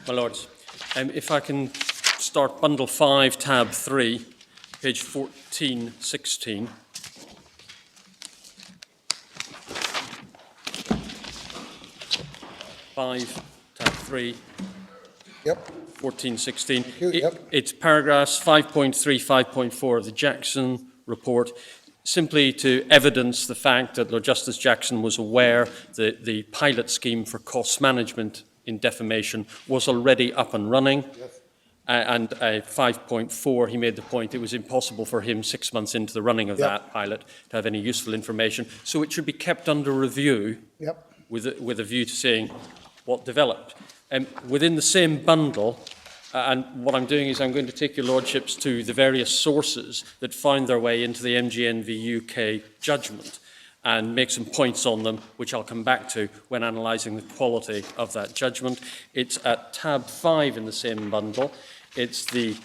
My Lords, if I can start Bundle 5, Tab 3, page 1416. Tab 3. Yep. 1416. Yep. It's paragraphs 5.3, 5.4 of the Jackson report, simply to evidence the fact that Lord Justice Jackson was aware that the pilot scheme for cost management in defamation was already up and running. Yes. And 5.4, he made the point it was impossible for him 6 months into the running of that pilot to have any useful information. So it should be kept under review with a view to seeing what developed. Within the same bundle, and what I'm doing is I'm going to take your lordships to the various sources that found their way into the MGN v UK judgment and make some points on them, which I'll come back to when analysing the quality of that judgment. It's at tab 5 in the same bundle. It's the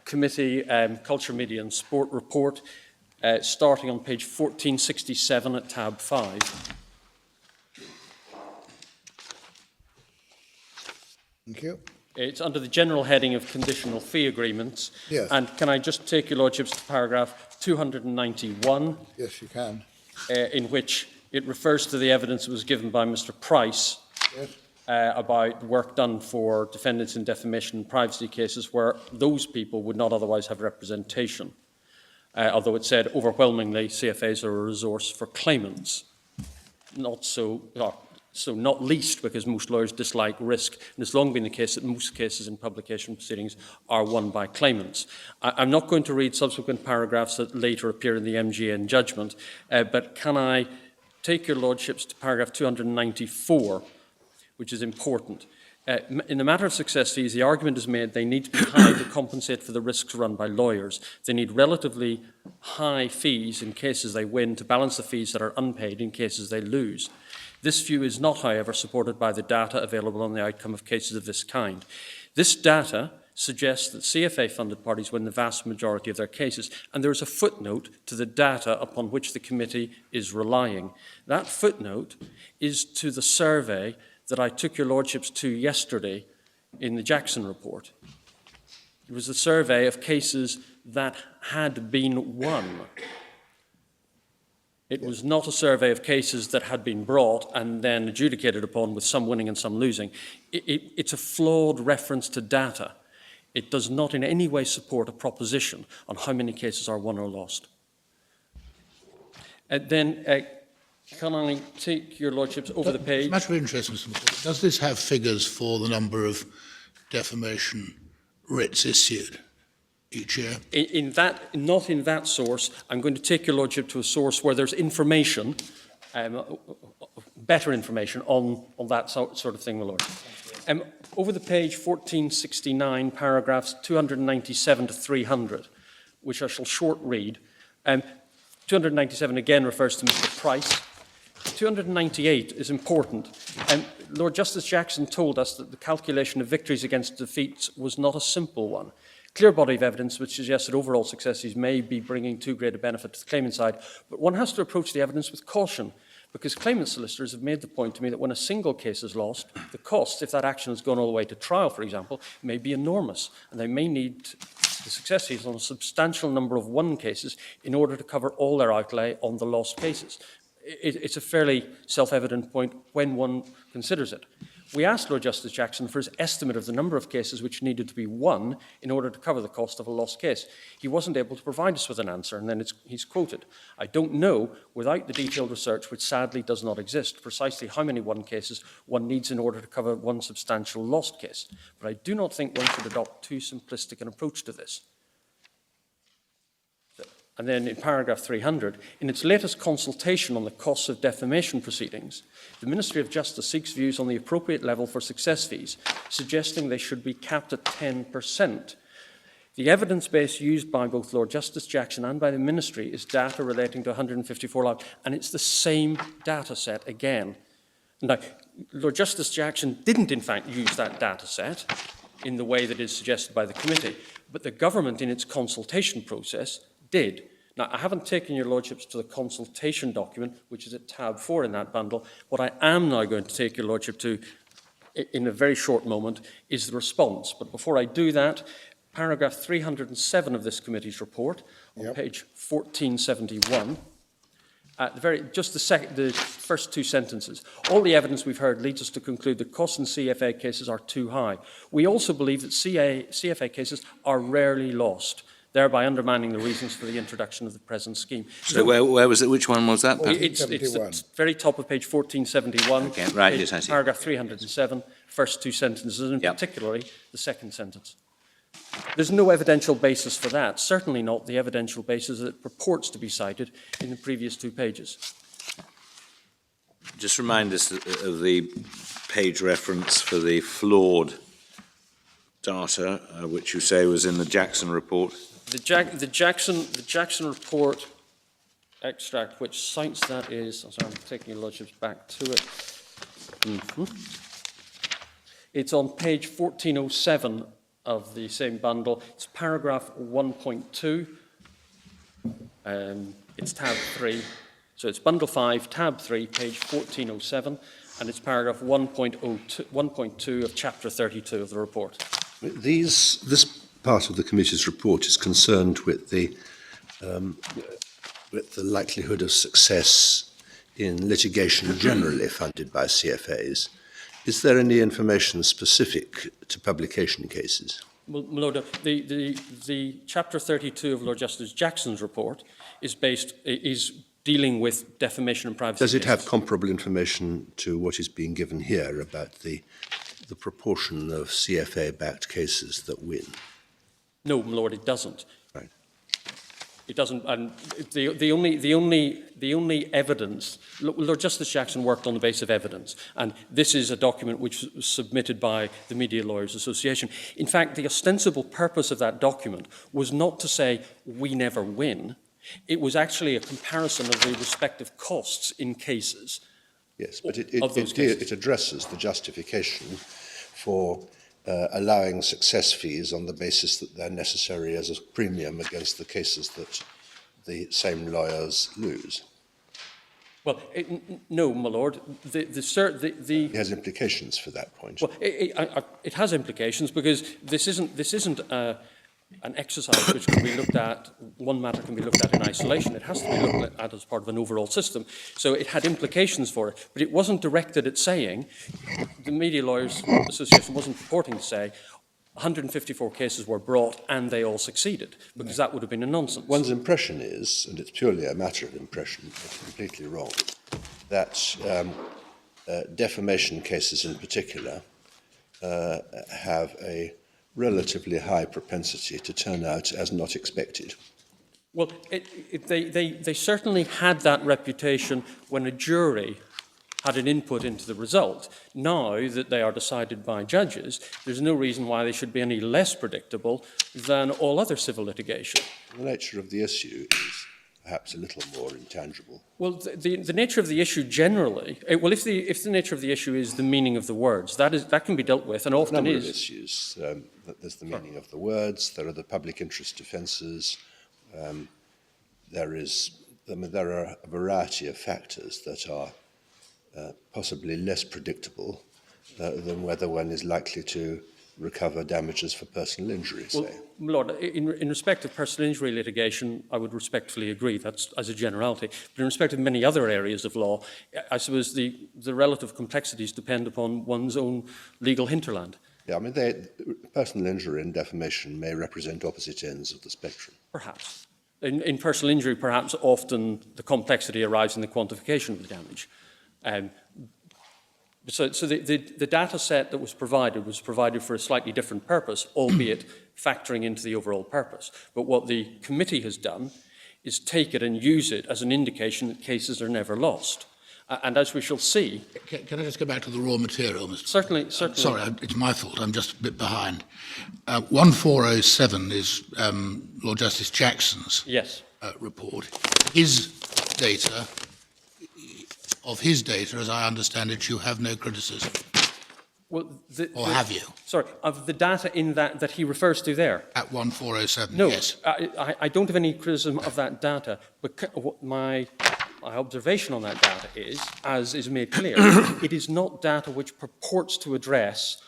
Committee Culture, Media and Sport report, starting on page 1467 at tab 5. Thank you. It's under the general heading of conditional fee agreements. Yes. And can I just take your lordships to paragraph 291? Yes, you can. In which it refers to the evidence that was given by Mr. Price about work done for defendants in defamation and privacy cases where those people would not otherwise have representation. Although it said overwhelmingly CFAs are a resource for claimants. Not least because most lawyers dislike risk, and it's long been the case that most cases in publication proceedings are won by claimants. I'm not going to read subsequent paragraphs that later appear in the MGN judgment, but can I take your lordships to paragraph 294, which is important. In the matter of success fees, the argument is made they need to be high to compensate for the risks run by lawyers. They need relatively high fees in cases they win to balance the fees that are unpaid in cases they lose. This view is not, however, supported by the data available on the outcome of cases of this kind. This data suggests that CFA-funded parties win the vast majority of their cases, and there is a footnote to the data upon which the committee is relying. That footnote is to the survey that I took your lordships to yesterday in the Jackson report. It was a survey of cases that had been won. It was not a survey of cases that had been brought and then adjudicated upon with some winning and some losing. It's a flawed reference to data. It does not in any way support a proposition on how many cases are won or lost. Can I take your lordships over the page? It's a matter of interest, Mr. McCall. Does this have figures for the number of defamation writs issued each year? Not in that source. I'm going to take your lordship to a source where there's information, better information on that sort of thing, my lord. Over the page 1469, paragraphs 297 to 300, which I shall short read. 297 again refers to Mr. Price. 298 is important. Lord Justice Jackson told us that the calculation of victories against defeats was not a simple one. Clear body of evidence which suggests that overall successes may be bringing too great a benefit to the claimant side, but one has to approach the evidence with caution, because claimant solicitors have made the point to me that when a single case is lost, the cost, if that action has gone all the way to trial, for example, may be enormous, and they may need the success fees on a substantial number of won cases in order to cover all their outlay on the lost cases. It's a fairly self-evident point when one considers it. We asked Lord Justice Jackson for his estimate of the number of cases which needed to be won in order to cover the cost of a lost case. He wasn't able to provide us with an answer, and then he's quoted. I don't know, without the detailed research, which sadly does not exist, precisely how many won cases one needs in order to cover one substantial lost case. But I do not think one should adopt too simplistic an approach to this. And then in paragraph 300, in its latest consultation on the costs of defamation proceedings, the Ministry of Justice seeks views on the appropriate level for success fees, suggesting they should be capped at 10%. The evidence base used by both Lord Justice Jackson and by the Ministry is data relating to 154 lives, and it's the same data set again. Now, Lord Justice Jackson didn't in fact use that data set in the way that is suggested by the committee, but the government in its consultation process did. Now, I haven't taken your lordships to the consultation document, which is at tab 4 in that bundle. What I am now going to take your lordship to in a very short moment is the response. But before I do that, paragraph 307 of this committee's report on page 1471, the first two sentences. All the evidence we've heard leads us to conclude that costs in CFA cases are too high. We also believe that CFA cases are rarely lost, thereby undermining the reasons for the introduction of the present scheme. So where was it? Which one was that? It's at the very top of page 1471, Okay, right, yes, I see. paragraph 307, first two sentences, and particularly the second sentence. There's no evidential basis for that, certainly not the evidential basis that purports to be cited in the previous 2 pages. Just remind us of the page reference for the flawed data, which you say was in the Jackson report. The Jackson report extract, which cites that is, I'm taking your lordships back to it. It's on page 1407 of the same bundle. It's paragraph 1.2. It's tab 3. So it's bundle 5, tab 3, page 1407, and it's paragraph 1.2 of chapter 32 of the report. This part of the committee's report is concerned with the likelihood of success in litigation generally funded by CFAs. Is there any information specific to publication cases? Well, my Lord, the chapter 32 of Lord Justice Jackson's report is dealing with defamation and privacy. Does it have cases. comparable information to what is being given here about the proportion of CFA-backed cases that win? No, my Lord, it doesn't. Right. It doesn't, and the only evidence. Lord Justice Jackson worked on the basis of evidence, and this is a document which was submitted by the Media Lawyers Association. In fact, the ostensible purpose of that document was not to say we never win. It was actually a comparison of the respective costs in cases. Yes, but it it addresses the justification for allowing success fees on the basis that they're necessary as a premium against the cases that the same lawyers lose. Well, no, my Lord. It has implications for that point. Well, it has implications because this isn't an exercise which can be looked at. One matter can be looked at in isolation. It has to be looked at as part of an overall system. So it had implications for it, but it wasn't directed at saying. The Media Lawyers Association wasn't purporting to say 154 cases were brought and they all succeeded, because that would have been a nonsense. One's impression is, and it's purely a matter of impression, it's completely wrong, that defamation cases in particular have a relatively high propensity to turn out as not expected. Well, they certainly had that reputation when a jury had an input into the result. Now that they are decided by judges, there's no reason why they should be any less predictable than all other civil litigation. The nature of the issue is perhaps a little more intangible. Well, the nature of the issue generally, if the nature of the issue is the meaning of the words, that can be dealt with, and often Number is. of issues. There's the meaning of the words. There are the public interest defences. There are a variety of factors that are possibly less predictable than whether one is likely to recover damages for personal injury, say. Well, Lord, in respect of personal injury litigation, I would respectfully agree, that's as a generality. But in respect of many other areas of law, I suppose the relative complexities depend upon one's own legal hinterland. Yeah, I mean, personal injury and defamation may represent opposite ends of the spectrum. Perhaps. In personal injury, perhaps often the complexity arrives in the quantification of the damage. So the data set that was provided for a slightly different purpose, albeit factoring into the overall purpose. But what the committee has done is take it and use it as an indication that cases are never lost. And as we shall see... Can I just go back to the raw material, Mr. Certainly. Sorry, it's my fault. I'm just a bit behind. 1407 is Lord Justice Jackson's report. Of his data, as I understand it, you have no criticism. Well, Or have you? Sorry, of the data in that he refers to there? At 1407, No, yes. I don't have any criticism of that data, but my observation on that data is, as is made clear, it is not data which purports to address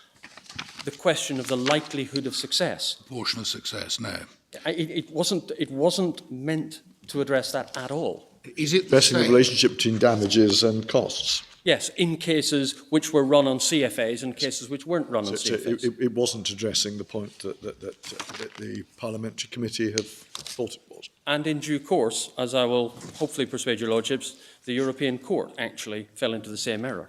the question of the likelihood of success. Proportion of success, no. It wasn't meant to address that at all. Is it the Addressing the same? relationship between damages and costs. Yes, in cases which were run on CFAs and cases which weren't run on So CFAs. it wasn't addressing the point that the Parliamentary Committee have thought it was. And in due course, as I will hopefully persuade your lordships, the European Court actually fell into the same error.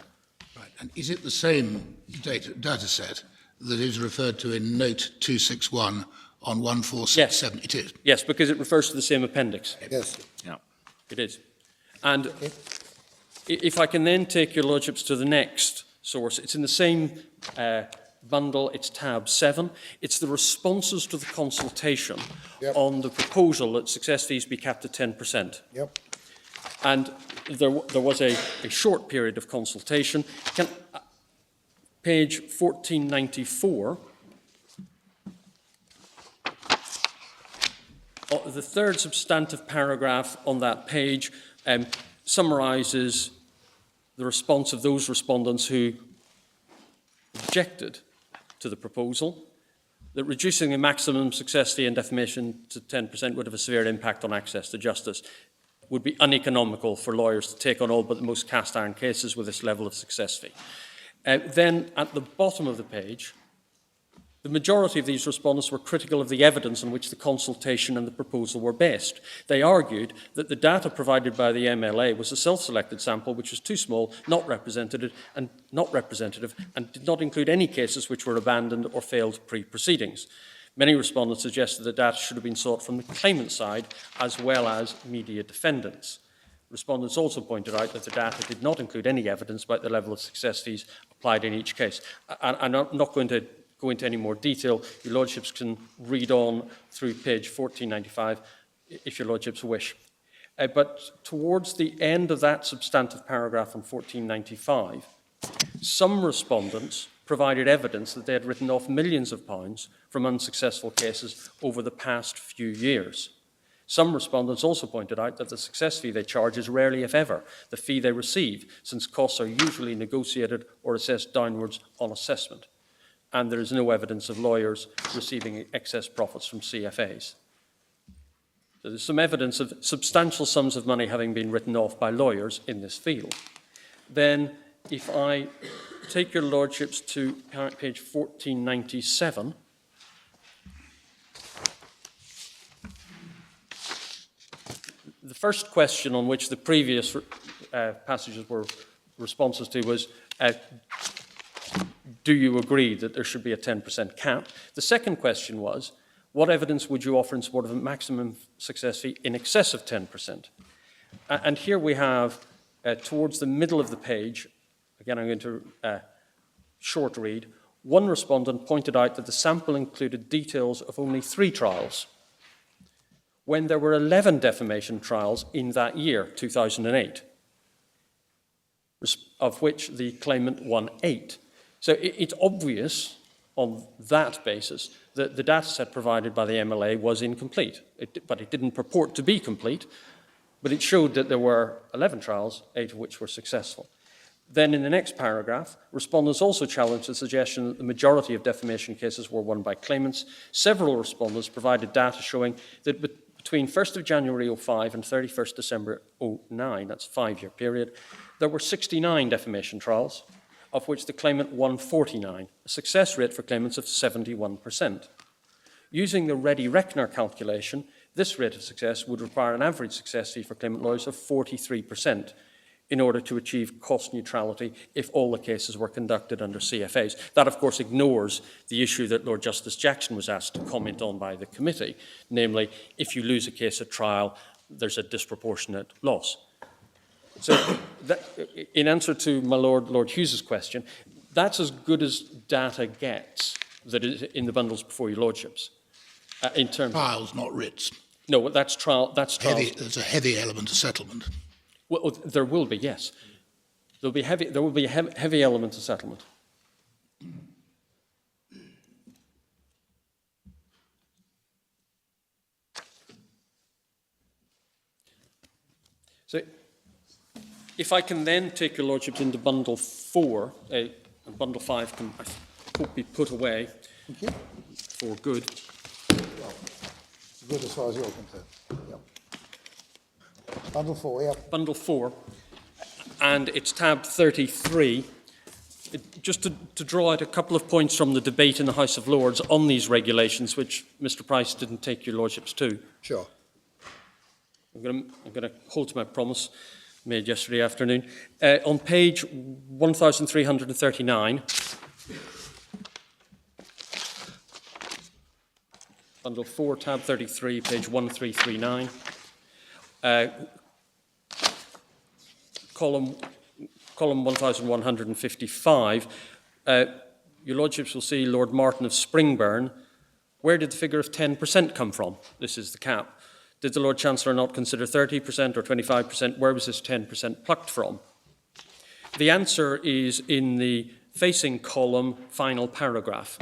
Right. And is it the same data set that is referred to in note 261 on 1467? Yes. It is. Yes, because it refers to the same appendix. Yes. Yeah. It is. And if I can then take your lordships to the next source, it's in the same bundle, it's tab 7. It's the responses to the consultation on the proposal that success fees be capped at 10%. Yep. And there was a short period of consultation. Page 1494, the third substantive paragraph on that page summarises the response of those respondents who objected to the proposal, that reducing the maximum success fee in defamation to 10% would have a severe impact on access to justice, would be uneconomical for lawyers to take on all but the most cast-iron cases with this level of success fee. Then, at the bottom of the page, the majority of these respondents were critical of the evidence on which the consultation and the proposal were based. They argued that the data provided by the MLA was a self-selected sample which was too small, not representative, and did not include any cases which were abandoned or failed pre-proceedings. Many respondents suggested the data should have been sought from the claimant side as well as media defendants. Respondents also pointed out that the data did not include any evidence about the level of success fees applied in each case. I'm not going to go into any more detail. Your lordships can read on through page 1495 if your lordships wish. But towards the end of that substantive paragraph on 1495, some respondents provided evidence that they had written off millions of pounds from unsuccessful cases over the past few years. Some respondents also pointed out that the success fee they charge is rarely, if ever, the fee they receive, since costs are usually negotiated or assessed downwards on assessment. And there is no evidence of lawyers receiving excess profits from CFAs. So there's some evidence of substantial sums of money having been written off by lawyers in this field. Then, if I take your lordships to page 1497, the first question on which the previous passages were responses to was, do you agree that there should be a 10% cap? The second question was, what evidence would you offer in support of a maximum success fee in excess of 10%? And here we have, towards the middle of the page, again I'm going to short read, one respondent pointed out that the sample included details of only 3 trials, when there were 11 defamation trials in that year, 2008, of which the claimant won 8. So it's obvious on that basis that the data set provided by the MLA was incomplete, but it didn't purport to be complete, but it showed that there were 11 trials, 8 of which were successful. Then in the next paragraph, respondents also challenged the suggestion that the majority of defamation cases were won by claimants. Several respondents provided data showing that between 1st of January 05 and 31st December 09, that's a 5-year period, there were 69 defamation trials, of which the claimant won 49, a success rate for claimants of 71%. Using the Reddy-Reckner calculation, this rate of success would require an average success fee for claimant lawyers of 43% in order to achieve cost neutrality if all the cases were conducted under CFAs. That, of course, ignores the issue that Lord Justice Jackson was asked to comment on by the committee, namely, if you lose a case at trial, there's a disproportionate loss. So, in answer to my Lord Hughes's question, that's as good as data gets that is in the bundles before your lordships. In terms Trials, not writs. No, that's trial. That's trial. There's a heavy element of settlement. Well, there will be, yes. There will be a heavy element of settlement. So, if I can then take your lordships into bundle 4, and bundle 5 can, I hope, be put away for good. Good as far as you're concerned. Yep. Bundle 4, yep. Bundle 4, and it's tab 33. Just to draw out a couple of points from the debate in the House of Lords on these regulations, which Mr. Price didn't take your lordships to. Sure. I'm going to hold to my promise made yesterday afternoon. On page 1339, bundle 4, tab 33, page 1339, column 1155, your lordships will see Lord Martin of Springburn. Where did the figure of 10% come from? This is the cap. Did the Lord Chancellor not consider 30% or 25%? Where was this 10% plucked from? The answer is in the facing column, final paragraph.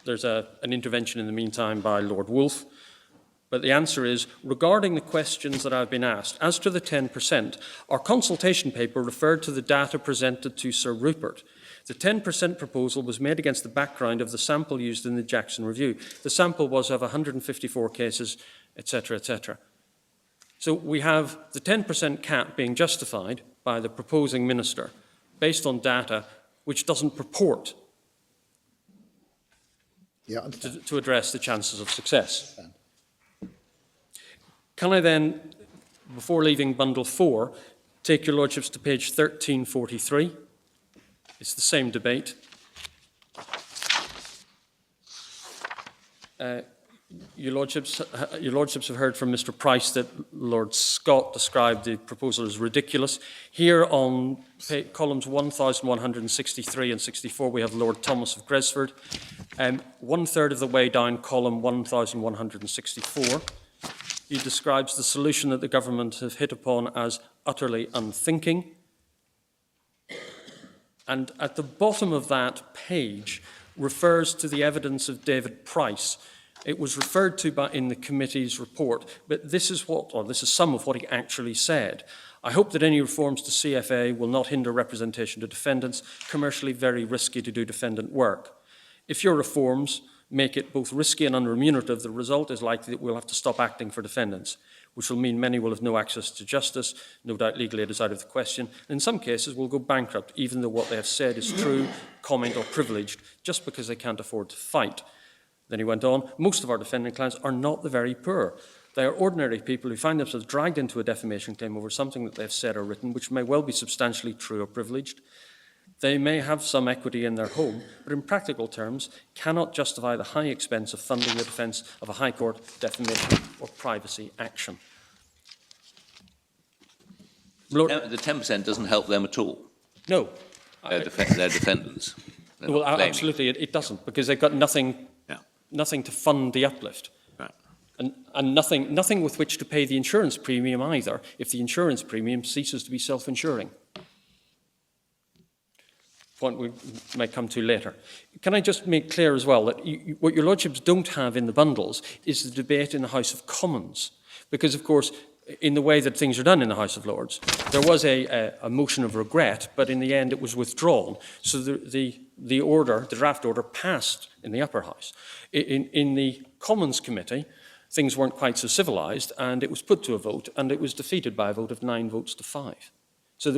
There's an intervention in the meantime by Lord Wolfe. But the answer is, regarding the questions that I've been asked, as to the 10%, our consultation paper referred to the data presented to Sir Rupert. The 10% proposal was made against the background of the sample used in the Jackson Review. The sample was of 154 cases, etc., etc. So we have the 10% cap being justified by the proposing minister based on data which doesn't purport to address the chances of success. Can I then, before leaving bundle 4, take your lordships to page 1343? It's the same debate. Your lordships have heard from Mr. Price that Lord Scott described the proposal as ridiculous. Here on columns 1163 and 64, we have Lord Thomas of Gresford. 1/3 of the way down column 1164, he describes the solution that the government have hit upon as utterly unthinking. And at the bottom of that page refers to the evidence of David Price. It was referred to in the committee's report, but this is some of what he actually said. I hope that any reforms to CFA will not hinder representation to defendants, commercially very risky to do defendant work. If your reforms make it both risky and unremunerative, the result is likely that we'll have to stop acting for defendants, which will mean many will have no access to justice. No doubt legal aid is out of the question. In some cases, will go bankrupt, even though what they have said is true, comment, or privileged, just because they can't afford to fight. Then he went on, most of our defendant clients are not the very poor. They are ordinary people who find themselves dragged into a defamation claim over something that they have said or written, which may well be substantially true or privileged. They may have some equity in their home, but in practical terms cannot justify the high expense of funding the defence of a High Court defamation or privacy action. Lord, the 10% doesn't help them at all. No. They're defendants. Well, absolutely, it doesn't, because they've got nothing to fund the uplift. Right. And nothing with which to pay the insurance premium either, if the insurance premium ceases to be self-insuring. Point we may come to later. Can I just make clear as well that what your lordships don't have in the bundles is the debate in the House of Commons, because of course in the way that things are done in the House of Lords there was a motion of regret, but in the end it was withdrawn, so the draft order passed in the upper house. In the Commons Committee things weren't quite so civilised, and it was put to a vote and it was defeated by a vote of 9 votes to 5. So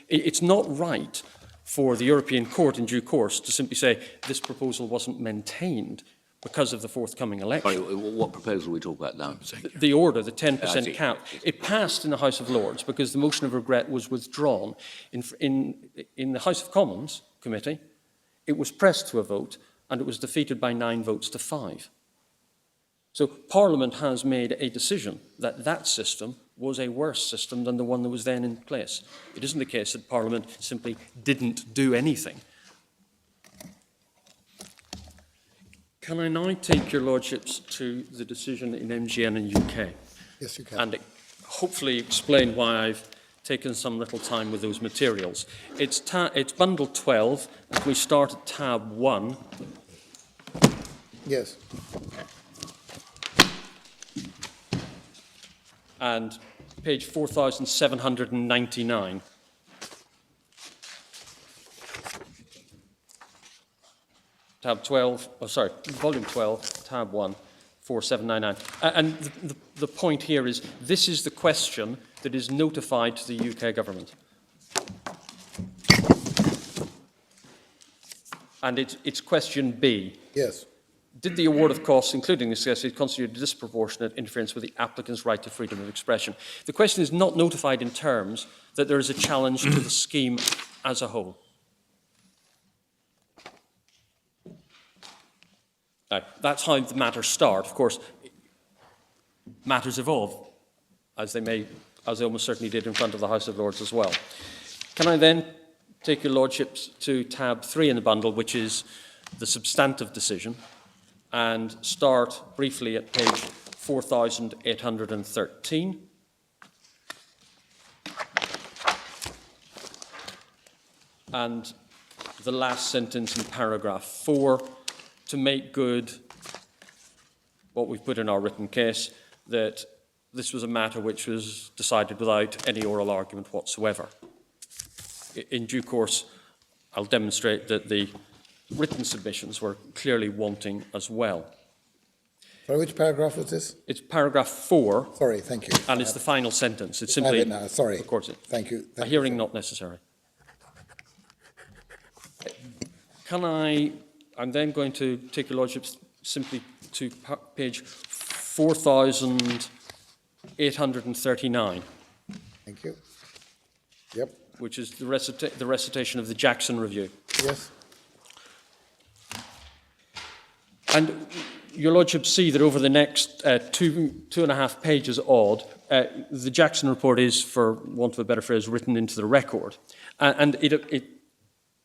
it's not right for the European Court in due course to simply say this proposal wasn't maintained because of the forthcoming election. Sorry, what proposal are we talking about now? The order, the 10% cap, it passed in the House of Lords because the motion of regret was withdrawn. In the House of Commons Committee, it was pressed to a vote and it was defeated by 9 votes to 5. So Parliament has made a decision that that system was a worse system than the one that was then in place. It isn't the case that Parliament simply didn't do anything. Can I now take your lordships to the decision in MGN and UK? Yes, you can. And hopefully explain why I've taken some little time with those materials. It's bundle 12, and we start at tab 1. Yes. And page 4,799. Tab 12, volume 12, tab 1, 4799. And the point here is, this is the question that is notified to the UK government. And it's question B. Yes. Did the award of costs, including necessity, constitute disproportionate interference with the applicant's right to freedom of expression? The question is not notified in terms that there is a challenge to the scheme as a whole. That's how the matters start. Of course, matters evolve, as they almost certainly did in front of the House of Lords as well. Can I then take your lordships to tab 3 in the bundle, which is the substantive decision, and start briefly at page 4,813. And the last sentence in paragraph 4, to make good what we've put in our written case, that this was a matter which was decided without any oral argument whatsoever. In due course, I'll demonstrate that the written submissions were clearly wanting as well. Sorry, which paragraph was this? It's paragraph 4. Sorry, thank you. And it's the final sentence. It's I have simply, it now, sorry. of course, Thank you. a hearing not necessary. I'm then going to take your lordships simply to page 4,839. Thank you. Yep. Which is the recitation of the Jackson Review. Yes. And your lordships see that over the next two and a half pages odd, the Jackson report is, for want of a better phrase, written into the record. And it,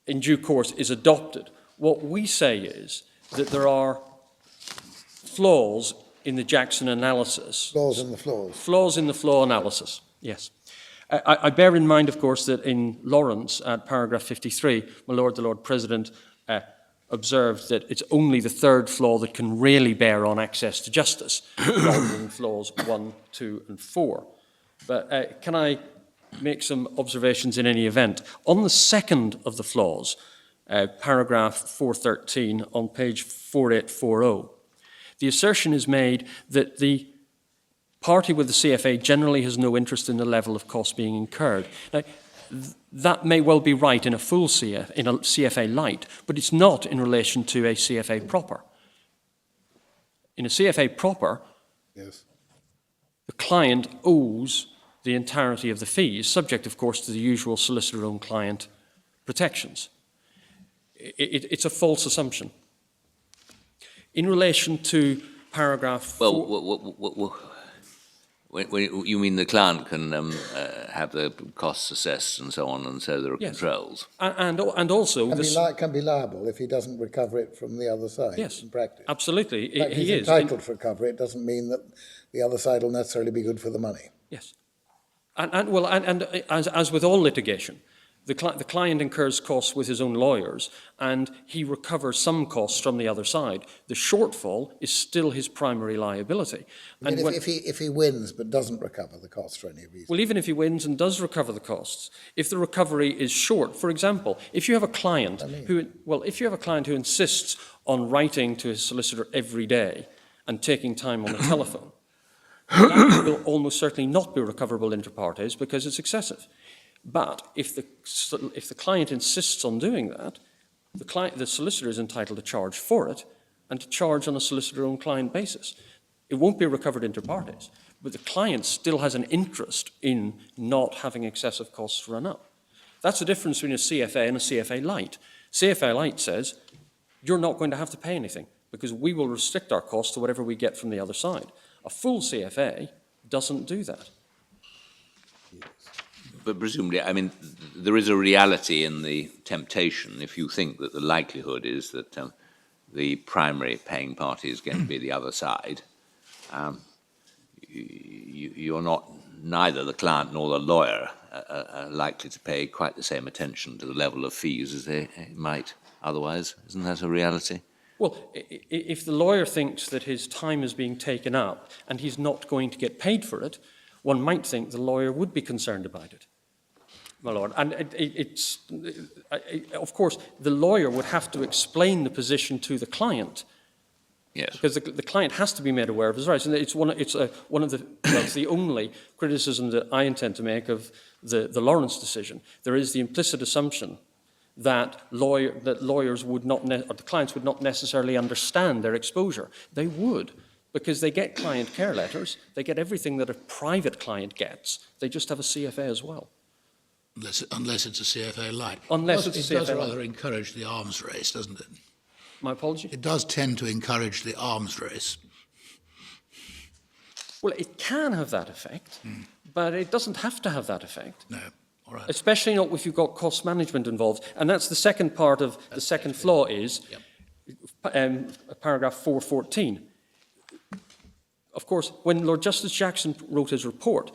in due course, is adopted. What we say is that there are flaws in the Jackson analysis. Flaws in the flaws. Flaws in the flaw analysis, yes. I bear in mind, of course, that in Lawrence, at paragraph 53, my Lord, the Lord President observed that it's only the third flaw that can really bear on access to justice, rather than flaws 1, 2, and 4. But can I make some observations in any event? On the second of the flaws, paragraph 413 on page 4840, the assertion is made that the party with the CFA generally has no interest in the level of cost being incurred. Now, that may well be right in a full CFA light, but it's not in relation to a CFA proper. In a CFA proper, Yes. the client owes the entirety of the fees, subject, of course, to the usual solicitor-owned client protections. It's a false assumption. In relation to paragraph... You mean the client can have the costs assessed and so on, and so there are controls? And also... Can be liable if he doesn't recover it from the other side. Yes, in practice. absolutely. In fact, he's entitled to recover it. Doesn't mean that the other side will necessarily be good for the money. Yes. And as with all litigation, the client incurs costs with his own lawyers, and he recovers some costs from the other side. The shortfall is still his primary liability. I mean, if he wins but doesn't recover the costs for any reason. Well, even if he wins and does recover the costs, if the recovery is short, for example, if you have a client who insists on writing to his solicitor every day and taking time on the telephone, that will almost certainly not be recoverable inter partes because it's excessive. But if the client insists on doing that, the solicitor is entitled to charge for it and to charge on a solicitor-owned client basis. It won't be recovered inter partes, but the client still has an interest in not having excessive costs run up. That's the difference between a CFA and a CFA light. CFA light says, you're not going to have to pay anything because we will restrict our costs to whatever we get from the other side. A full CFA doesn't do that. But presumably, I mean, there is a reality in the temptation if you think that the likelihood is that the primary paying party is going to be the other side. You're not, neither the client nor the lawyer are likely to pay quite the same attention to the level of fees as they might otherwise. Isn't that a reality? Well, if the lawyer thinks that his time is being taken up and he's not going to get paid for it, one might think the lawyer would be concerned about it, my lord. And of course, the lawyer would have to explain the position to the client. Yes. Because the client has to be made aware of his rights, and it's one of the well, it's the only criticism that I intend to make of the Lawrence decision. There is the implicit assumption that lawyers would not, or the clients would not necessarily understand their exposure. They would, because they get client care letters, they get everything that a private client gets. They just have a CFA as well. Unless it's a CFA light. Unless it's a CFA It does light. rather encourage the arms race, doesn't it? My apology? It does tend to encourage the arms race. Well, it can have that effect, but it doesn't have to have that effect. No, all right. Especially not if you've got cost management involved. And that's the second part of the second flaw is paragraph 414. Of course, when Lord Justice Jackson wrote his report,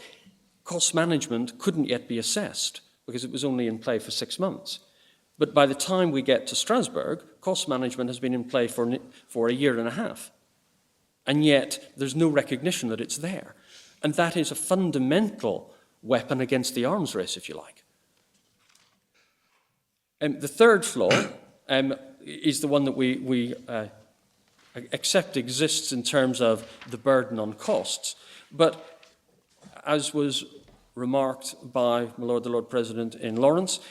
cost management couldn't yet be assessed because it was only in play for 6 months. But by the time we get to Strasbourg, cost management has been in play for a year and a half. And yet there's no recognition that it's there. And that is a fundamental weapon against the arms race, if you like. The third flaw is the one that we accept exists in terms of the burden on costs. But as was remarked by my Lord the Lord President in Lawrence,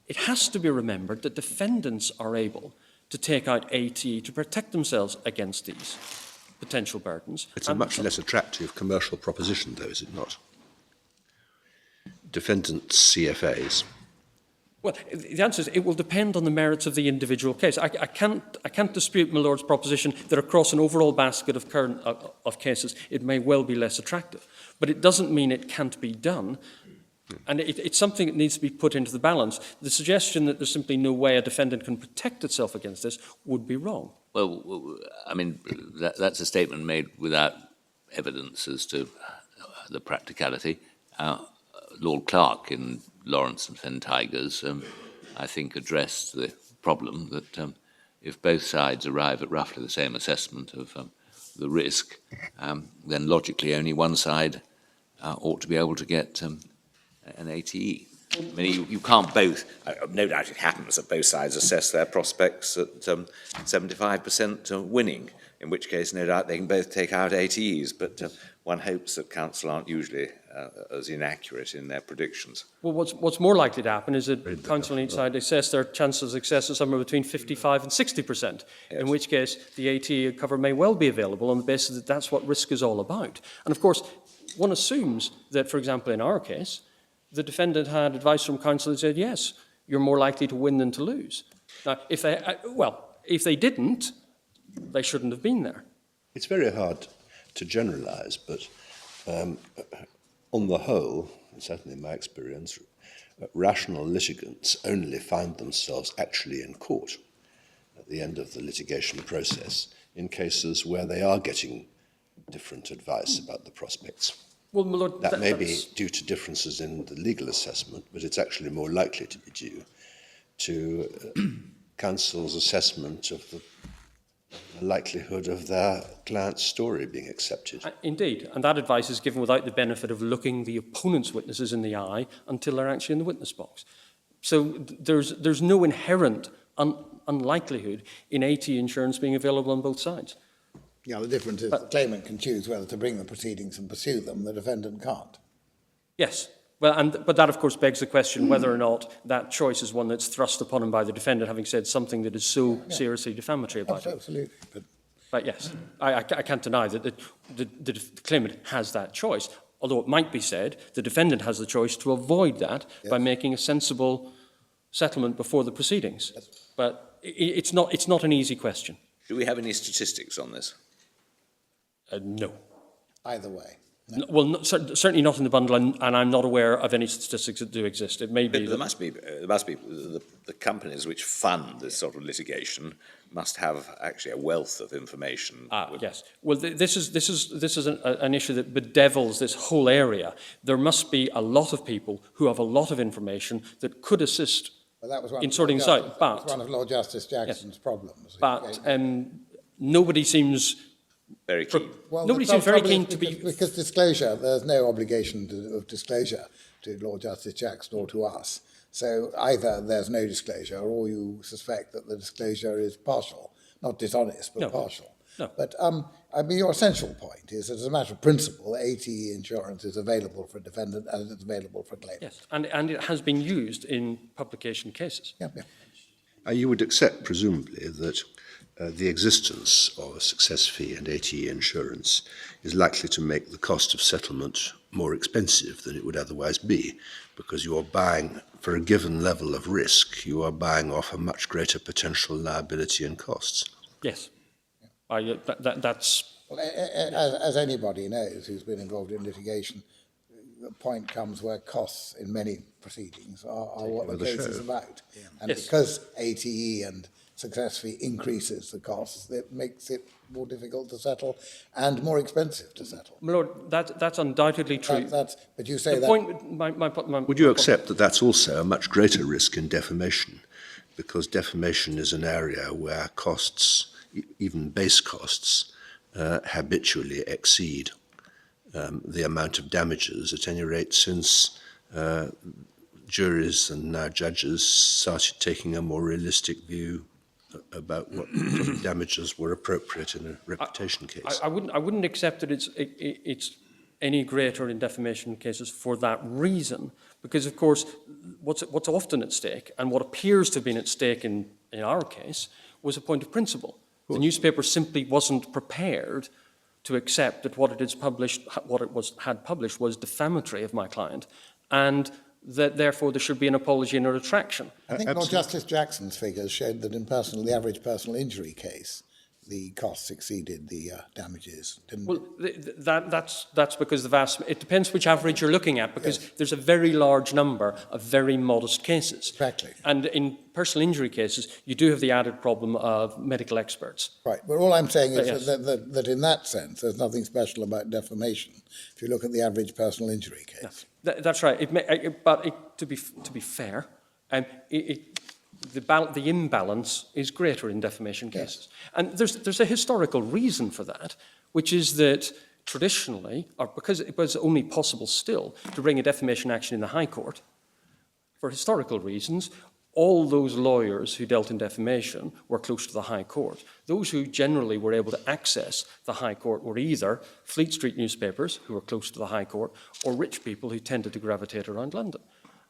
it has to be remembered that defendants are able to take out AT to protect themselves against these potential burdens. It's a much less attractive commercial proposition, though, is it not? Defendants' CFAs. Well, the answer is it will depend on the merits of the individual case. I can't dispute my Lord's proposition that across an overall basket of cases it may well be less attractive. But it doesn't mean it can't be done. And it's something that needs to be put into the balance. The suggestion that there's simply no way a defendant can protect itself against this would be wrong. Well, I mean, that's a statement made without evidence as to the practicality. Lord Clark in Lawrence and Fen Tigers, I think, addressed the problem that if both sides arrive at roughly the same assessment of the risk, then logically only one side ought to be able to get an ATE. I mean, you can't both. No doubt it happens that both sides assess their prospects at 75% winning, in which case no doubt they can both take out ATEs, but one hopes that counsel aren't usually as inaccurate in their predictions. Well, what's more likely to happen is that counsel on each side assess their chances of success are somewhere between 55 and 60%, in which case the ATE cover may well be available on the basis that that's what risk is all about. And of course, one assumes that, for example, in our case, the defendant had advice from counsel that said, yes, you're more likely to win than to lose. Now, if they didn't, they shouldn't have been there. It's very hard to generalise, but on the whole, certainly in my experience, rational litigants only find themselves actually in court at the end of the litigation process in cases where they are getting different advice about the prospects. Well, my Lord, that may be due to differences in the legal assessment, but it's actually more likely to be due to counsel's assessment of the likelihood of their client's story being accepted. Indeed, and that advice is given without the benefit of looking the opponent's witnesses in the eye until they're actually in the witness box. So there's no inherent unlikelihood in AT insurance being available on both sides. Yeah, the difference is the claimant can choose whether to bring the proceedings and pursue them, the defendant can't. Yes. Well, but that, of course, begs the question whether or not that choice is one that's thrust upon him by the defendant, having said something that is so seriously defamatory about it. Absolutely. But yes, I can't deny that the claimant has that choice, although it might be said the defendant has the choice to avoid that by making a sensible settlement before the proceedings. Yes. But it's not an easy question. Do we have any statistics on this? No. Either way. Well, certainly not in the bundle, and I'm not aware of any statistics that do exist. It may be There that must be the companies which fund this sort of litigation must have actually a wealth of information. Yes. Well, this is an issue that bedevils this whole area. There must be a lot of people who have a lot of information that could assist in sorting this out. But that was one of Lord Justice Jackson's problems. But nobody seems very keen. Well, nobody the seems very trouble is keen to be. because disclosure. There's no obligation of disclosure to Lord Justice Jackson or to us. So either there's no disclosure, or you suspect that the disclosure is partial, not dishonest, but partial. No. But I mean, your essential point is that as a matter of principle, ATE insurance is available for a defendant as it's available for a claimant. Yes, and it has been used in publication cases. Yeah, yeah. You would accept, presumably, that the existence of a success fee and ATE insurance is likely to make the cost of settlement more expensive than it would otherwise be, because you are buying, for a given level of risk, you are buying off a much greater potential liability and costs. Yes. That's... Well, as anybody knows who's been involved in litigation, the point comes where costs in many proceedings are what the case is about. Yeah. And yes. Because ATE and success fee increases the costs, it makes it more difficult to settle and more expensive to settle. My Lord, that's undoubtedly true. But you say the that... point, Would you accept that that's also a much greater risk in defamation? Because defamation is an area where costs, even base costs, habitually exceed the amount of damages, at any rate since juries and now judges started taking a more realistic view about what damages were appropriate in a reputation case. I wouldn't accept that it's any greater in defamation cases for that reason, because of course what's often at stake, and what appears to have been at stake in our case, was a point of principle. The newspaper simply wasn't prepared to accept that what it had published was defamatory of my client, and that therefore there should be an apology and a retraction. I think Lord Justice Jackson's figures showed that in the average personal injury case, the costs exceeded the damages, didn't it? Well, that's because it depends which average you're looking at, because there's a very large number of very modest cases. Exactly. And in personal injury cases, you do have the added problem of medical experts. Right, but all I'm saying is that in that sense, there's nothing special about defamation, if you look at the average personal injury case. No, that's right. To be fair, the imbalance is greater in defamation cases. And there's a historical reason for that, which is that traditionally, or because it was only possible still to bring a defamation action in the High Court, for historical reasons, all those lawyers who dealt in defamation were close to the High Court. Those who generally were able to access the High Court were either Fleet Street newspapers, who were close to the High Court, or rich people who tended to gravitate around London.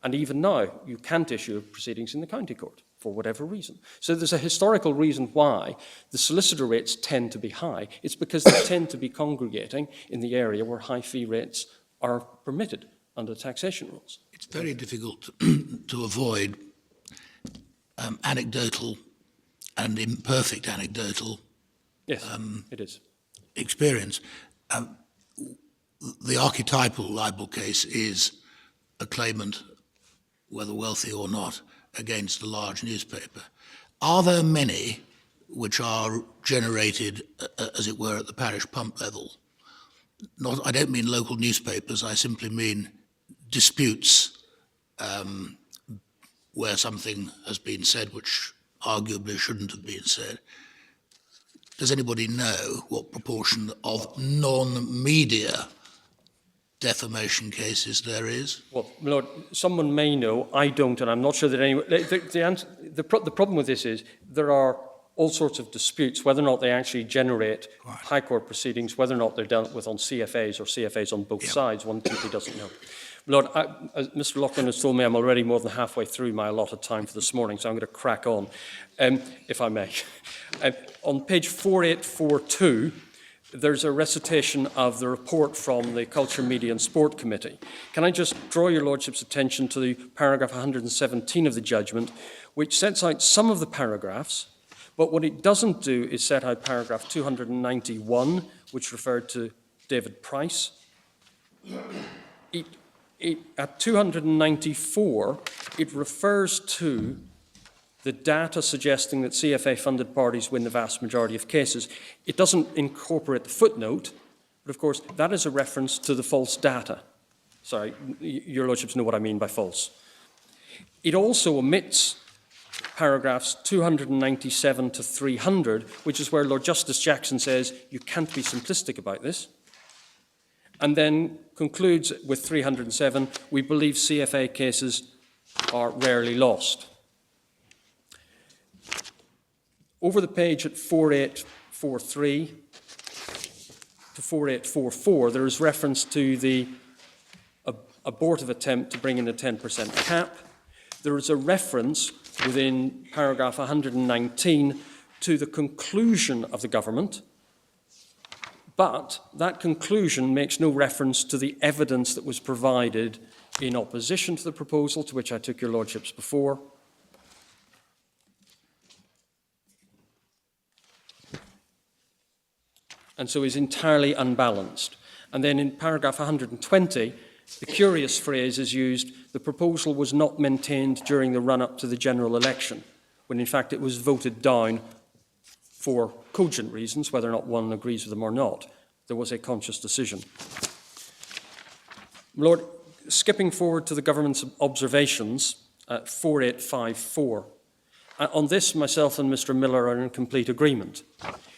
And even now, you can't issue proceedings in the county court for whatever reason. So there's a historical reason why the solicitor rates tend to be high. It's because they tend to be congregating in the area where high fee rates are permitted under taxation rules. It's very difficult to avoid anecdotal and imperfect anecdotal Yes, it is. experience. The archetypal libel case is a claimant, whether wealthy or not, against a large newspaper. Are there many which are generated, as it were, at the parish pump level? I don't mean local newspapers, I simply mean disputes where something has been said which arguably shouldn't have been said. Does anybody know what proportion of non-media defamation cases there is? Well, my Lord, someone may know, I don't, and I'm not sure that anyone... The problem with this is there are all sorts of disputes, whether or not they actually generate High Court proceedings, whether or not they're dealt with on CFAs or CFAs on both sides, one simply doesn't know. Lord, as Mr. Loughlin has told me, I'm already more than halfway through my allotted time for this morning, so I'm going to crack on, if I may. On page 4842, there's a recitation of the report from the Culture, Media and Sport Committee. Can I just draw your Lordship's attention to the paragraph 117 of the judgment, which sets out some of the paragraphs, but what it doesn't do is set out paragraph 291, which referred to David Price, At 294, it refers to the data suggesting that CFA-funded parties win the vast majority of cases. It doesn't incorporate the footnote, but of course that is a reference to the false data. Sorry, your lordships know what I mean by false. It also omits paragraphs 297 to 300, which is where Lord Justice Jackson says you can't be simplistic about this, and then concludes with 307, we believe CFA cases are rarely lost. Over the page at 4843 to 4844, there is reference to the abortive attempt to bring in a 10% cap. There is a reference within paragraph 119 to the conclusion of the government, but that conclusion makes no reference to the evidence that was provided in opposition to the proposal, to which I took your lordships before. And so is entirely unbalanced. And then in paragraph 120, the curious phrase is used, the proposal was not maintained during the run-up to the general election, when in fact it was voted down for cogent reasons, whether or not one agrees with them or not. There was a conscious decision. Lord, skipping forward to the government's observations at 4854. On this, myself and Mr. Miller are in complete agreement.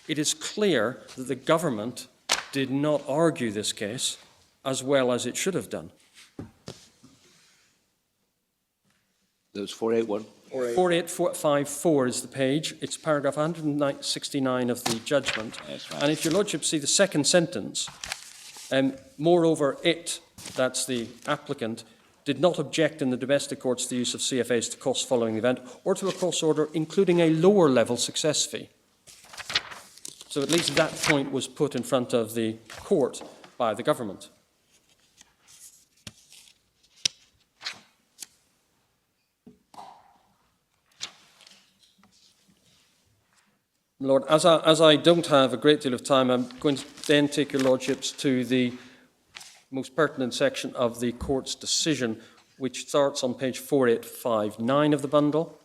It is clear that the government did not argue this case as well as it should have done. That was 481. 4854 is the page. It's paragraph 169 of the judgment. Yes, right. And if your lordship see the second sentence, moreover, that's the applicant, did not object in the domestic courts to the use of CFAs to costs following the event or to a cost order including a lower level success fee. So at least that point was put in front of the court by the government. Lord, as I don't have a great deal of time, I'm going to then take your lordships to the most pertinent section of the court's decision, which starts on page 4859 of the bundle,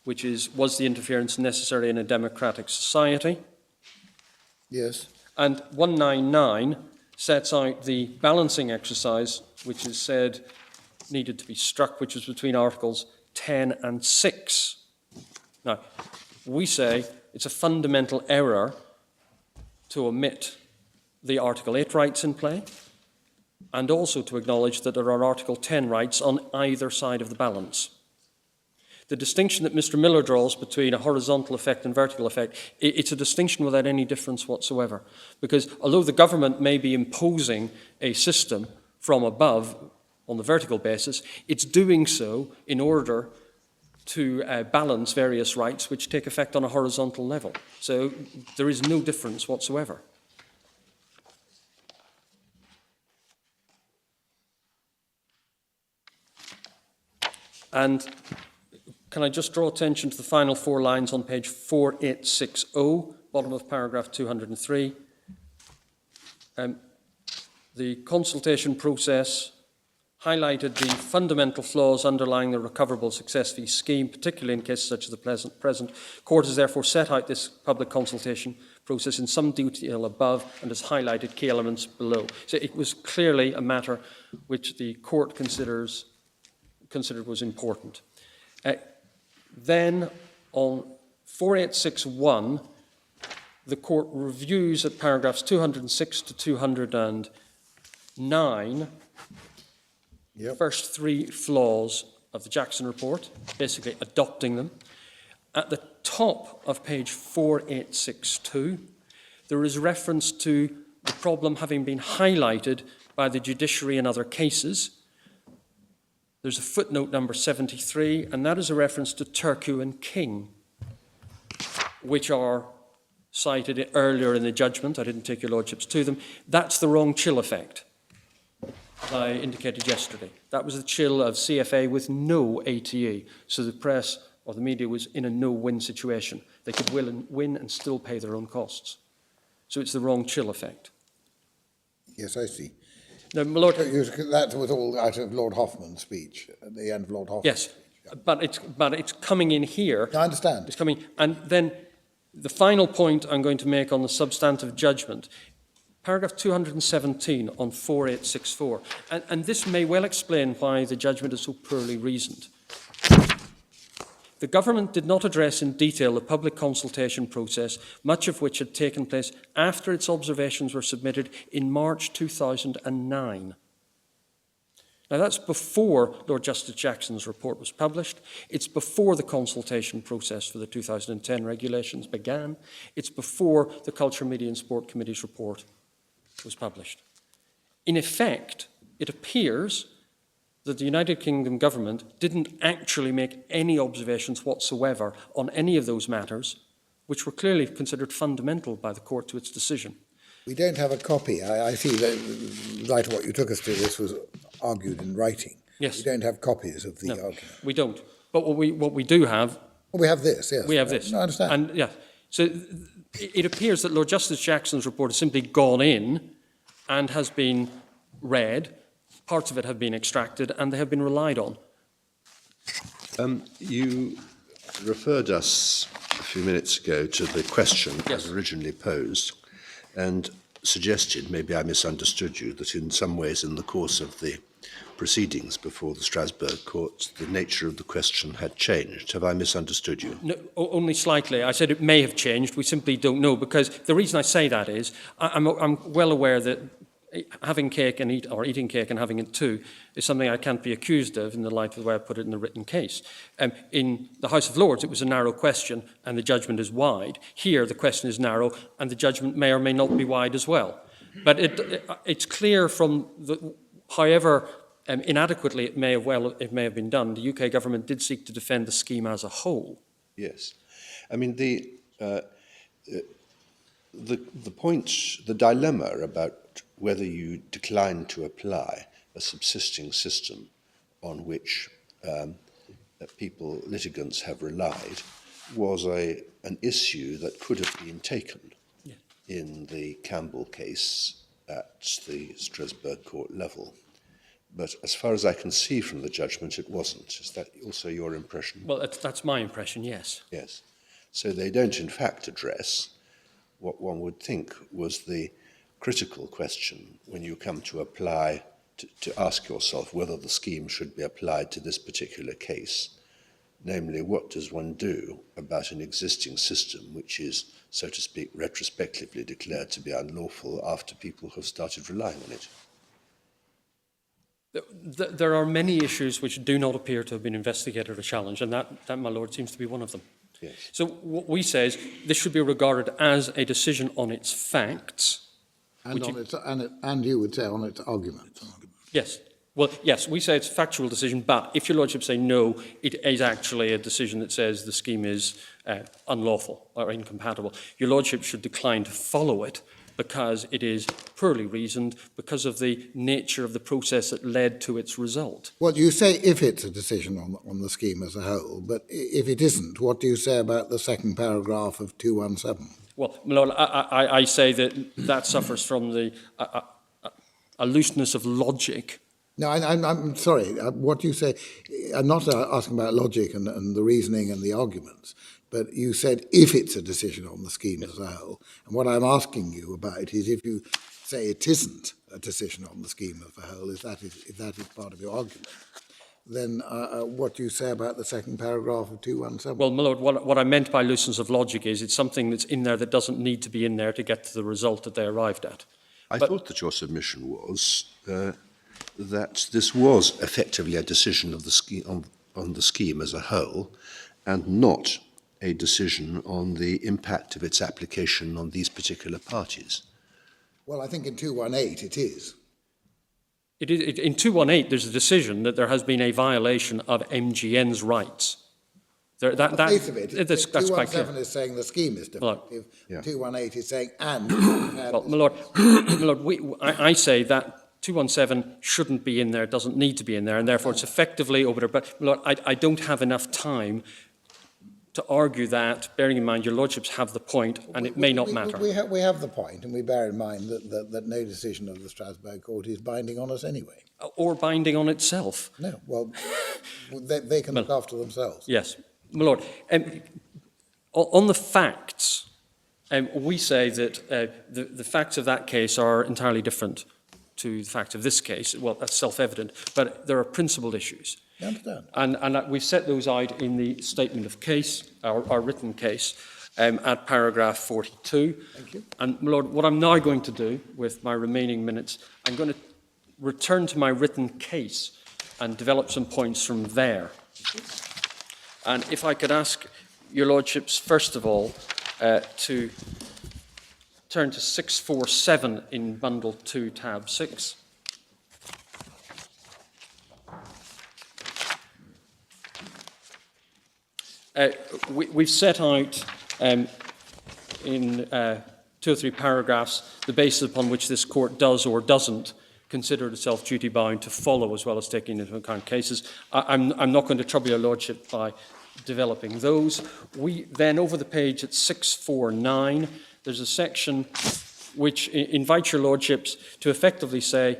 which is, was the interference necessary in a democratic society? Yes. And 199 sets out the balancing exercise, which is said needed to be struck, which was between Articles 10 and 6. Now, we say it's a fundamental error to omit the Article 8 rights in play, and also to acknowledge that there are Article 10 rights on either side of the balance. The distinction that Mr. Miller draws between a horizontal effect and vertical effect, it's a distinction without any difference whatsoever. Because although the government may be imposing a system from above on the vertical basis, it's doing so in order to balance various rights which take effect on a horizontal level. So there is no difference whatsoever. And can I just draw attention to the final four lines on page 4860, bottom of paragraph 203. The consultation process highlighted the fundamental flaws underlying the recoverable success fee scheme, particularly in cases such as the present. Court has therefore set out this public consultation process in some detail above and has highlighted key elements below. So it was clearly a matter which the court considered was important. Then on 4861, the court reviews at paragraphs 206 to 209 the first three flaws of the Jackson report, basically adopting them. At the top of page 4862, there is reference to the problem having been highlighted by the judiciary in other cases. There's a footnote number 73, and that is a reference to Turku and King, which are cited earlier in the judgment. I didn't take your lordships to them. That's the wrong chill effect, as I indicated yesterday. That was the chill of CFA with no ATE. So the press or the media was in a no-win situation. They could win and still pay their own costs. So it's the wrong chill effect. Yes, I see. Now, my Lord, That was all out of Lord Hoffman's speech, at the end of Lord Hoffman's yes, but it's coming in here. I understand. It's coming, and then the final point I'm going to make on the substantive judgment, paragraph 217 on 4864, and this may well explain why the judgment is so poorly reasoned. The government did not address in detail the public consultation process, much of which had taken place after its observations were submitted in March 2009. Now, that's before Lord Justice Jackson's report was published. It's before the consultation process for the 2010 regulations began. It's before the Culture, Media and Sport Committee's report was published. In effect, it appears that the United Kingdom government didn't actually make any observations whatsoever on any of those matters, which were clearly considered fundamental by the court to its decision. We don't have a copy. I see that right what you took us to, this was argued in writing. Yes. We don't have copies of the argument. We don't. But what we do have... Well, we have this, yes. We have this. No, I understand. And, yeah, so it appears that Lord Justice Jackson's report has simply gone in and has been read. Parts of it have been extracted and they have been relied on. You referred us a few minutes ago to the question Yes. as originally posed and suggested, maybe I misunderstood you, that in some ways in the course of the proceedings before the Strasbourg court, the nature of the question had changed. Have I misunderstood you? No, only slightly. I said it may have changed. We simply don't know, because the reason I say that is I'm well aware that having cake and eating cake and having it too is something I can't be accused of in the light of the way I put it in the written case. In the House of Lords, it was a narrow question and the judgment is wide. Here, the question is narrow and the judgment may or may not be wide as well. But it's clear from however inadequately it may have been done, the UK government did seek to defend the scheme as a whole. Yes. I mean, the point, the dilemma about whether you decline to apply a subsisting system on which litigants have relied, was an issue that could have been taken in the Campbell case at the Strasbourg court level. But as far as I can see from the judgment, it wasn't. Is that also your impression? Well, that's my impression, yes. Yes. So they don't, in fact, address what one would think was the critical question when you come to apply, to ask yourself whether the scheme should be applied to this particular case. Namely, what does one do about an existing system which is, so to speak, retrospectively declared to be unlawful after people have started relying on it? There are many issues which do not appear to have been investigated or challenged, and that, my lord, seems to be one of them. Yes. So what we say is this should be regarded as a decision on its facts. And, and you would say on its argument. Yes. Well, yes, we say it's a factual decision, but if your lordship say no, it is actually a decision that says the scheme is unlawful or incompatible. Your lordship should decline to follow it because it is poorly reasoned because of the nature of the process that led to its result. Well, you say if it's a decision on the scheme as a whole, but if it isn't, what do you say about the second paragraph of 217? Well, my lord, I say that suffers from a looseness of logic. No, I'm sorry. What you say, I'm not asking about logic and the reasoning and the arguments, but you said if it's a decision on the scheme as a whole. And what I'm asking you about is if you say it isn't a decision on the scheme as a whole, if that is part of your argument, then what do you say about the second paragraph of 217? Well, my lord, what I meant by looseness of logic is it's something that's in there that doesn't need to be in there to get to the result that they arrived at. I thought that your submission was that this was effectively a decision of the scheme on the scheme as a whole, and not a decision on the impact of its application on these particular parties. Well, I think in 218 it is. In 218, there's a decision that there has been a violation of MGN's rights. On the face of it, that's quite clear. 217 is saying the scheme is defective. Yeah. 218 is saying and. Well, my lord, I say that 217 shouldn't be in there, doesn't need to be in there, and therefore it's effectively over there. But my lord, I don't have enough time to argue that, bearing in mind your lordships have the point, and it may not matter. We have the point, and we bear in mind that no decision of the Strasbourg Court is binding on us anyway. Or binding on itself. No, well, they can look after themselves. Yes, my lord. On the facts, we say that the facts of that case are entirely different to the facts of this case. Well, that's self-evident, but there are principled issues. I understand. And we've set those out in the statement of case, our written case, at paragraph 42. Thank you. And, my lord, what I'm now going to do with my remaining minutes, I'm going to return to my written case and develop some points from there. And if I could ask your lordships, first of all, to turn to 647 in bundle 2, tab 6. We've set out in 2 or 3 paragraphs the basis upon which this court does or doesn't consider itself duty-bound to follow, as well as taking into account cases. I'm not going to trouble your lordship by developing those. We then, over the page at 649, there's a section which invites your lordships to effectively say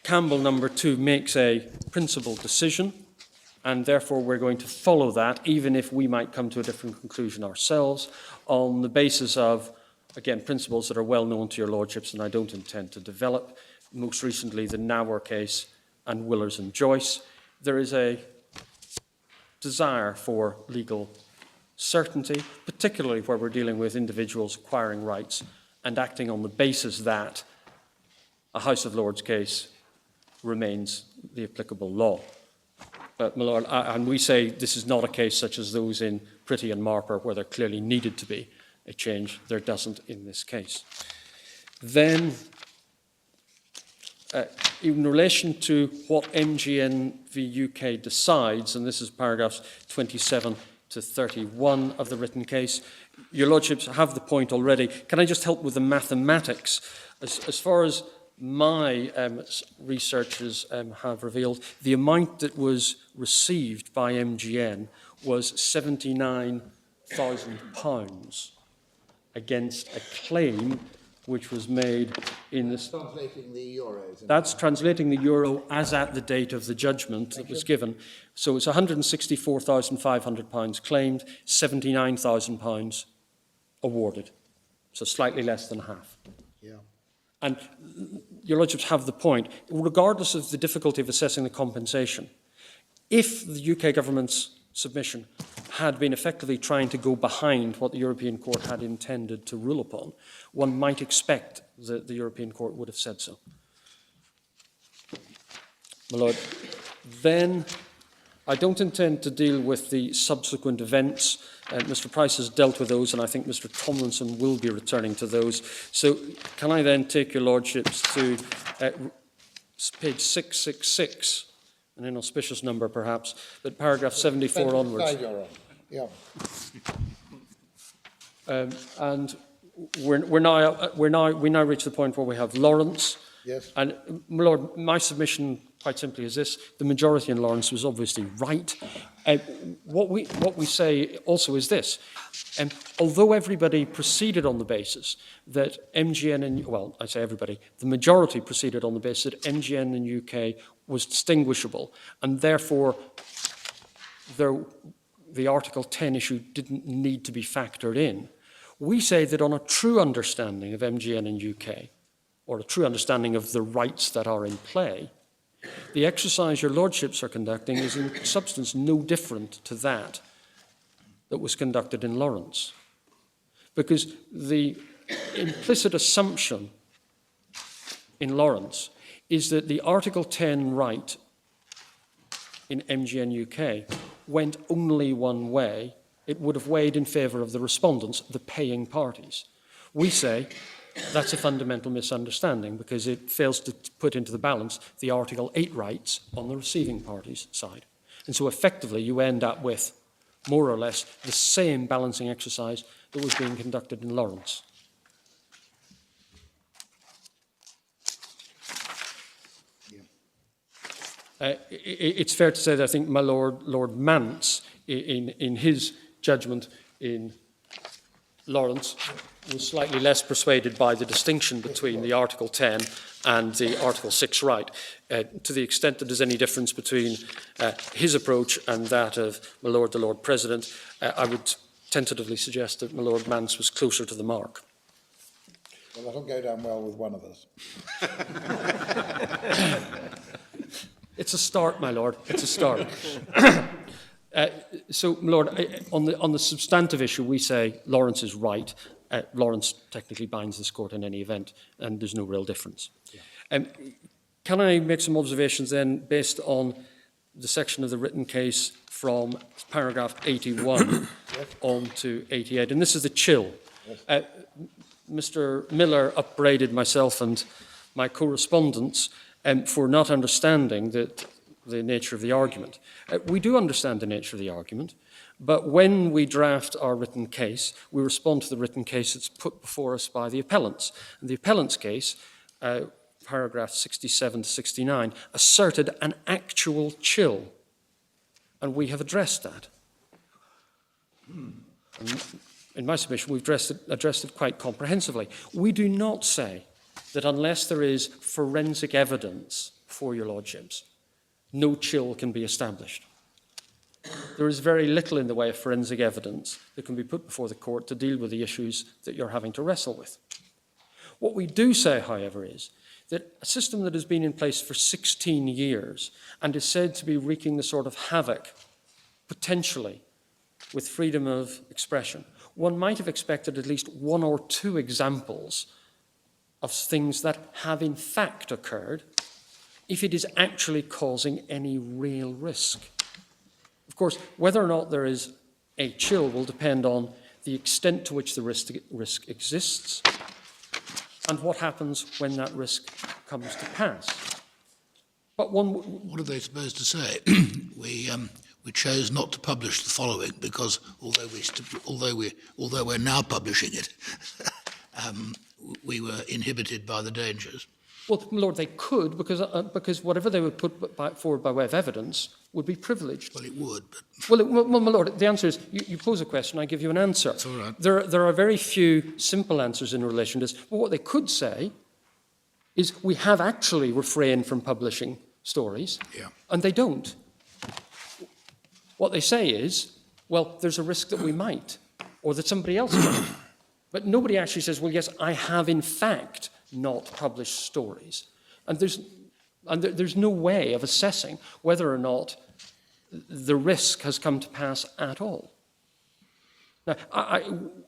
Campbell number 2 makes a principled decision, and therefore we're going to follow that, even if we might come to a different conclusion ourselves, on the basis of, again, principles that are well known to your lordships and I don't intend to develop. Most recently, the Nauer case and Willers and Joyce. There is a desire for legal certainty, particularly where we're dealing with individuals acquiring rights and acting on the basis that a House of Lords case remains the applicable law. But, my lord, and we say this is not a case such as those in Pretty and Marper, where there clearly needed to be a change. There doesn't in this case. Then, in relation to what MGN v UK decides, and this is paragraphs 27 to 31 of the written case, your lordships have the point already. Can I just help with the mathematics? As far as my researchers have revealed, the amount that was received by MGN was £79,000 against a claim which was made in this. Translating the euros. That's translating the euro as at the date of the judgment that was given. So it's £164,500 claimed, £79,000 awarded. So slightly less than half. Yeah. And your lordships have the point. Regardless of the difficulty of assessing the compensation, if the UK government's submission had been effectively trying to go behind what the European Court had intended to rule upon, one might expect that the European Court would have said so. My lord, then I don't intend to deal with the subsequent events. Mr. Price has dealt with those, and I think Mr. Tomlinson will be returning to those. So can I then take your lordships to page 666, an inauspicious number perhaps, but paragraph 74 onwards. Yeah. And we now reach the point where we have Lawrence. Yes. And, my lord, my submission quite simply is this: the majority in Lawrence was obviously right. What we say also is this: although everybody proceeded on the basis that MGN and, well, I say everybody, the majority proceeded on the basis that MGN in UK was distinguishable, and therefore the Article 10 issue didn't need to be factored in. We say that on a true understanding of MGN in UK, or a true understanding of the rights that are in play, the exercise your lordships are conducting is in substance no different to that was conducted in Lawrence. Because the implicit assumption in Lawrence is that the Article 10 right in MGN UK went only one way. It would have weighed in favour of the respondents, the paying parties. We say that's a fundamental misunderstanding because it fails to put into the balance the Article 8 rights on the receiving party's side. And so effectively you end up with more or less the same balancing exercise that was being conducted in Lawrence. It's fair to say that I think my Lord Mance, in his judgment in Lawrence was slightly less persuaded by the distinction between the Article 10 and the Article 6 right. To the extent that there's any difference between his approach and that of my Lord the Lord President, I would tentatively suggest that my Lord Mance was closer to the mark. Well, that'll go down well with one of us. It's a start, my Lord. It's a start. So, my Lord, on the substantive issue, we say Lawrence is right. Lawrence technically binds this court in any event, and there's no real difference. Yeah. Can I make some observations then based on the section of the written case from paragraph 81 on to 88? And this is the chill. Yes. Mr. Miller upbraided myself and my correspondents for not understanding the nature of the argument. We do understand the nature of the argument, but when we draft our written case, we respond to the written case that's put before us by the appellants. And the appellant's case, paragraph 67 to 69, asserted an actual chill, and we have addressed that. In my submission, we've addressed it quite comprehensively. We do not say that unless there is forensic evidence for your lordships, no chill can be established. There is very little in the way of forensic evidence that can be put before the court to deal with the issues that you're having to wrestle with. What we do say, however, is that a system that has been in place for 16 years and is said to be wreaking the sort of havoc, potentially, with freedom of expression, one might have expected at least one or two examples of things that have in fact occurred if it is actually causing any real risk. Of course, whether or not there is a chill will depend on the extent to which the risk exists and what happens when that risk comes to pass. But what are they supposed to say? We chose not to publish the following because although we're now publishing it, we were inhibited by the dangers. Well, my Lord, they could because whatever they would put forward by way of evidence would be privileged. Well, it would. But... Well, my Lord, the answer is you pose a question, I give you an answer. That's all right. There are very few simple answers in relation to this. But what they could say is we have actually refrained from publishing stories, and they don't. What they say is, well, there's a risk that we might, or that somebody else might. But nobody actually says, well, yes, I have in fact not published stories. And there's no way of assessing whether or not the risk has come to pass at all. Now,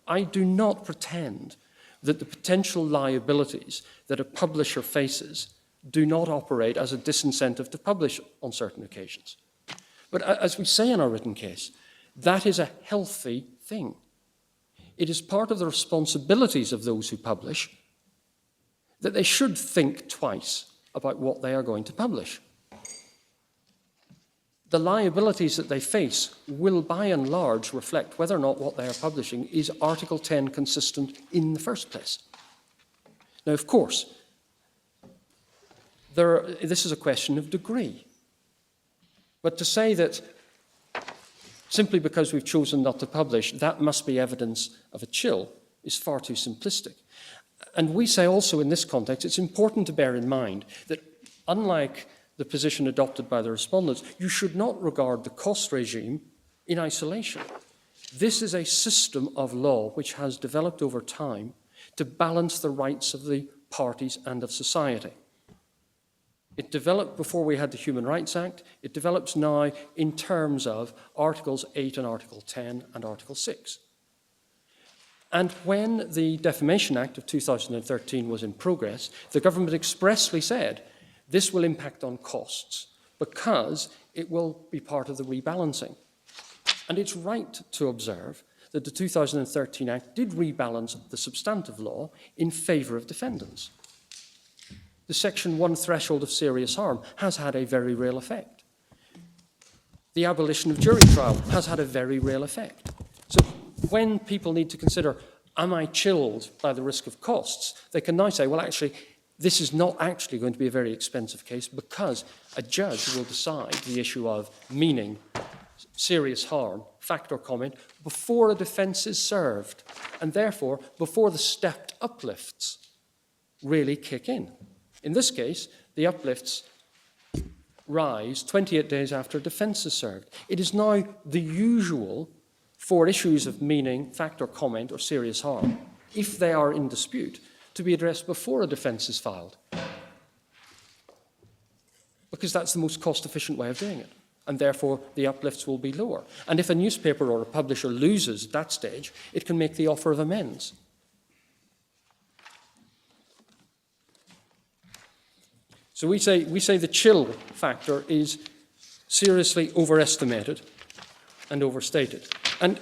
I do not pretend that the potential liabilities that a publisher faces do not operate as a disincentive to publish on certain occasions. But as we say in our written case, that is a healthy thing. It is part of the responsibilities of those who publish that they should think twice about what they are going to publish. The liabilities that they face will by and large reflect whether or not what they are publishing is Article 10 consistent in the first place. Now, of course, this is a question of degree. But to say that simply because we've chosen not to publish, that must be evidence of a chill is far too simplistic. And we say also in this context, it's important to bear in mind that unlike the position adopted by the respondents, you should not regard the cost regime in isolation. This is a system of law which has developed over time to balance the rights of the parties and of society. It developed before we had the Human Rights Act. It develops now in terms of Articles 8 and Article 10 and Article 6. And when the Defamation Act of 2013 was in progress, the government expressly said this will impact on costs because it will be part of the rebalancing. And it's right to observe that the 2013 Act did rebalance the substantive law in favour of defendants. The Section 1 threshold of serious harm has had a very real effect. The abolition of jury trial has had a very real effect. So when people need to consider, am I chilled by the risk of costs, they can now say, well, actually, this is not actually going to be a very expensive case because a judge will decide the issue of meaning serious harm, fact or comment, before a defence is served, and therefore before the stepped uplifts really kick in. In this case, the uplifts rise 28 days after defence is served. It is now the usual for issues of meaning, fact or comment, or serious harm, if they are in dispute, to be addressed before a defence is filed. Because that's the most cost-efficient way of doing it, and therefore the uplifts will be lower. And if a newspaper or a publisher loses at that stage, it can make the offer of amends. So we say the chill factor is seriously overestimated and overstated. And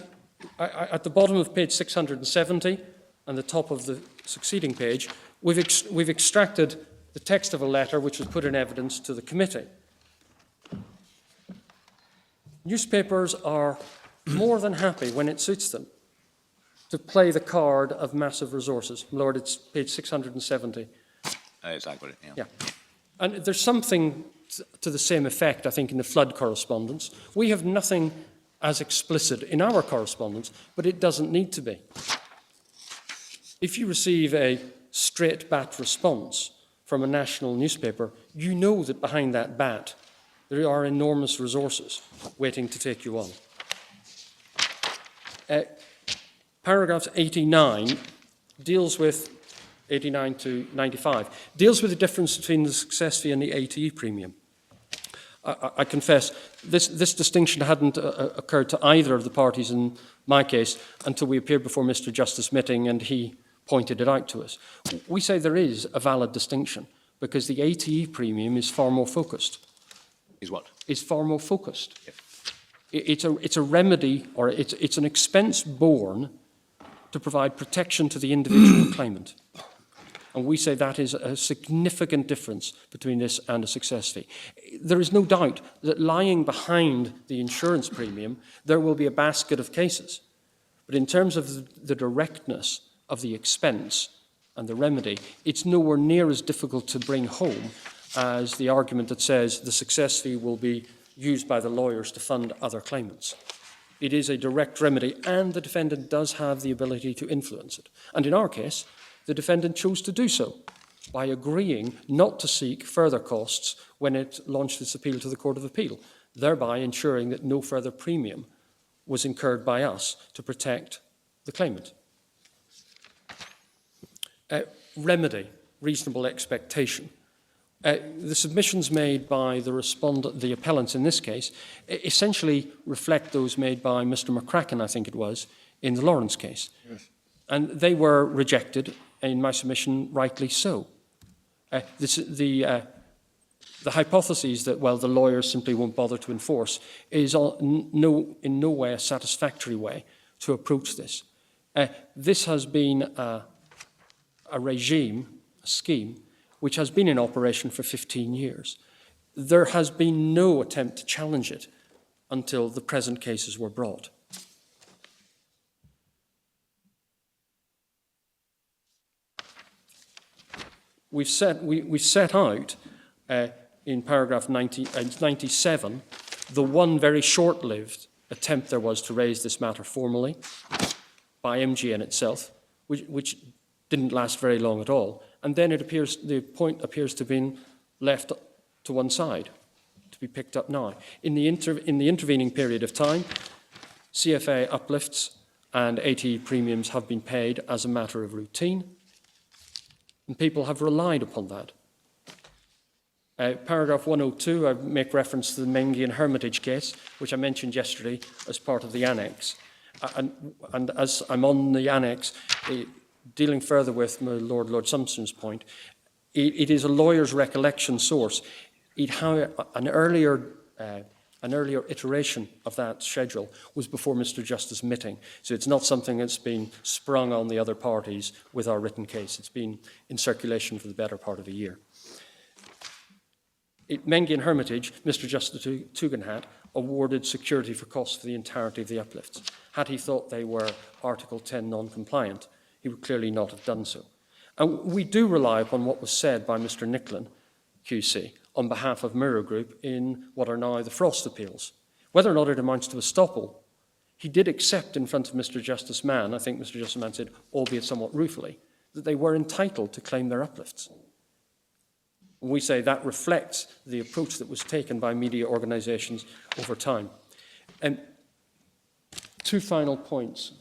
at the bottom of page 670 and the top of the succeeding page, we've extracted the text of a letter which was put in evidence to the committee. Newspapers are more than happy, when it suits them, to play the card of massive resources. Lord, it's page 670. Yes, I got it, yeah. Yeah. And there's something to the same effect, I think, in the flood correspondence. We have nothing as explicit in our correspondence, but it doesn't need to be. If you receive a straight bat response from a national newspaper, you know that behind that bat there are enormous resources waiting to take you on. Paragraph 89 deals with 89 to 95, deals with the difference between the success fee and the ATE premium. I confess, this distinction hadn't occurred to either of the parties in my case until we appeared before Mr. Justice Mitting and he pointed it out to us. We say there is a valid distinction because the ATE premium is far more focused. Is what? Is far more focused. Yes. It's a remedy, or it's an expense borne to provide protection to the individual claimant. And we say that is a significant difference between this and a success fee. There is no doubt that lying behind the insurance premium, there will be a basket of cases. But in terms of the directness of the expense and the remedy, it's nowhere near as difficult to bring home as the argument that says the success fee will be used by the lawyers to fund other claimants. It is a direct remedy, and the defendant does have the ability to influence it. And in our case, the defendant chose to do so by agreeing not to seek further costs when it launched its appeal to the Court of Appeal, thereby ensuring that no further premium was incurred by us to protect the claimant. Remedy, reasonable expectation. The submissions made by the appellants in this case, essentially reflect those made by Mr. McCracken, I think it was, in the Lawrence case. Yes. And they were rejected, in my submission, rightly so. The hypothesis that, well, the lawyers simply won't bother to enforce is in no way a satisfactory way to approach this. This has been a regime, a scheme, which has been in operation for 15 years. There has been no attempt to challenge it until the present cases were brought. We've set out in paragraph 97 the one very short-lived attempt there was to raise this matter formally by MGN itself, which didn't last very long at all. And then the point appears to have been left to one side, to be picked up now. In the intervening period of time, CFA uplifts and ATE premiums have been paid as a matter of routine, and people have relied upon that. Paragraph 102, I make reference to the MGN Hermitage case, which I mentioned yesterday as part of the annex. And as I'm on the annex, dealing further with my Lord Sumpson's point, it is a lawyer's recollection source. An earlier iteration of that schedule was before Mr. Justice Mitting, so it's not something that's been sprung on the other parties with our written case. It's been in circulation for the better part of a year. At MGN Hermitage, Mr. Justice Tugendhat awarded security for costs for the entirety of the uplifts. Had he thought they were Article 10 non-compliant, he would clearly not have done so. And we do rely upon what was said by Mr. Nicklin, QC, on behalf of Mirror Group in what are now the Frost appeals, Whether or not it amounts to estoppel, he did accept in front of Mr. Justice Mann, I think Mr. Justice Mann said, albeit somewhat ruefully, that they were entitled to claim their uplifts. And we say that reflects the approach that was taken by media organisations over time. And two final points.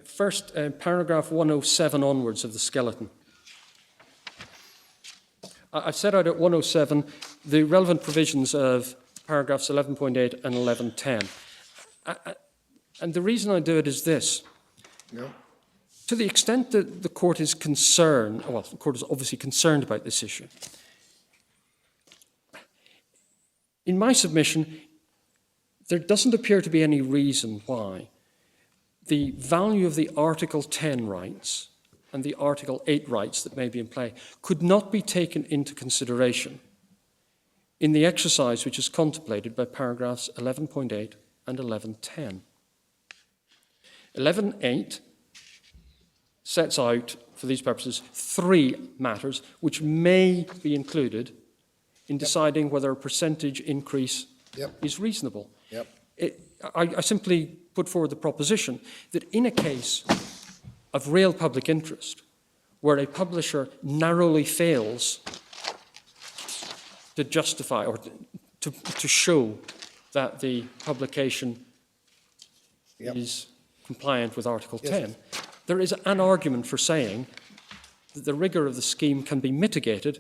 First, paragraph 107 onwards of the skeleton. I've set out at 107 the relevant provisions of paragraphs 11.8 and 11.10. And the reason I do it is this. Yeah. To the extent that the court is concerned, well, the court is obviously concerned about this issue. In my submission, there doesn't appear to be any reason why the value of the Article 10 rights and the Article 8 rights that may be in play could not be taken into consideration in the exercise which is contemplated by paragraphs 11.8 and 11.10. 11.8 sets out, for these purposes, 3 matters which may be included in deciding whether a percentage increase is reasonable. I simply put forward the proposition that in a case of real public interest, where a publisher narrowly fails to justify or to show that the publication is compliant with Article 10, there is an argument for saying that the rigour of the scheme can be mitigated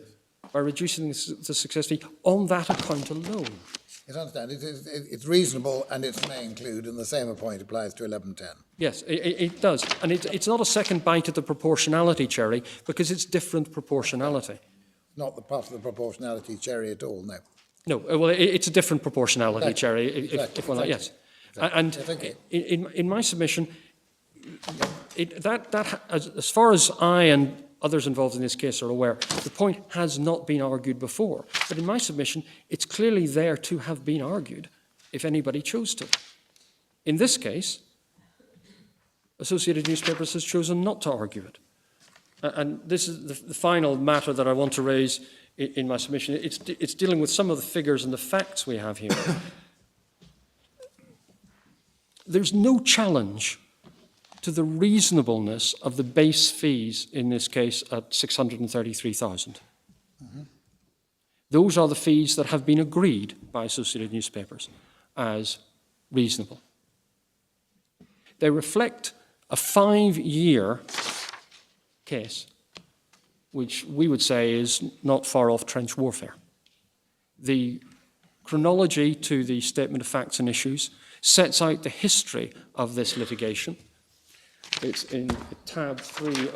by reducing the success fee on that account alone. Yes, I understand. It's reasonable and it may include, and the same point applies to 11.10. Yes, it does. And it's not a second bite at the proportionality cherry, because it's different proportionality. Not the part of the proportionality cherry at all, no. No, well, it's a different proportionality cherry. Exactly. Yes. And in my submission, as far as I and others involved in this case are aware, the point has not been argued before. But in my submission, it's clearly there to have been argued if anybody chose to. In this case, Associated Newspapers has chosen not to argue it. And this is the final matter that I want to raise in my submission. It's dealing with some of the figures and the facts we have here. There's no challenge to the reasonableness of the base fees in this case at 633,000. Those are the fees that have been agreed by Associated Newspapers as reasonable. They reflect a 5-year case, which we would say is not far off trench warfare. The chronology to the Statement of Facts and Issues sets out the history of this litigation. It's in tab 3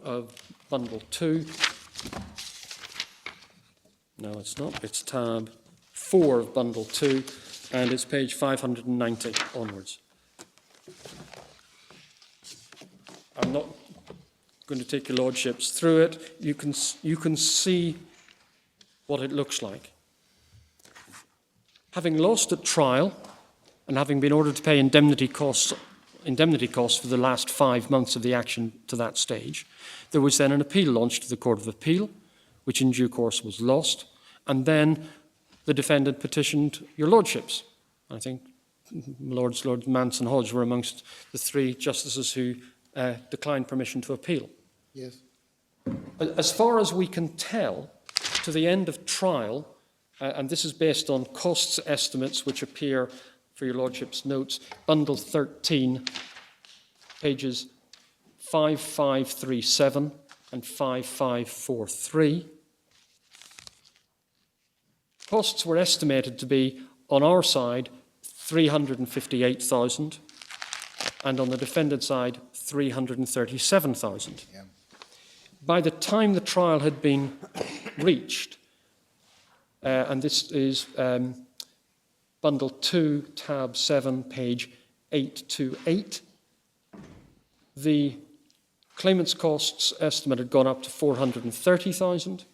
of bundle 2. No, it's not. It's tab 4 of bundle 2, and it's page 590 onwards. I'm not going to take your lordships through it. You can see what it looks like. Having lost at trial and having been ordered to pay indemnity costs for the last 5 months of the action to that stage, there was then an appeal launched to the Court of Appeal, which in due course was lost, and then the defendant petitioned your lordships. I think Lord Manson Hodge were amongst the 3 justices who declined permission to appeal. Yes. As far as we can tell, to the end of trial, and this is based on costs estimates which appear for your lordship's notes, bundle 13, pages 5537 and 5543. Costs were estimated to be, on our side, 358,000, and on the defendant's side, 337,000. Yeah. By the time the trial had been reached, and this is bundle 2, tab 7, page 828, the claimant's costs estimate had gone up to 430,000.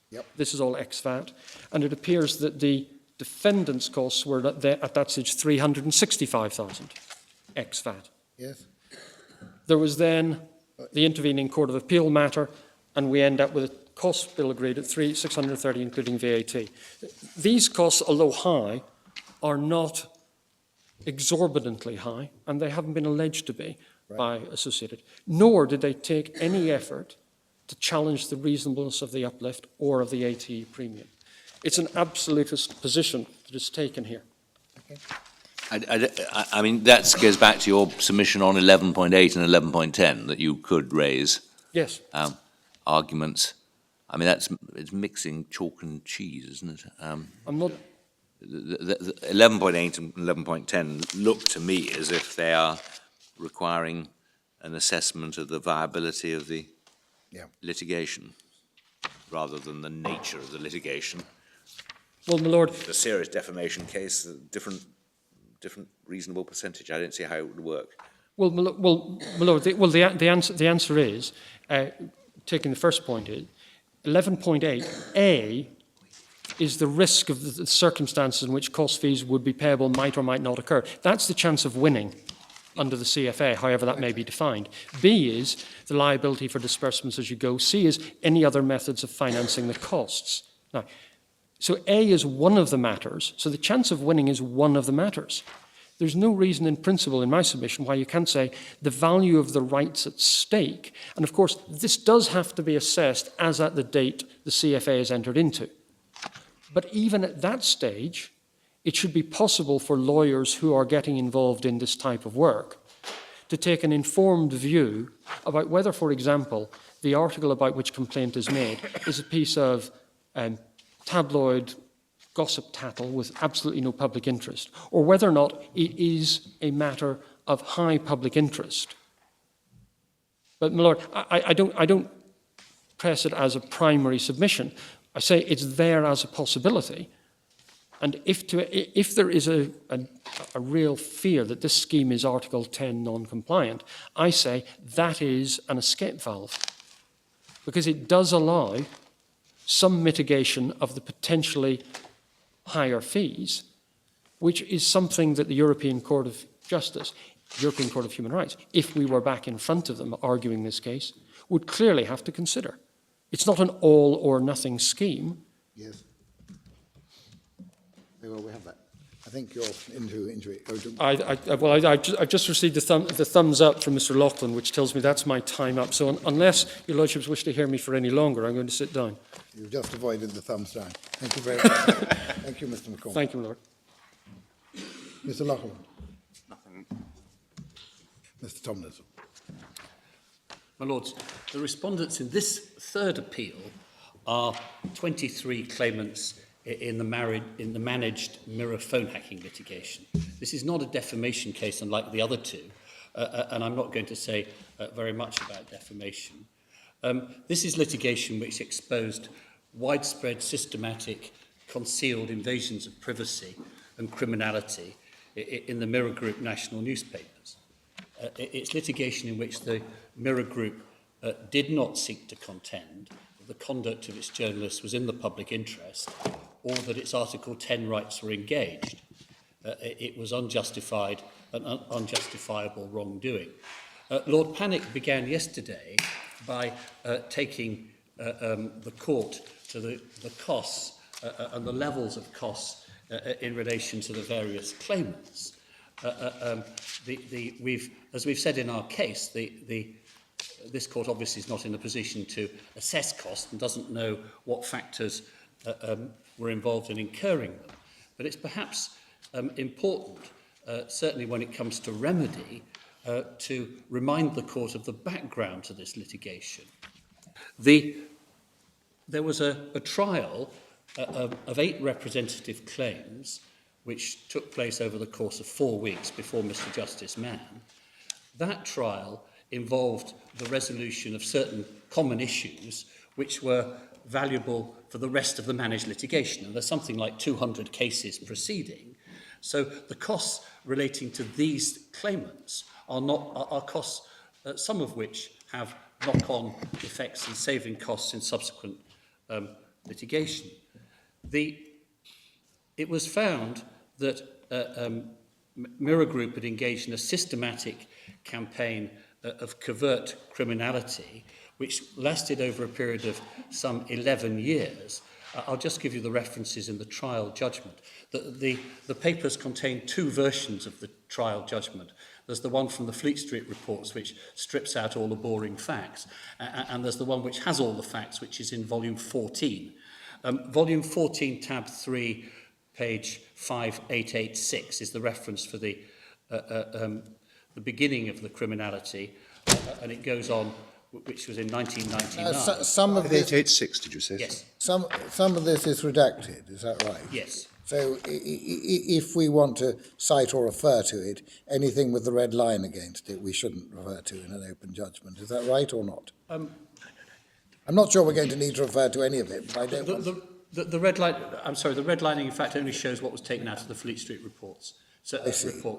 Yep. This is all ex-VAT, and it appears that the defendant's costs were at that stage 365,000 ex-VAT. Yes. There was then the intervening Court of Appeal matter, and we end up with a cost bill agreed at 630, including VAT. These costs, although high, are not exorbitantly high, and they haven't been alleged to be by Associated, nor did they take any effort to challenge the reasonableness of the uplift or of the ATE premium. It's an absolutist position that is taken here. I mean, that goes back to your submission on 11.8 and 11.10, that you could raise Yes. arguments. I mean, it's mixing chalk and cheese, isn't it? I'm not. The 11.8 and 11.10 look to me as if they are requiring an assessment of the viability of the litigation, rather than the nature of the litigation. Well, my lord, The serious defamation case, different reasonable percentage. I don't see how it would work. well, my lord. The answer is, taking the first point, is 11.8A is the risk of the circumstances in which cost fees would be payable might or might not occur. That's the chance of winning under the CFA, however that may be defined. B is the liability for disbursements as you go. C is any other methods of financing the costs. Now, so A is one of the matters, so the chance of winning is one of the matters. There's no reason in principle in my submission why you can't say the value of the rights at stake, and of course this does have to be assessed as at the date the CFA is entered into. But even at that stage, it should be possible for lawyers who are getting involved in this type of work to take an informed view about whether, for example, the article about which complaint is made is a piece of tabloid gossip tattle with absolutely no public interest, or whether or not it is a matter of high public interest. But, my lord, I don't press it as a primary submission. I say it's there as a possibility. And if there is a real fear that this scheme is Article 10 non-compliant, I say that is an escape valve, because it does allow some mitigation of the potentially higher fees, which is something that the European Court of Justice, European Court of Human Rights, if we were back in front of them arguing this case, would clearly have to consider. It's not an all or nothing scheme. Yes. Well, we have that. I think you're into it. I've just received the thumbs up from Mr. Loughlin, which tells me that's my time up. So unless your lordships wish to hear me for any longer, I'm going to sit down. You've just avoided the thumbs down. Thank you very much. Thank you, Mr. McCormick. Thank you, my lord. Mr. Loughlin. Nothing. Mr. Tomlinson. My Lords, the respondents in this third appeal are 23 claimants in the managed mirror phone hacking litigation. This is not a defamation case unlike the other two, and I'm not going to say very much about defamation. This is litigation which exposed widespread, systematic, concealed invasions of privacy and criminality in the Mirror Group national newspapers. It's litigation in which the Mirror Group did not seek to contend that the conduct of its journalists was in the public interest or that its Article 10 rights were engaged. It was unjustified and unjustifiable wrongdoing. Lord Panic began yesterday by taking the court to the costs and the levels of costs in relation to the various claimants. As we've said in our case, this court obviously is not in a position to assess cost and doesn't know what factors were involved in incurring them. But it's perhaps important, certainly when it comes to remedy, to remind the court of the background to this litigation. There was a trial of 8 representative claims which took place over the course of 4 weeks before Mr. Justice Mann. That trial involved the resolution of certain common issues which were valuable for the rest of the managed litigation. And there's something like 200 cases proceeding. So the costs relating to these claimants are costs, some of which have knock-on effects and saving costs in subsequent litigation. It was found that Mirror Group had engaged in a systematic campaign of covert criminality, which lasted over a period of some 11 years. I'll just give you the references in the trial judgment. The papers contain two versions of the trial judgment. There's the one from the Fleet Street reports, which strips out all the boring facts, and there's the one which has all the facts, which is in volume 14. Volume 14, tab 3, page 5886 is the reference for the beginning of the criminality, and it goes on, which was in 1999. Some of this, 886, did you say? Yes, some of this is redacted, is that right? yes. So if we want to cite or refer to it, anything with the red line against it, we shouldn't refer to in an open judgment. Is that right or not? I'm not sure we're going to need to refer to any of it, but I don't... The red line, I'm sorry, the redlining in fact only shows what was taken out of the Fleet Street reports. So,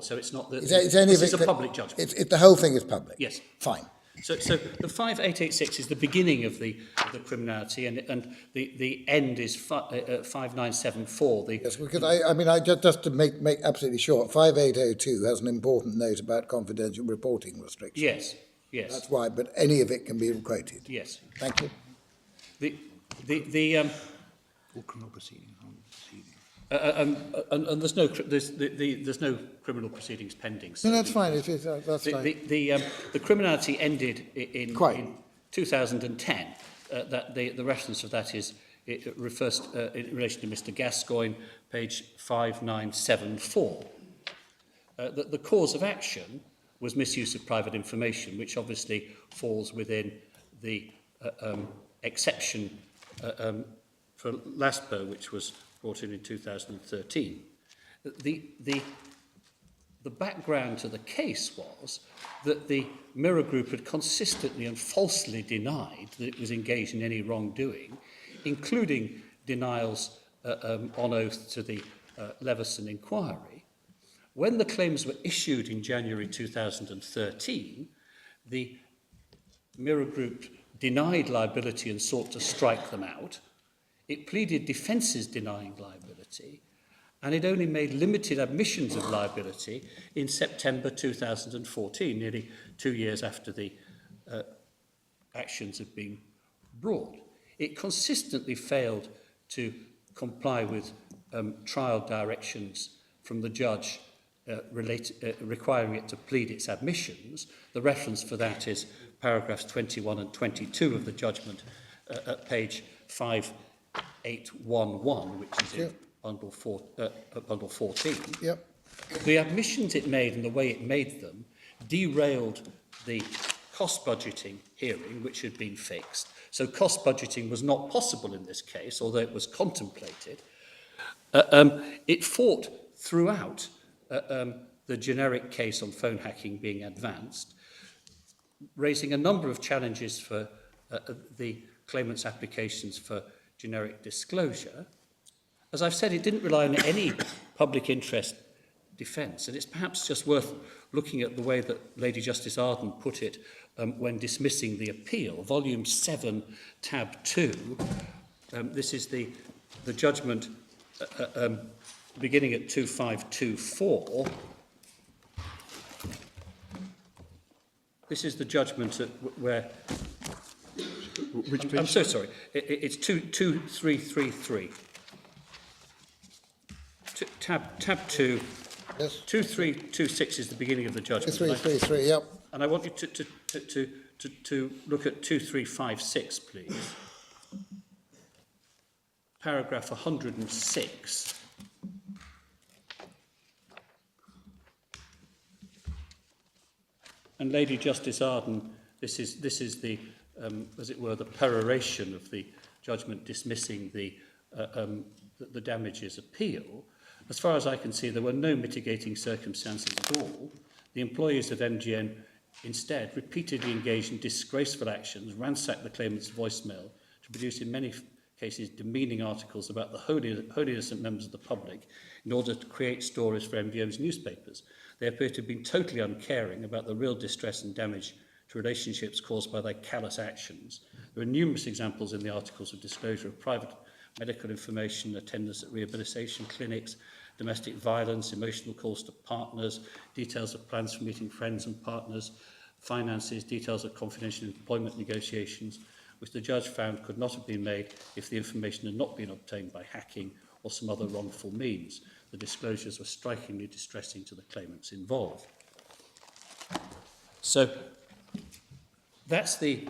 so it's not that this is a public judgment. The whole thing is public? Yes. Fine. So the 5886 is the beginning of the criminality, and the end is 5974. Yes, because I just to make absolutely sure, 5802 has an important note about confidential reporting restrictions. Yes, yes. That's why, but any of it can be quoted. Yes. Thank you. Or criminal proceeding. And there's no criminal proceedings pending. So No, that's fine. That's fine. The criminality ended in 2010. That the reference of that is it refers in relation to Mr. Gascoigne, page 5974. The cause of action was misuse of private information, which obviously falls within the exception for LASPO, which was brought in 2013. The background to the case was that the Mirror Group had consistently and falsely denied that it was engaged in any wrongdoing, including denials on oath to the Leveson inquiry. When the claims were issued in January 2013, the Mirror Group denied liability and sought to strike them out. It pleaded defences denying liability, and it only made limited admissions of liability in September 2014, nearly 2 years after the actions had been brought. It consistently failed to comply with trial directions from the judge requiring it to plead its admissions. The reference for that is paragraphs 21 and 22 of the judgment at page 5811, which is in bundle 14. Yep. The admissions it made and the way it made them derailed the cost budgeting hearing, which had been fixed. So cost budgeting was not possible in this case, although it was contemplated. It fought throughout the generic case on phone hacking being advanced, raising a number of challenges for the claimant's applications for generic disclosure. As I've said, it didn't rely on any public interest defence, and it's perhaps just worth looking at the way that Lady Justice Arden put it when dismissing the appeal. Volume 7, tab 2, this is the judgment beginning at 2524. This is the judgment where... Which page? I'm so sorry. It's 2333. Tab 2. Yes. 2326 is the beginning of the judgment. 2333, yep. And I want you to look at 2356, please. Paragraph 106. And Lady Justice Arden, this is the as it were, the peroration of the judgment dismissing the damages appeal. As far as I can see, there were no mitigating circumstances at all. The employees of MGN instead repeatedly engaged in disgraceful actions, ransacked the claimant's voicemail to produce, in many cases, demeaning articles about the holiest members of the public in order to create stories for MGN's newspapers. They appear to have been totally uncaring about the real distress and damage to relationships caused by their callous actions. There are numerous examples in the articles of disclosure of private medical information, attendance at rehabilitation clinics, domestic violence, emotional calls to partners, details of plans for meeting friends and partners, finances, details of confidential employment negotiations, which the judge found could not have been made if the information had not been obtained by hacking or some other wrongful means. The disclosures were strikingly distressing to the claimants involved. So that's the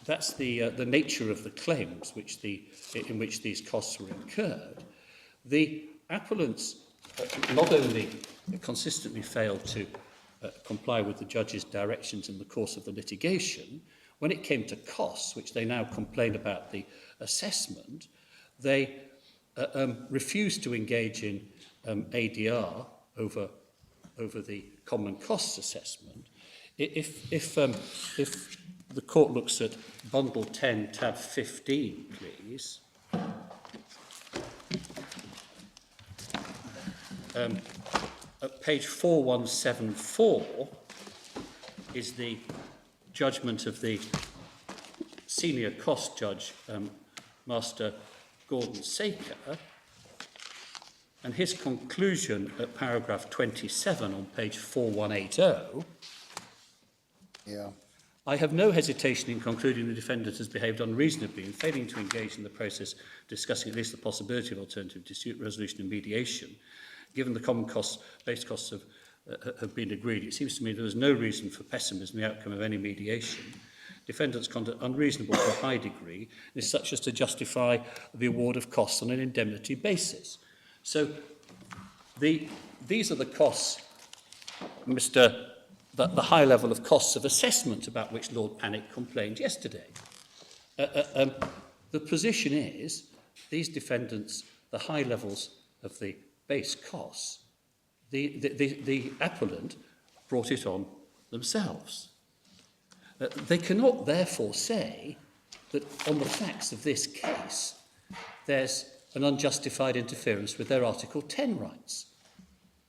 nature of the claims in which these costs were incurred. The appellants not only consistently failed to comply with the judge's directions in the course of the litigation, when it came to costs, which they now complain about the assessment, they refused to engage in ADR over the common costs assessment. If the court looks at Bundle 10, tab 15, please. At page 4174 is the judgment of the senior cost judge, Master Gordon Saker, and his conclusion at paragraph 27 on page 4180. Yeah. I have no hesitation in concluding the defendant has behaved unreasonably in failing to engage in the process discussing at least the possibility of alternative dispute resolution and mediation. Given the common costs, base costs have been agreed, it seems to me there is no reason for pessimism in the outcome of any mediation. Defendant's conduct unreasonable to a high degree is such as to justify the award of costs on an indemnity basis. So these are the costs, the high level of costs of assessment about which Lord Panic complained yesterday. The position is, these defendants, the high levels of the base costs, the appellant brought it on themselves. They cannot therefore say that on the facts of this case, there's an unjustified interference with their Article 10 rights.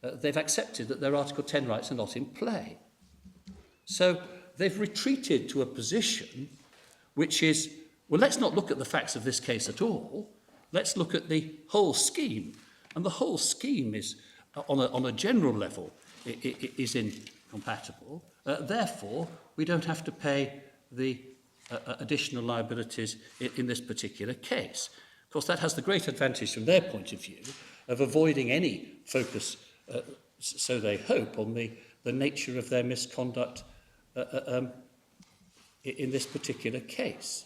They've accepted that their Article 10 rights are not in play. So they've retreated to a position which is, well, let's not look at the facts of this case at all. Let's look at the whole scheme. And the whole scheme is, on a general level, is incompatible. Therefore, we don't have to pay the additional liabilities in this particular case. Of course, that has the great advantage from their point of view of avoiding any focus, so they hope, on the nature of their misconduct in this particular case.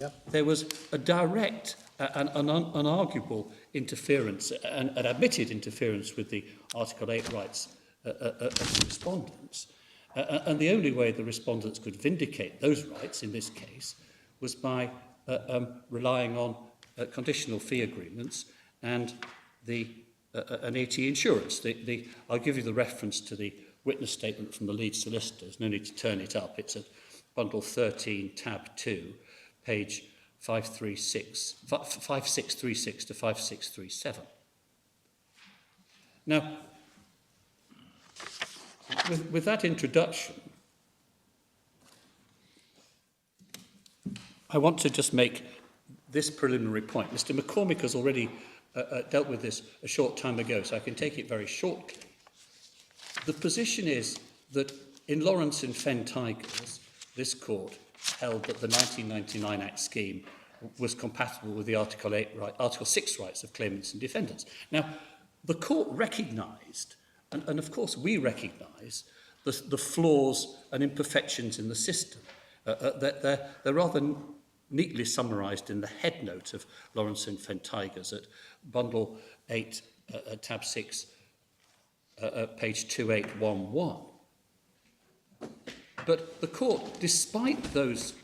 Yep. There was a direct and unarguable interference, an admitted interference with the Article 8 rights of the respondents. And the only way the respondents could vindicate those rights in this case was by relying on conditional fee agreements and an AT insurance. I'll give you the reference to the witness statement from the lead solicitors. No need to turn it up. It's at Bundle 13, tab 2, page 5636 to 5637. Now, with that introduction, I want to just make this preliminary point. Mr. McCormick has already dealt with this a short time ago, so I can take it very shortly. The position is that in Lawrence and Fenn Tigers, this court held that the 1999 Act scheme was compatible with the Article 6 rights of claimants and defendants. Now, the court recognised, and of course we recognise, the flaws and imperfections in the system. They're rather neatly summarised in the head note of Lawrence and Fenn Tigers at Bundle 8, tab 6, page 2811. But the court, despite those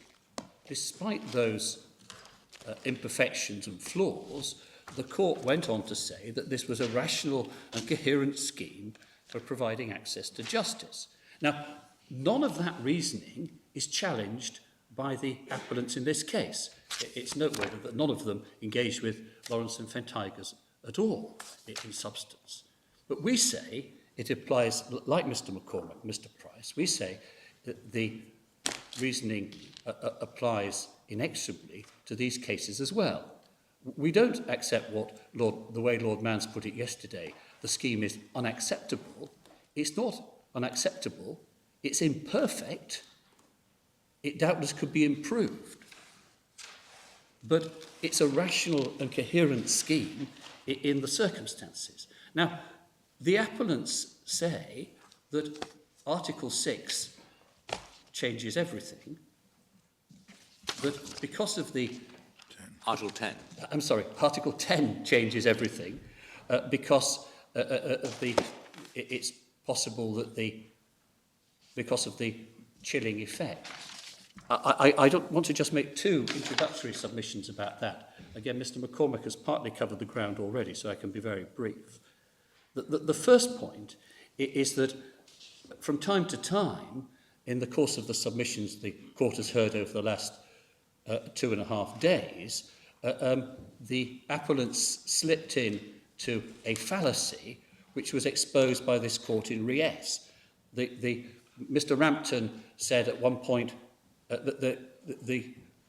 imperfections and flaws, the court went on to say that this was a rational and coherent scheme for providing access to justice. Now, none of that reasoning is challenged by the appellants in this case. It's noteworthy that none of them engaged with Lawrence and Fenn Tigers at all in substance. But we say it applies, like Mr. McCormick, Mr. Price, we say that the reasoning applies inexorably to these cases as well. We don't accept the way Lord Mans put it yesterday, the scheme is unacceptable. it's not unacceptable, it's imperfect, it doubtless could be improved. But it's a rational and coherent scheme in the circumstances. Now, the appellants say that Article 6 changes everything, that because of the... Article 10. I'm sorry, Article 10 changes everything because of the... It's possible that because of the chilling effect. I don't want to just make two introductory submissions about that. Again, Mr. McCormick has partly covered the ground already, so I can be very brief. The first point is that from time to time, in the course of the submissions the court has heard over the last 2.5 days, the appellants slipped in to a fallacy which was exposed by this court in Ries. Mr. Rampton said at one point that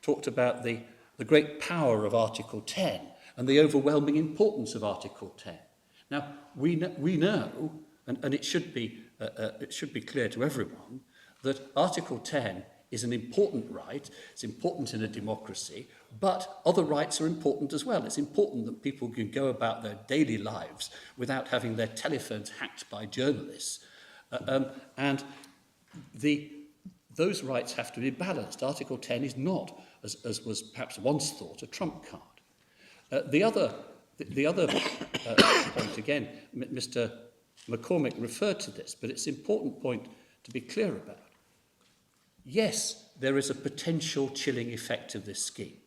talked about the great power of Article 10 and the overwhelming importance of Article 10. Now, we know and it should be clear to everyone, that Article 10 is an important right, it's important in a democracy, but other rights are important as well. It's important that people can go about their daily lives without having their telephones hacked by journalists. And those rights have to be balanced. Article 10 is not, as was perhaps once thought, a trump card. The other point, again, Mr. McCormick referred to this, but it's an important point to be clear about. Yes, there is a potential chilling effect of this scheme.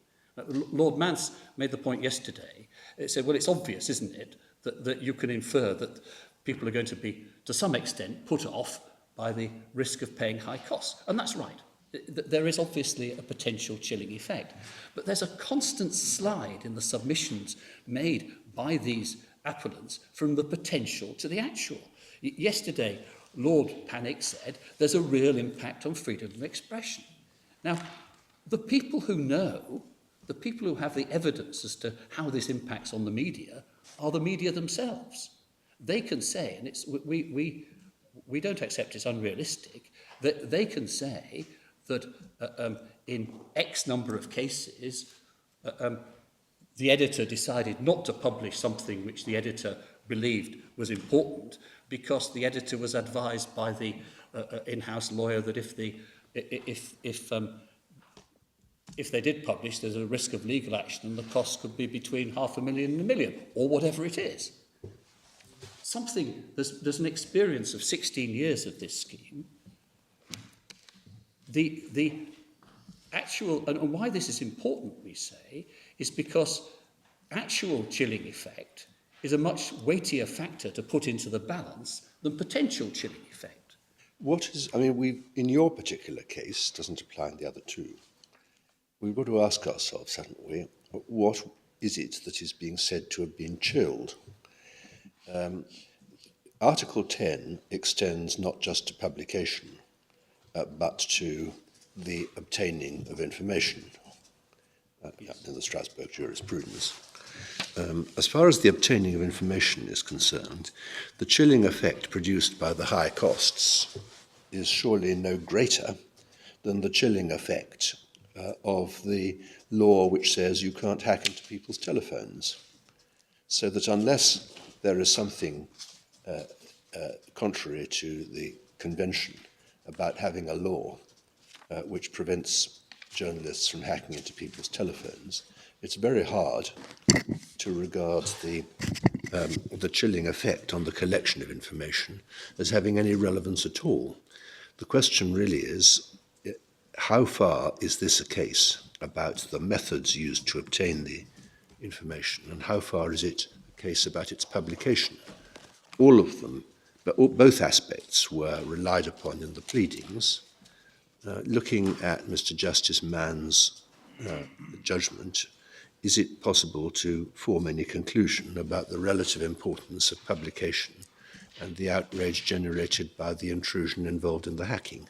Lord Mance made the point yesterday. It said, well, it's obvious, isn't it, that you can infer that people are going to be, to some extent, put off by the risk of paying high costs. And that's right. There is obviously a potential chilling effect. But there's a constant slide in the submissions made by these appellants from the potential to the actual. Yesterday, Lord Panic said there's a real impact on freedom of expression. Now, the people who know, the people who have the evidence as to how this impacts on the media are the media themselves. They can say, and it's we don't accept it's unrealistic, that they can say that in X number of cases, the editor decided not to publish something which the editor believed was important because the editor was advised by the in-house lawyer that if they did publish, there's a risk of legal action and the cost could be between $500,000 and $1 million, or whatever it is. There's an experience of 16 years of this scheme. The actual, and why this is important, we say, is because actual chilling effect is a much weightier factor to put into the balance than potential chilling effect. In your particular case, doesn't apply in the other two. We've got to ask ourselves, haven't we, what is it that is being said to have been chilled? Article 10 extends not just to publication, but to the obtaining of information in the Strasbourg jurisprudence. As far as the obtaining of information is concerned, the chilling effect produced by the high costs is surely no greater than the chilling effect of the law which says you can't hack into people's telephones. So that unless there is something contrary to the convention about having a law which prevents journalists from hacking into people's telephones, it's very hard to regard the chilling effect on the collection of information as having any relevance at all. The question really is, how far is this a case about the methods used to obtain the information, and how far is it a case about its publication? All of them, but both aspects were relied upon in the pleadings. Looking at Mr. Justice Mann's judgment, is it possible to form any conclusion about the relative importance of publication and the outrage generated by the intrusion involved in the hacking?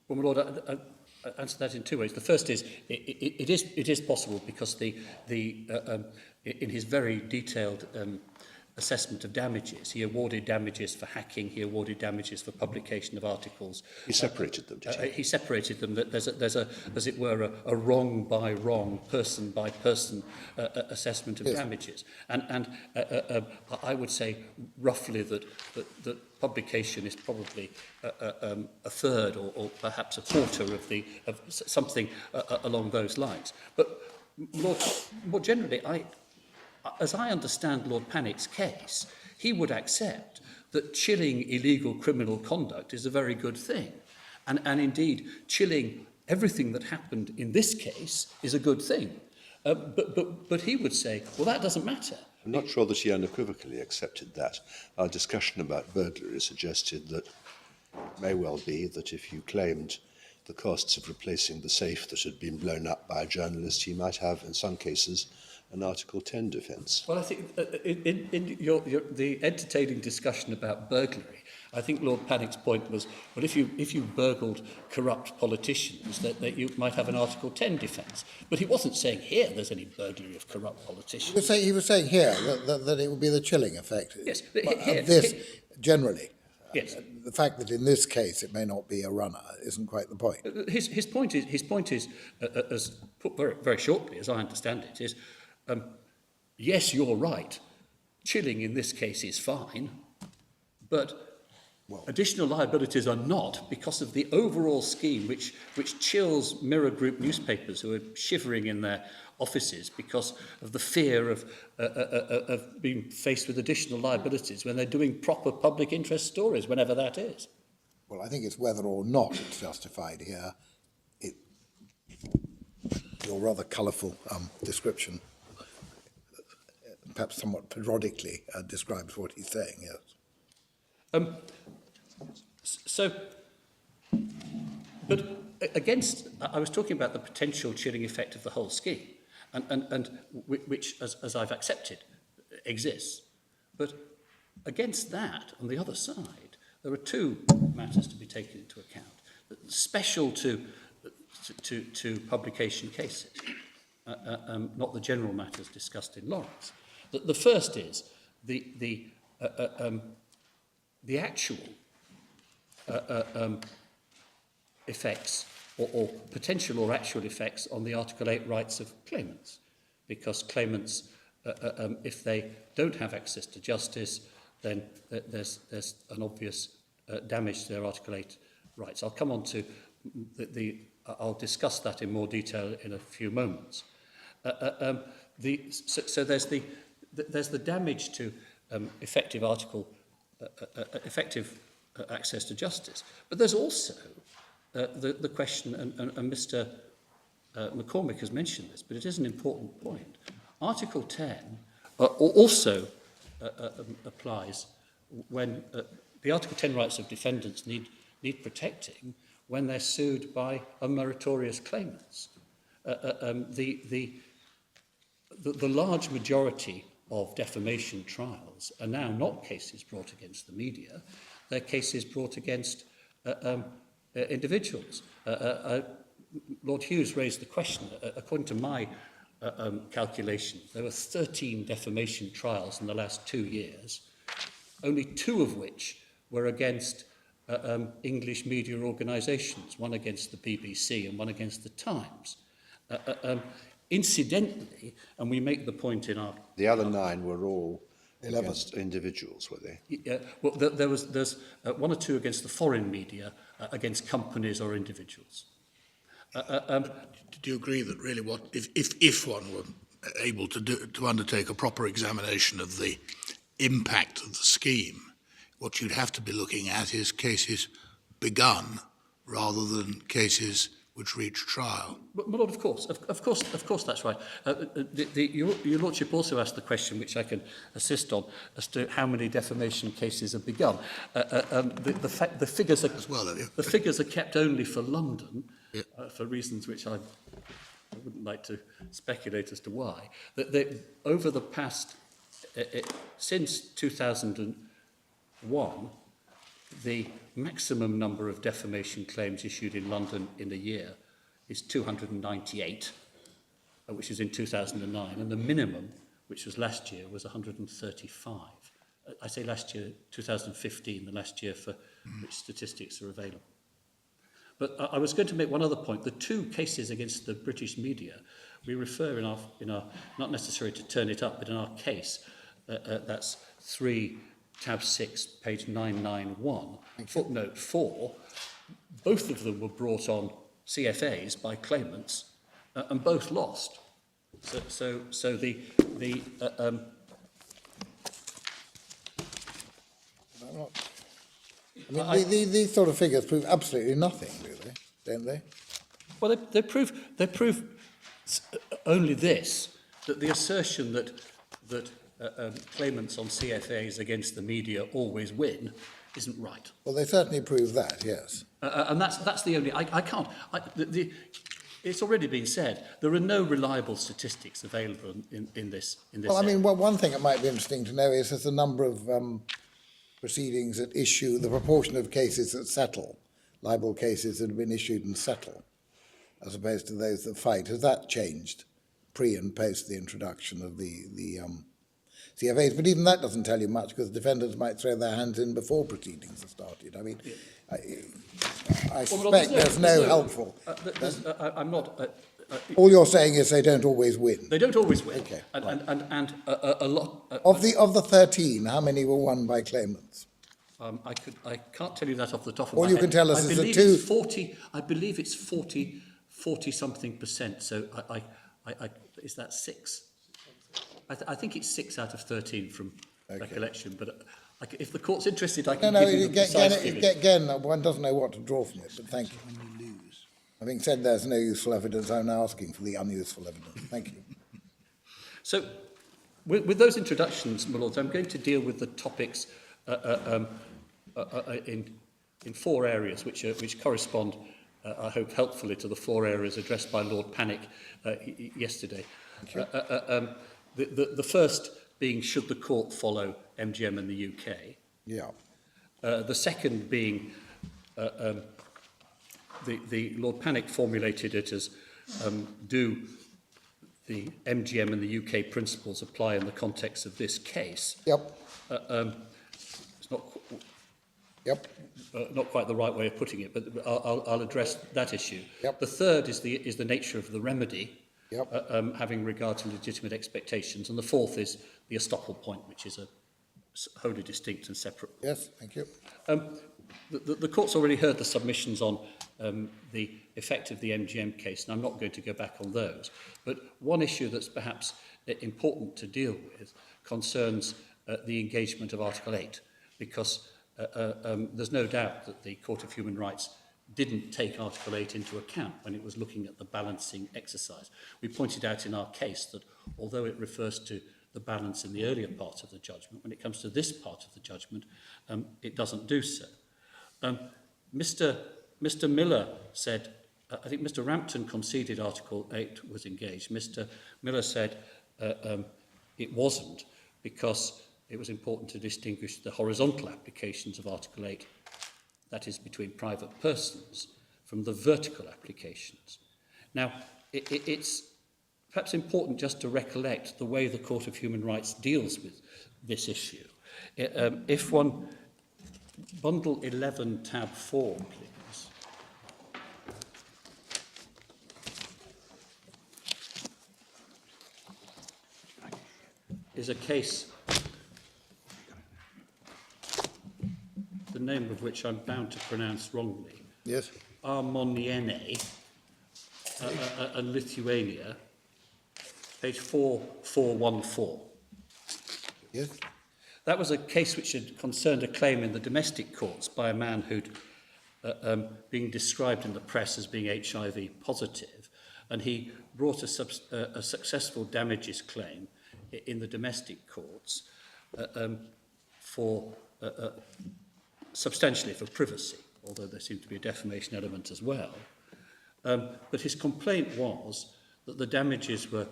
Well, my Lord, I answer that in two ways. The first is, it is possible because in his very detailed assessment of damages. He awarded damages for hacking, he awarded damages for publication of articles. He separated them, did he? He separated them. That there's a, as it were, a wrong by wrong, person by person assessment of damages. And I would say roughly that publication is probably a third or perhaps a quarter of something along those lines. But more generally, as I understand Lord Panic's case, he would accept that chilling illegal criminal conduct is a very good thing. And indeed, chilling everything that happened in this case is a good thing. But he would say, well, that doesn't matter. I'm not sure that he unequivocally accepted that. Our discussion about burglary suggested that it may well be that if you claimed the costs of replacing the safe that had been blown up by a journalist, he might have, in some cases, an Article 10 defence. Well, I think in the entertaining discussion about burglary, I think Lord Panic's point was, well, if you burgled corrupt politicians, that you might have an Article 10 defence. But he wasn't saying here there's any burglary of corrupt politicians. He was saying here that it would be the chilling effect. Yes, but here, of this, generally. Yes. The fact that in this case it may not be a runner isn't quite the point. His point is, as put very, very shortly, as I understand it, is, yes, you're right, chilling in this case is fine, but additional liabilities are not, because of the overall scheme which chills Mirror Group newspapers who are shivering in their offices because of the fear of being faced with additional liabilities when they're doing proper public interest stories, whenever that is. Well, I think it's whether or not it's justified here. Your rather colourful description, perhaps somewhat periodically, describes what he's saying, yes. But against, I was talking about the potential chilling effect of the whole scheme, and which, as I've accepted, exists. But against that, on the other side, there are two matters to be taken into account, special to publication cases, not the general matters discussed in Lawrence. The first is the actual effects or potential or actual effects on the Article 8 rights of claimants, because claimants, if they don't have access to justice, then there's an obvious damage to their Article 8 rights. I'll come on to I'll discuss that in more detail in a few moments. So there's the damage to effective access to justice, but there's also the question, and Mr. McCormick has mentioned this, but it is an important point. Article 10 also applies when the Article 10 rights of defendants need protecting when they're sued by unmeritorious claimants. The large majority of defamation trials are now not cases brought against the media, they're cases brought against individuals. Lord Hughes raised the question, according to my calculation, there were 13 defamation trials in the last 2 years, only 2 of which were against English media organisations, one against the BBC and one against the Times. Incidentally, and we make the point in our... The other 9 were all against individuals, were they? Well, there's 1 or 2 against the foreign media, against companies or individuals. Do you agree that really if one were able to undertake a proper examination of the impact of the scheme, what you'd have to be looking at is cases begun rather than cases which reach trial? But, my Lord, of course, that's right. Your Lordship also asked the question, which I can assist on, as to how many defamation cases have begun. The figures are as well, the figures are kept only for London, for reasons which I wouldn't like to speculate as to why. That over the past, since 2001, the maximum number of defamation claims issued in London in a year is 298, which is in 2009, and the minimum which was last year, was 135. I say last year, 2015, the last year for which statistics are available. But I was going to make one other point. The two cases against the British media, we refer in our not necessary to turn it up, but in our case, that's 3 tab 6, page 991, footnote 4. Both of them were brought on CFAs by claimants, and both lost. So these sort of figures prove absolutely nothing, really, don't they? well, they prove only this, that the assertion that claimants on CFAs against the media always win isn't right. Well, they certainly prove that, yes. And that's the only... I can't... it's already been said, there are no reliable statistics available in this Well, I area. mean, one thing that might be interesting to know is the number of proceedings that issue, the proportion of cases that settle, libel cases that have been issued and settle, as opposed to those that fight. Has that changed pre and post the introduction of the CFAs? But even that doesn't tell you much, because defendants might throw their hands in before proceedings have started. I mean, I suspect there's no helpful... I'm not... all you're saying is they don't always win. They don't always win. Okay, And a lot... Of the 13, how many were won by claimants? I can't tell you that off the top of All my you head. can tell us is the It's two... 40, I believe it's 40-something%. So is that 6? I think it's 6 out of 13 from recollection. But if the court's interested, I can give you the precise figures. Again, one doesn't know what to draw from it, but thank you. Having said there's no useful evidence, I'm now asking for the unuseful evidence. Thank you. So, with those introductions, my lords, I'm going to deal with the topics in 4 areas, which correspond, I hope, helpfully to the 4 areas addressed by Lord Panic yesterday. The first being, should the court follow MGM in the UK? Yeah. The second being, the Lord Panic formulated it as, do the MGM and the UK principles apply in the context of this case? Yep. It's not... Yep. Not quite the right way of putting it, but I'll address that issue. Yep. The third is the nature of the remedy, Yep. having regard to legitimate expectations, and the fourth is the estoppel point, which is a wholly distinct and separate. Yes, thank you. The court's already heard the submissions on the effect of the MGM case, and I'm not going to go back on those. But one issue that's perhaps important to deal with concerns the engagement of Article 8, because there's no doubt that the Court of Human Rights didn't take Article 8 into account when it was looking at the balancing exercise. We pointed out in our case that although it refers to the balance in the earlier part of the judgment, when it comes to this part of the judgment, it doesn't do so. Mr. Miller said, I think Mr. Rampton conceded Article 8 was engaged. Mr. Miller said it wasn't, because it was important to distinguish the horizontal applications of Article 8, that is between private persons, from the vertical applications. Now, it's perhaps important just to recollect the way the Court of Human Rights deals with this issue. If one... Bundle 11, tab 4, please. Is a case, the name of which I'm bound to pronounce wrongly. Yes. Armoniene, Lithuania, page 4414. Yes. That was a case which had concerned a claim in the domestic courts by a man who'd been described in the press as being HIV positive, and he brought a successful damages claim in the domestic courts for substantially for privacy, although there seemed to be a defamation element as well. But his complaint was that the damages were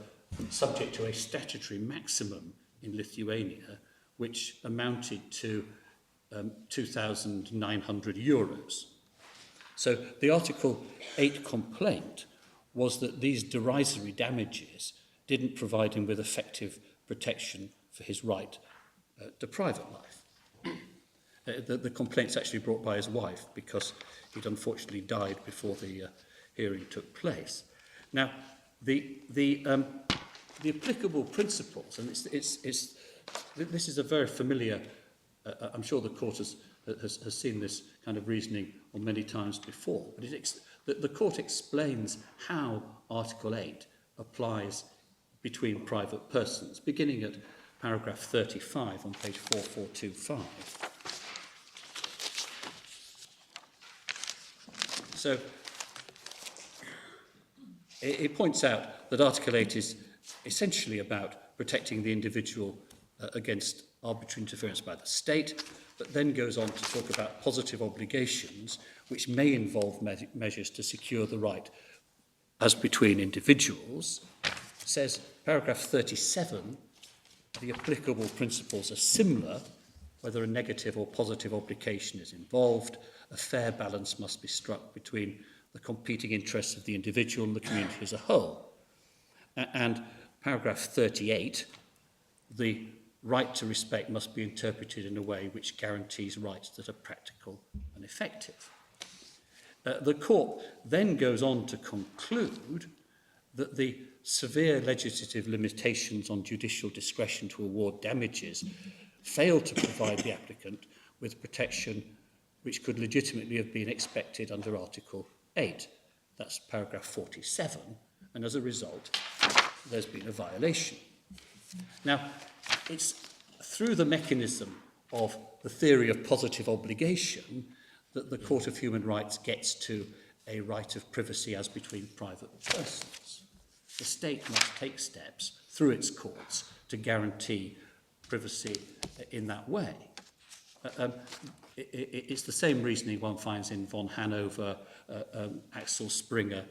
subject to a statutory maximum in Lithuania, which amounted to 2,900 euros. So the Article 8 complaint was that these derisory damages didn't provide him with effective protection for his right to private life. The complaint's actually brought by his wife because he'd unfortunately died before the hearing took place. Now, the applicable principles, and this is a very familiar, I'm sure the court has seen this kind of reasoning on many times before, but the court explains how Article 8 applies between private persons, beginning at paragraph 35 on page 4425. So it points out that Article 8 is essentially about protecting the individual against arbitrary interference by the state, but then goes on to talk about positive obligations, which may involve measures to secure the right as between individuals. Says, paragraph 37, the applicable principles are similar, whether a negative or positive obligation is involved. A fair balance must be struck between the competing interests of the individual and the community as a whole. And paragraph 38, the right to respect must be interpreted in a way which guarantees rights that are practical and effective. The court then goes on to conclude that the severe legislative limitations on judicial discretion to award damages fail to provide the applicant with protection which could legitimately have been expected under Article 8. That's paragraph 47, and as a result, there's been a violation. Now, it's through the mechanism of the theory of positive obligation that the Court of Human Rights gets to a right of privacy as between private persons. The state must take steps through its courts to guarantee privacy in that way. It's the same reasoning one finds in von Hanover, Axel Springer,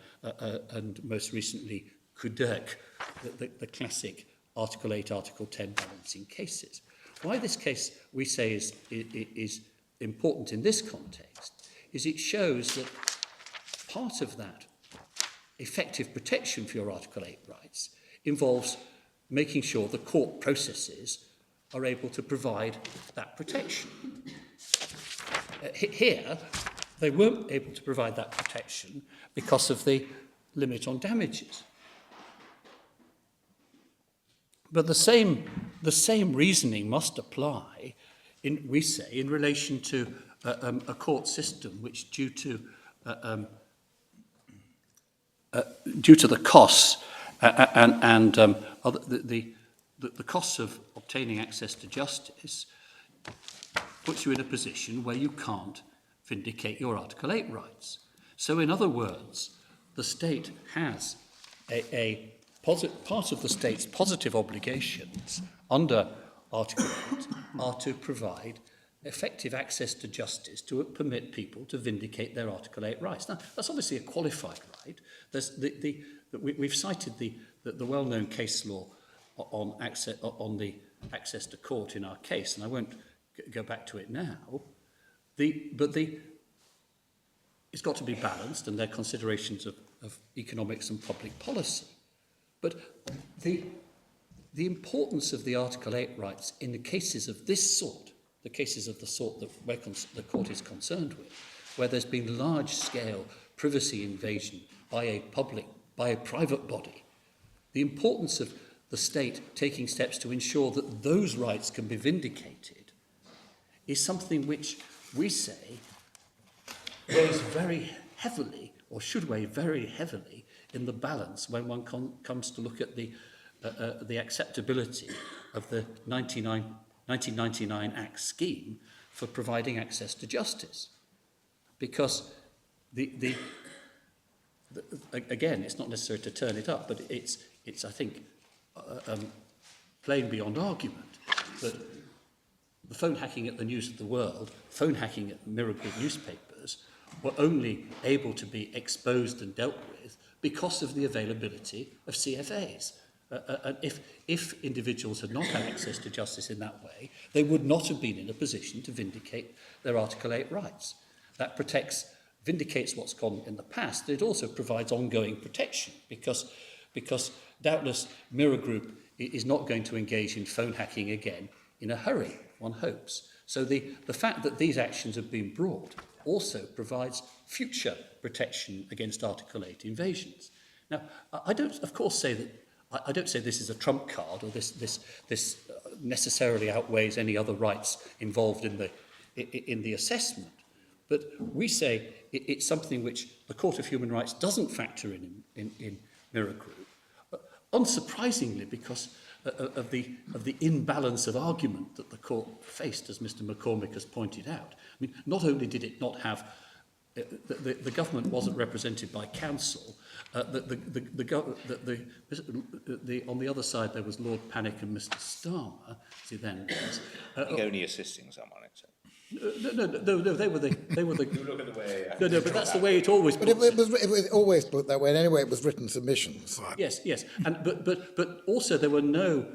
and most recently Kudirk, the classic Article 8, Article 10 balancing cases. Why this case, we say, is important in this context is it shows that part of that effective protection for your Article 8 rights involves making sure the court processes are able to provide that protection. Here, they weren't able to provide that protection because of the limit on damages. But the same reasoning must apply, we say, in relation to a court system which, due to the costs and the costs of obtaining access to justice, puts you in a position where you can't vindicate your Article 8 rights. So, in other words, the state has part of the state's positive obligations under Article 8 are to provide effective access to justice to permit people to vindicate their Article 8 rights. Now, that's obviously a qualified right. There's we've cited the well-known case law on the access to court in our case, and I won't go back to it now. But it's got to be balanced, and there are considerations of economics and public policy. But the importance of the Article 8 rights in the cases of this sort, the cases of the sort that the court is concerned with, where there's been large-scale privacy invasion by a private body, the importance of the state taking steps to ensure that those rights can be vindicated is something which we say weighs very heavily, or should weigh very heavily, in the balance when one comes to look at the acceptability of the 1999 Act scheme for providing access to justice. Because again, it's not necessary to turn it up, but it's I think, plain beyond argument that the phone hacking at the News of the World, phone hacking at Mirror Group newspapers were only able to be exposed and dealt with because of the availability of CFAs. And if individuals had not had access to justice in that way, they would not have been in a position to vindicate their Article 8 rights. That vindicates what's gone in the past. It also provides ongoing protection because doubtless Mirror Group is not going to engage in phone hacking again in a hurry, one hopes. So the fact that these actions have been brought also provides future protection against Article 8 invasions. Now, I don't, of course, say that I don't say this is a trump card or this necessarily outweighs any other rights involved in the assessment, but we say it's something which the Court of Human Rights doesn't factor in Mirror Group, unsurprisingly because of the imbalance of argument that the court faced, as Mr. McCormick has pointed out. I mean, not only did it not have the government wasn't represented by counsel. On the other side there was Lord Panic and Mr. Starmer, as he then was. Only assisting someone, except. No, they were the. You look at the way. No, but that's the way it always. But it was always put that way. And anyway, it was written submissions. Yes, and but also there were no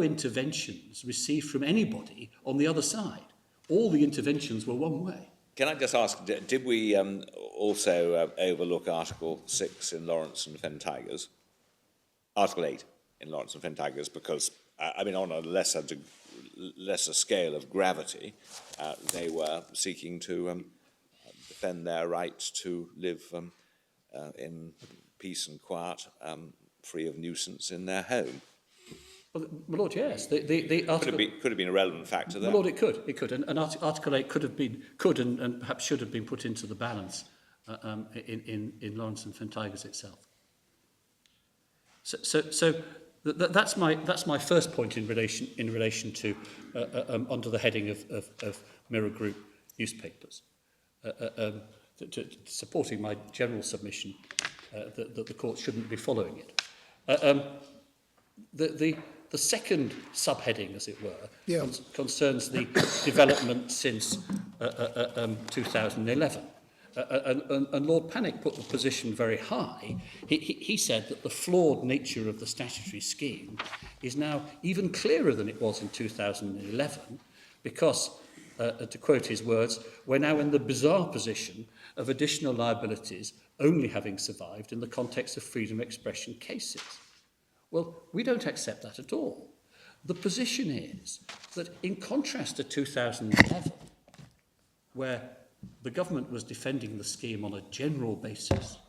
interventions received from anybody on the other side. All the interventions were one way. Can I just ask, did we also overlook Article 6 in Lawrence and Fen Tigers? Article 8 in Lawrence and Fen Tigers, because, I mean, on a lesser scale of gravity, they were seeking to defend their rights to live in peace and quiet, free of nuisance in their home. Well, my Lord, yes. The article could have been a relevant factor there. My Lord, it could, and Article 8 could and perhaps should have been put into the balance in Lawrence and Fen Tigers itself. So that's my first point in relation to under the heading of Mirror Group newspapers, supporting my general submission that the court shouldn't be following it. The second subheading, as it were, concerns the development since 2011. And Lord Panic put the position very high. He said that the flawed nature of the statutory scheme is now even clearer than it was in 2011 because, to quote his words, we're now in the bizarre position of additional liabilities only having survived in the context of freedom of expression cases. Well, we don't accept that at all. The position is that in contrast to 2011, where the government was defending the scheme on a general basis,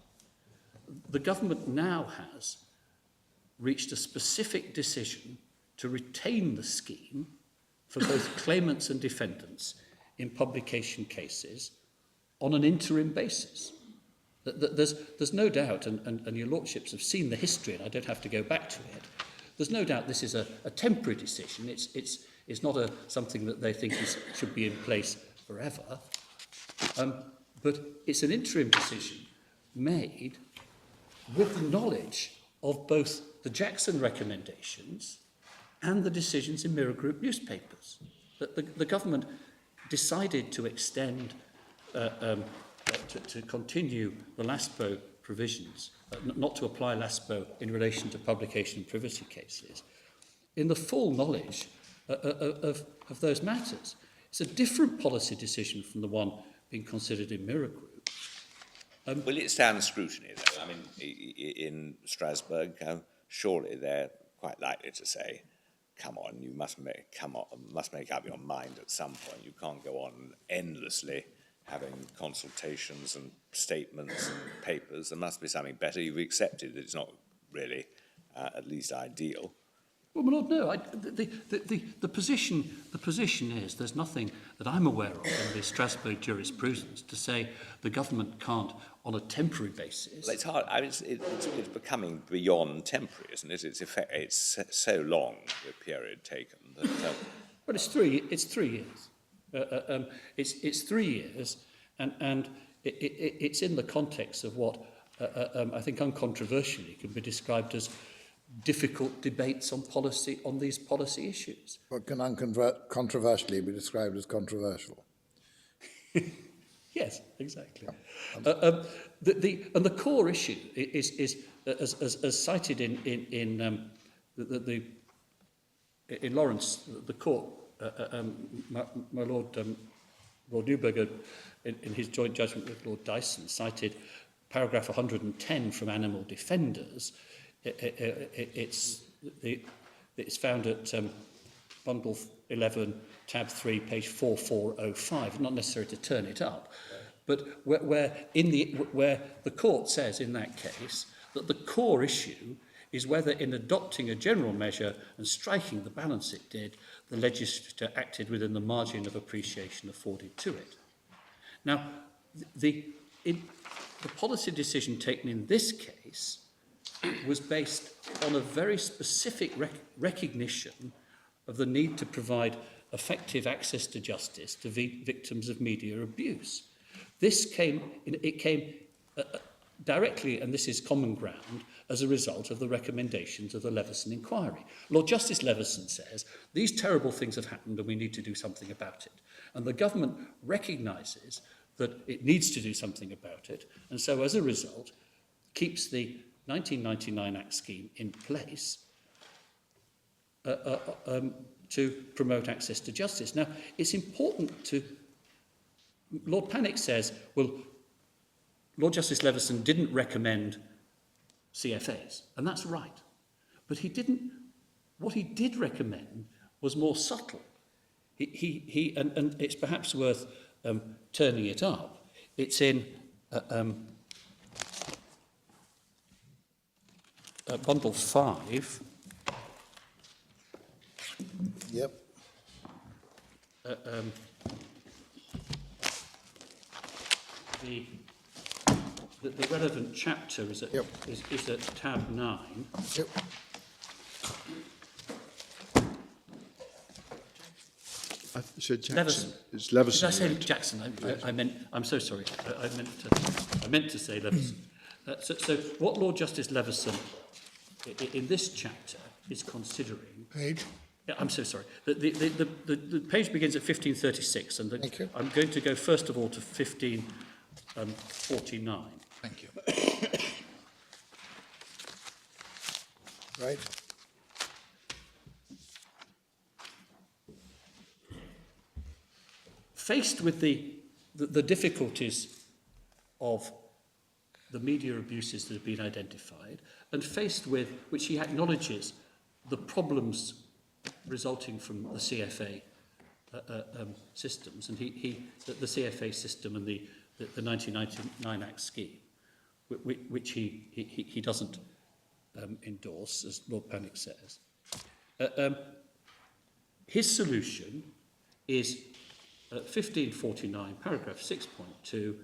the government now has reached a specific decision to retain the scheme for both claimants and defendants in publication cases on an interim basis. There's no doubt, and your lordships have seen the history, and I don't have to go back to it. There's no doubt this is a temporary decision. It's not something that they think should be in place forever. But it's an interim decision made with the knowledge of both the Jackson recommendations and the decisions in Mirror Group newspapers. The government decided to extend to continue the LASPO provisions, not to apply LASPO in relation to publication and privacy cases, in the full knowledge of those matters. It's a different policy decision from the one being considered in Mirror Group. Will it stand scrutiny, though? I mean, in Strasbourg, surely they're quite likely to say, come on, you must make up your mind at some point. You can't go on endlessly having consultations and statements and papers. There must be something better. You've accepted that it's not really at least ideal. Well, my Lord, no. The position is there's nothing that I'm aware of in the Strasbourg jurisprudence to say the government can't, on a temporary basis. Well, it's hard. I mean, it's becoming beyond temporary, isn't it? It's so long, the period taken. That, But it's 3 years. It's 3 years, and it's in the context of what I think uncontroversially can be described as difficult debates on these policy issues. What can controversially be described as controversial? Yes, exactly. Yeah. The core issue is as cited in Lawrence, the court, my Lord Lord Newberger, in his joint judgment with Lord Dyson, cited paragraph 110 from Animal Defenders. It's It's found at bundle 11, tab 3, page 4405. Not necessary to turn it up, but where the court says in that case that the core issue is whether in adopting a general measure and striking the balance it did, the legislature acted within the margin of appreciation afforded to it. Now, the policy decision taken in this case was based on a very specific recognition of the need to provide effective access to justice to victims of media abuse. This came directly, and this is common ground, as a result of the recommendations of the Leveson inquiry. Lord Justice Leveson says, these terrible things have happened and we need to do something about it. And the government recognises that it needs to do something about it, and so as a result, keeps the 1999 Act scheme in place to promote access to justice. Now, it's important to... Lord Pannick says, well, Lord Justice Leveson didn't recommend CFAs, and that's right. But he didn't... What he did recommend was more subtle. And it's perhaps worth turning it up. It's in bundle 5. Yep. The relevant chapter is at, Yep. is at tab 9. Yep. I said Jackson. Leveson. It's Leveson. Did I say Jackson? I meant. I'm so sorry. I meant to say Leveson. So what Lord Justice Leveson in this chapter is considering. Page. Yeah, I'm so sorry. The page begins at 1536, and Thank you. I'm going to go first of all to 1549. Thank you. Right. Faced with the difficulties of the media abuses that have been identified, and faced with, which he acknowledges, the problems resulting from the CFA systems, and the CFA system and the 1999 Act scheme, which he doesn't endorse, as Lord Pannick says. His solution is 1549, paragraph 6.2,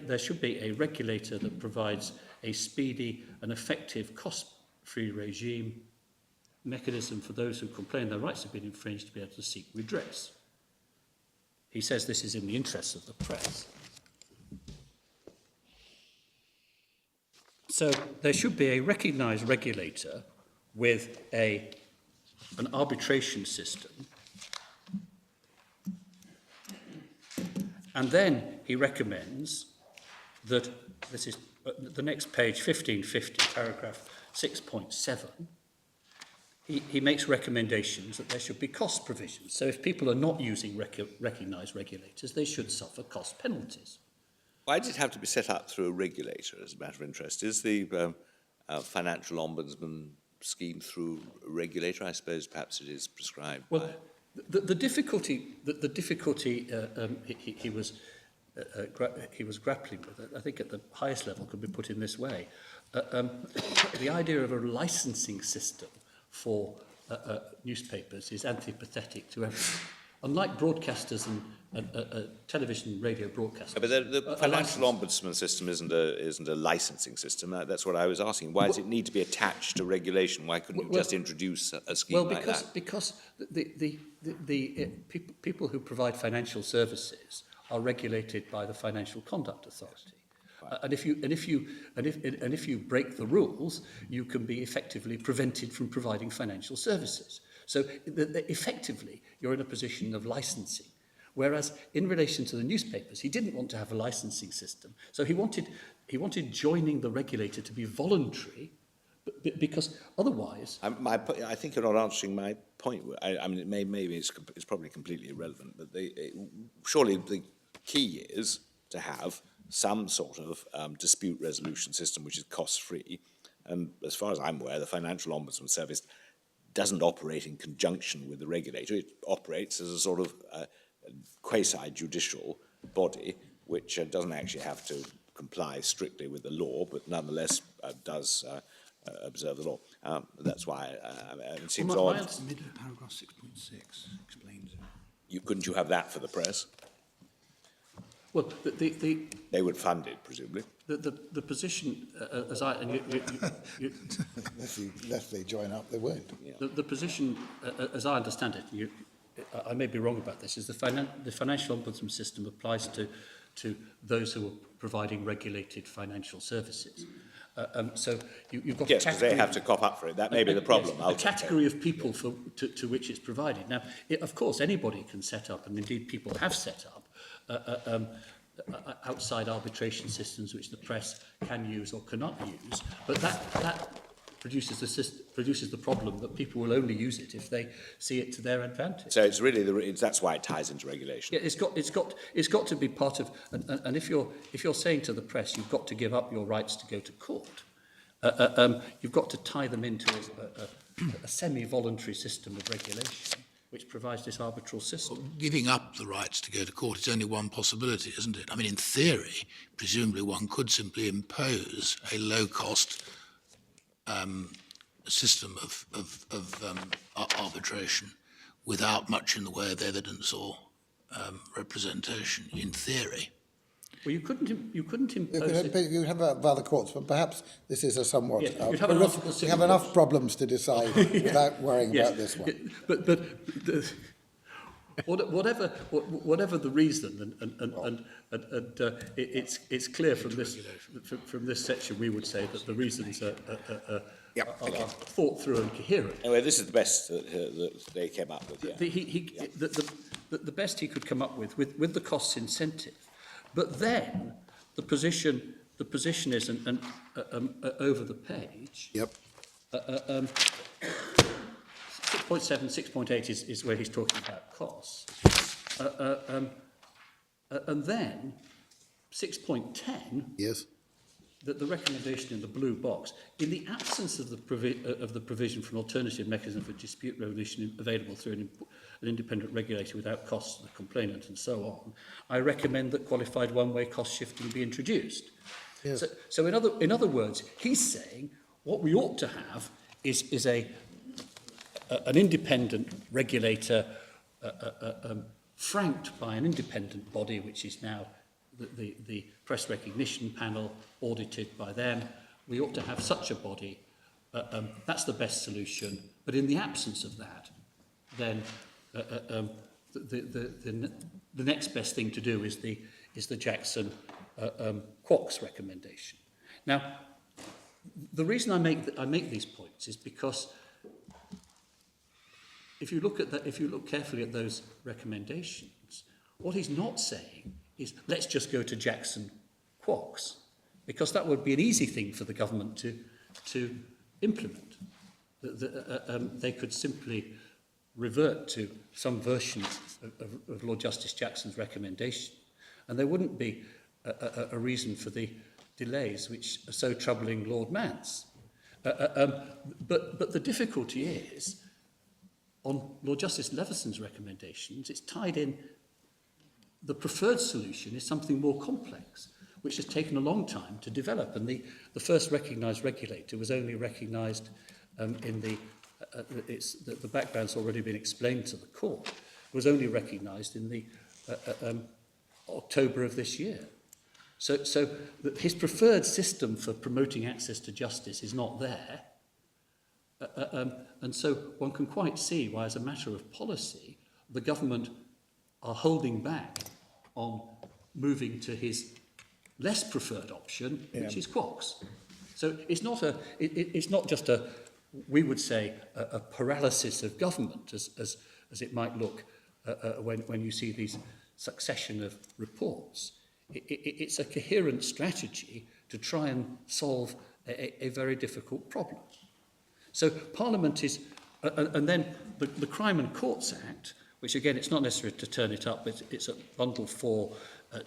there should be a regulator that provides a speedy and effective cost-free regime mechanism for those who complain their rights have been infringed to be able to seek redress. He says this is in the interests of the press. So there should be a recognised regulator with an arbitration system. And then he recommends that, this is the next page, 1550, paragraph 6.7, he makes recommendations that there should be cost provisions. So if people are not using recognised regulators, they should suffer cost penalties. Why does it have to be set up through a regulator, as a matter of interest? Is the financial ombudsman scheme through a regulator? I suppose perhaps it is prescribed Well, by... the difficulty he was grappling with, I think at the highest level, could be put in this way. The idea of a licensing system for newspapers is antipathetic to everyone. Unlike broadcasters and television, radio broadcasters. But the financial ombudsman system isn't a licensing system. That's what I was asking. Why does it need to be attached to regulation? Why couldn't you just introduce a scheme like that? Because the people who provide financial services are regulated by the Financial Conduct Authority. And if you break the rules, you can be effectively prevented from providing financial services. So effectively, you're in a position of licensing. Whereas in relation to the newspapers, he didn't want to have a licensing system. So he wanted joining the regulator to be voluntary, because otherwise... I think you're not answering my point. I mean, maybe it's probably completely irrelevant, but surely the key is to have some sort of dispute resolution system which is cost-free, And as far as I'm aware, the Financial Ombudsman Service doesn't operate in conjunction with the regulator. It operates as a sort of quasi-judicial body, which doesn't actually have to comply strictly with the law, but nonetheless does observe the law. That's why it seems Well, odd. Middle of paragraph 6.6 explains it. Couldn't you have that for the press? Well, They would fund it, presumably. the position, as I, and Unless they join up, they won't. the position, as I understand it, I may be wrong about this, is the financial ombudsman system applies to those who are providing regulated financial services. So you've got Yes, because they have to cop up for it. That may be the problem. Yes, a category of people to which it's provided. Now, of course, anybody can set up, and indeed people have set up, outside arbitration systems which the press can use or cannot use, but that produces the problem that people will only use it if they see it to their advantage. So it's really that's why it ties into regulation. Yeah, it's got to be part of, and if you're saying to the press you've got to give up your rights to go to court, you've got to tie them into a semi-voluntary system of regulation which provides this arbitral system. Well, giving up the rights to go to court is only one possibility, isn't it? I mean, in theory, presumably one could simply impose a low-cost system of arbitration without much in the way of evidence or representation, in theory. Well, you couldn't impose it. You have other courts, but perhaps this is a somewhat... Yeah, you'd have an Article we have enough problems to decide without worrying about this one. But whatever the reason, and it's clear from this section, we would say that the reasons are thought through and coherent. Anyway, this is the best that they came up with. Yeah. The best he could come up with the costs incentive, but then the position is and over the page. Yep. 6.7, 6.8 is where he's talking about costs. And then 6.10, Yes. that the recommendation in the blue box, in the absence of the provision for an alternative mechanism for dispute resolution available through an independent regulator without costs to the complainant and so on, I recommend that qualified one-way cost shifting be introduced. Yes. So in other words, he's saying what we ought to have is an independent regulator franked by an independent body, which is now the press recognition panel, audited by them. We ought to have such a body. That's the best solution. But in the absence of that, then the next best thing to do is the Jackson Quox recommendation. Now, the reason I make these points is because if you look carefully at those recommendations, what he's not saying is let's just go to Jackson Quox, because that would be an easy thing for the government to implement. They could simply revert to some version of Lord Justice Jackson's recommendation, and there wouldn't be a reason for the delays which are so troubling Lord Mance. But the difficulty is, on Lord Justice Leveson's recommendations, it's tied in. The preferred solution is something more complex, which has taken a long time to develop. And the first recognised regulator was only recognised in the background's already been explained to the court, was only recognised in the October of this year. So his preferred system for promoting access to justice is not there. And so one can quite see why, as a matter of policy, the government are holding back on moving to his less preferred option, which is Quox. So it's not just we would say, a paralysis of government, as it might look when you see these succession of reports. It's a coherent strategy to try and solve a very difficult problem. So Parliament is, and then the Crime and Courts Act, which again, it's not necessary to turn it up, it's at Bundle 4,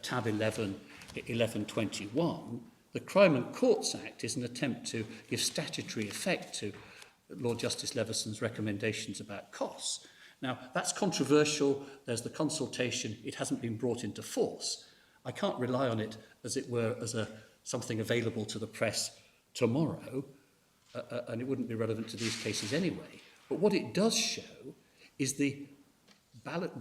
tab 11, 1121. The Crime and Courts Act is an attempt to give statutory effect to Lord Justice Leveson's recommendations about costs. Now, that's controversial. There's the consultation. It hasn't been brought into force. I can't rely on it, as it were, as something available to the press tomorrow, and it wouldn't be relevant to these cases anyway. But what it does show is the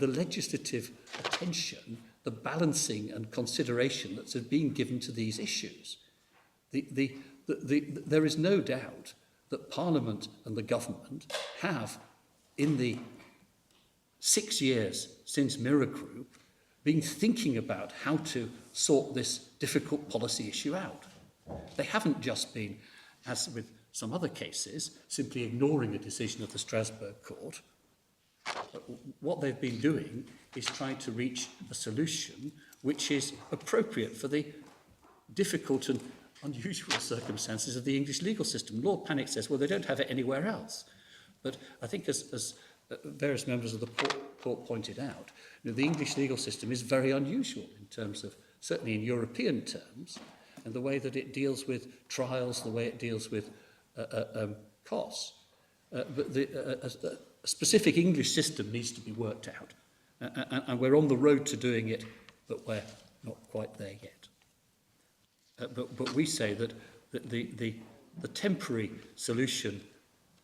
legislative attention, the balancing and consideration that's being given to these issues. There is no doubt that Parliament and the government have, in the 6 years since Mirror Group, been thinking about how to sort this difficult policy issue out. They haven't just been, as with some other cases, simply ignoring a decision of the Strasbourg court. What they've been doing is trying to reach a solution which is appropriate for the difficult and unusual circumstances of the English legal system. Lord Panic says, well, they don't have it anywhere else. But I think as various members of the court pointed out, the English legal system is very unusual in terms of, certainly in European terms, and the way that it deals with trials, the way it deals with costs. But a specific English system needs to be worked out. And we're on the road to doing it, but we're not quite there yet. But we say that the temporary solution,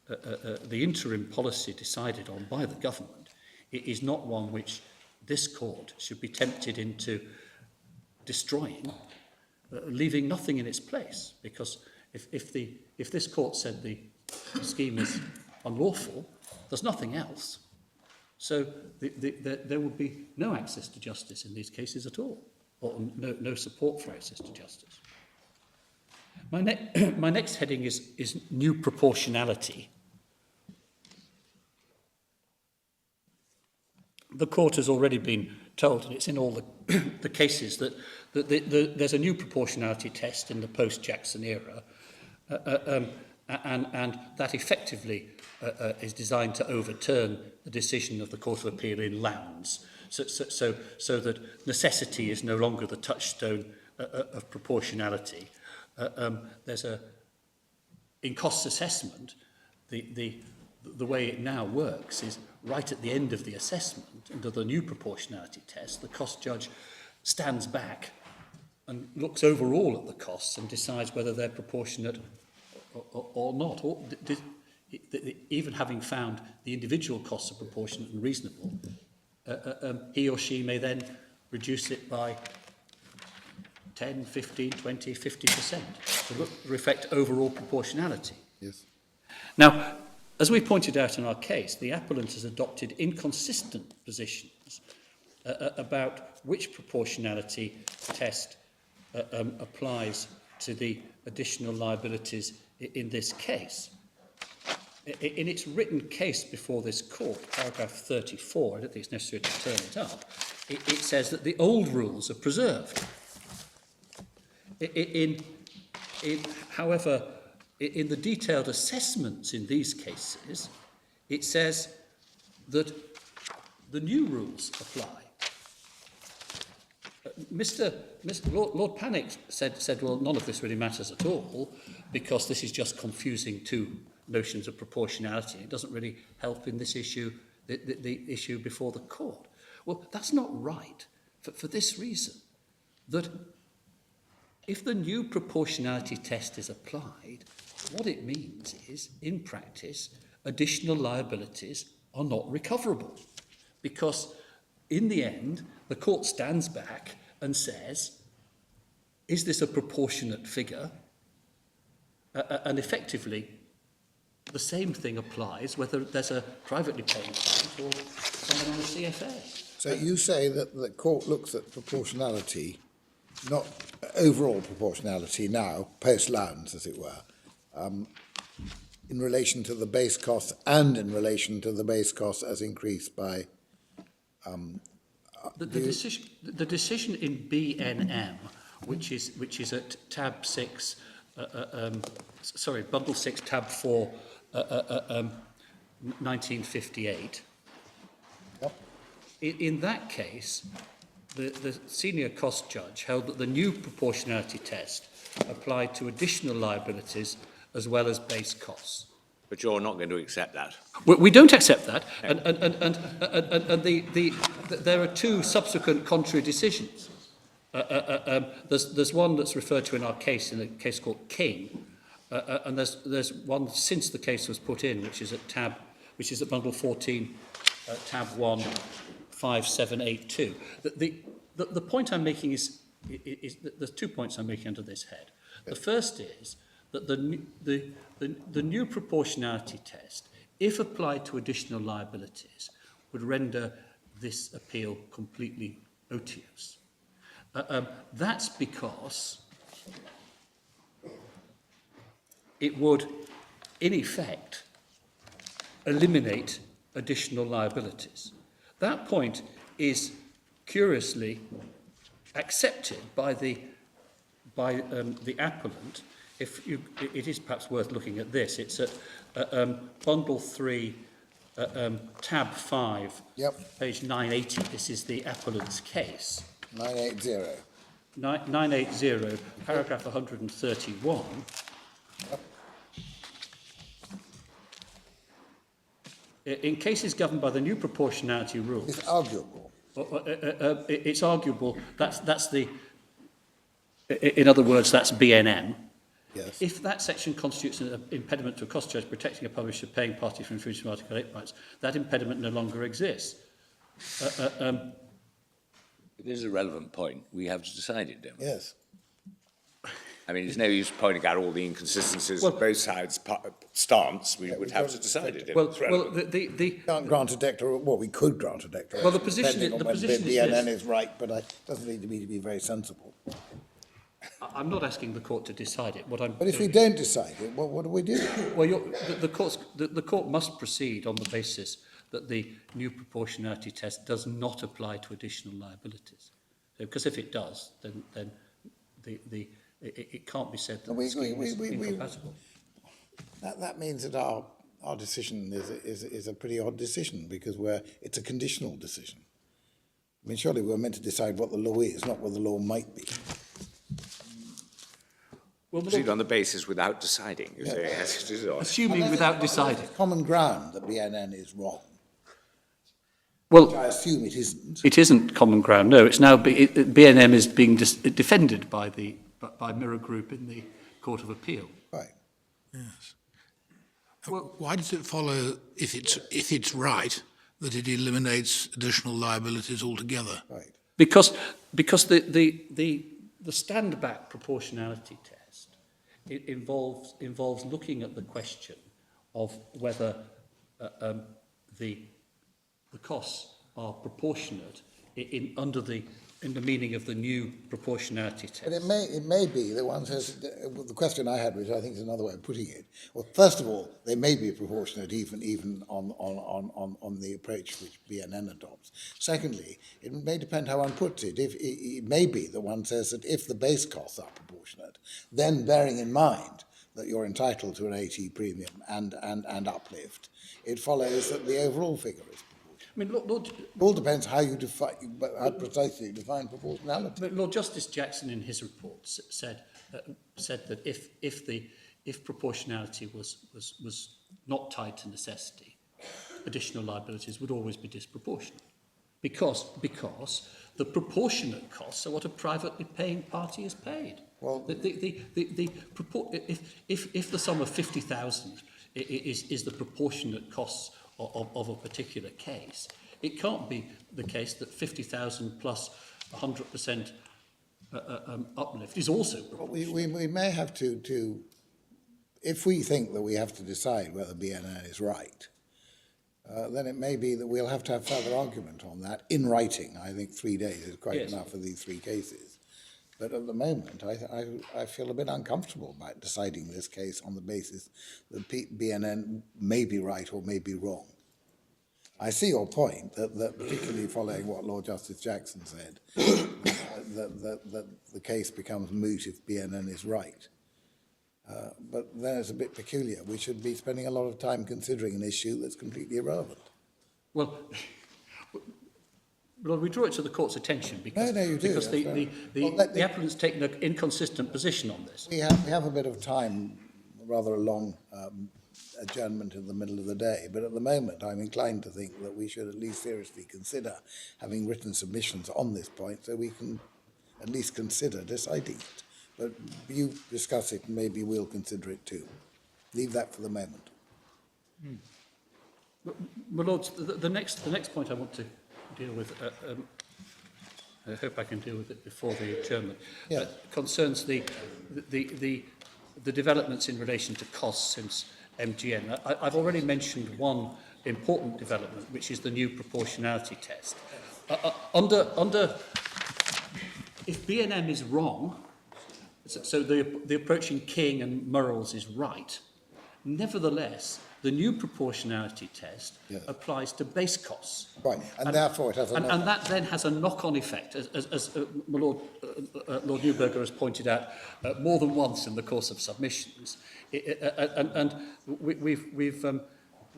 the interim policy decided on by the government, is not one which this court should be tempted into destroying, leaving nothing in its place. Because if this court said the scheme is unlawful, there's nothing else. So there will be no access to justice in these cases at all, or no support for access to justice. My next heading is new proportionality. The court has already been told, and it's in all the cases, that there's a new proportionality test in the post-Jackson era, and that effectively is designed to overturn the decision of the Court of Appeal in Lowndes, so that necessity is no longer the touchstone of proportionality. There's in cost assessment, the way it now works is right at the end of the assessment, under the new proportionality test, the cost judge stands back and looks overall at the costs and decides whether they're proportionate or not. Or even having found the individual costs are proportionate and reasonable, he or she may then reduce it by 10, 15, 20, 50% to reflect overall proportionality. Yes. Now, as we pointed out in our case, the appellant has adopted inconsistent positions about which proportionality test applies to the additional liabilities in this case. In its written case before this court, paragraph 34, I don't think it's necessary to turn it up, it says that the old rules are preserved. However, in the detailed assessments in these cases, it says that the new rules apply. Lord Panic said, well, none of this really matters at all, because this is just confusing two notions of proportionality. It doesn't really help in this issue, the issue before the court. Well, that's not right, for this reason, that if the new proportionality test is applied, what it means is, in practice, additional liabilities are not recoverable. Because in the end, the court stands back and says, is this a proportionate figure? And effectively, the same thing applies whether there's a privately paying client or someone on a CFA. So you say that the court looks at proportionality, not overall proportionality now, post-Lowndes, as it were, in relation to the base costs and in relation to the base costs as increased by... The decision in BNM, which is at tab 6, bundle 6, tab 4, 1958. Yep. In that case, the senior cost judge held that the new proportionality test applied to additional liabilities as well as base costs. But you're not going to accept that. We don't accept that, and there are two subsequent contrary decisions. There's one that's referred to in our case, in a case called King, and there's one since the case was put in, which is at bundle 14, tab 1, 5782. The point I'm making is there's 2 points I'm making under this head. The first is that the new proportionality test, if applied to additional liabilities, would render this appeal completely odious. That's because it would, in effect, eliminate additional liabilities. That point is curiously accepted by the appellant. It is perhaps worth looking at this. It's at bundle 3, tab 5, page 980. This is the appellant's case. 980. 980, paragraph 131. In cases governed by the new proportionality rules, It's arguable. It's arguable. That's the. In other words, that's BNM. Yes. If that section constitutes an impediment to a cost charge protecting a publisher paying party from infringement of Article 8 rights, that impediment no longer exists. It is a relevant point. We have to decide it, don't we? Yes. I mean, there's no use pointing out all the inconsistencies of both sides' stance. We would have to decide it. Well, It's relevant. We can't grant a declaration. Well, we could grant a declaration. Well, the position depending is- on the whether position the is BNN this. is right, but it doesn't need to be very sensible. I'm not asking the court to decide it. But if we don't decide it, what do we do? Well, the court must proceed on the basis that the new proportionality test does not apply to additional liabilities. So, because if it does, then it can't be said that the scheme is incompatible. That means that our decision is a pretty odd decision because it's a conditional decision. I mean, surely we're meant to decide what the law is, not what the law might be. Well, Proceed on the basis without deciding. You say, yes, it is odd. assuming without deciding. It's common ground that BNN is wrong. Well, I assume it isn't. it isn't common ground. No, it's now BNM is being defended by Mirror Group in the Court of Appeal. Right. Yes. Why does it follow, if it's right, that it eliminates additional liabilities altogether? Right. Because the stand-back proportionality test it involves looking at the question of whether the costs are proportionate in the meaning of the new proportionality test. But it may be that one says, the question I had, which I think is another way of putting it, well, first of all, they may be proportionate even on the approach which BNN adopts. Secondly, it may depend how one puts it. It may be that one says that if the base costs are proportionate, then bearing in mind that you're entitled to an AT premium and uplift, it follows that the overall figure is. I mean, Lord, It all depends how you define, how precisely you define proportionality. but Lord Justice Jackson, in his report, said that if proportionality was not tied to necessity, additional liabilities would always be disproportionate, because the proportionate costs are what a privately paying party is paid. Well, if the sum of 50,000 is the proportionate costs of a particular case, it can't be the case that 50,000 plus 100% uplift is also proportionate. we may have to, if we think that we have to decide whether BNN is right, then it may be that we'll have to have further argument on that in writing. I think 3 days is quite enough for these three cases. But at the moment, I feel a bit uncomfortable about deciding this case on the basis that BNN may be right or may be wrong. I see your point, that particularly following what Lord Justice Jackson said, that the case becomes moot if BNN is right. But then it's a bit peculiar. We should be spending a lot of time considering an issue that's completely irrelevant. Well, Well, we draw it to the court's attention because, No, you do, because that's the, right. the, Well, let the applicant's taken an inconsistent position on this. We have a bit of time, rather a long adjournment in the middle of the day, but at the moment I'm inclined to think that we should at least seriously consider having written submissions on this point so we can at least consider deciding it. But you discuss it and maybe we'll consider it too. Leave that for the moment. My Lords, the next point I want to deal with, I hope I can deal with it before the adjournment, Yeah. concerns the developments in relation to costs since MGN. I've already mentioned one important development, which is the new proportionality test. If B&M is wrong, so the approach in King and Murrells is right, nevertheless, the new proportionality test applies to base costs. Right, and therefore it has a and that then has a knock-on effect, as my Lord Newberger has pointed out more than once in the course of submissions.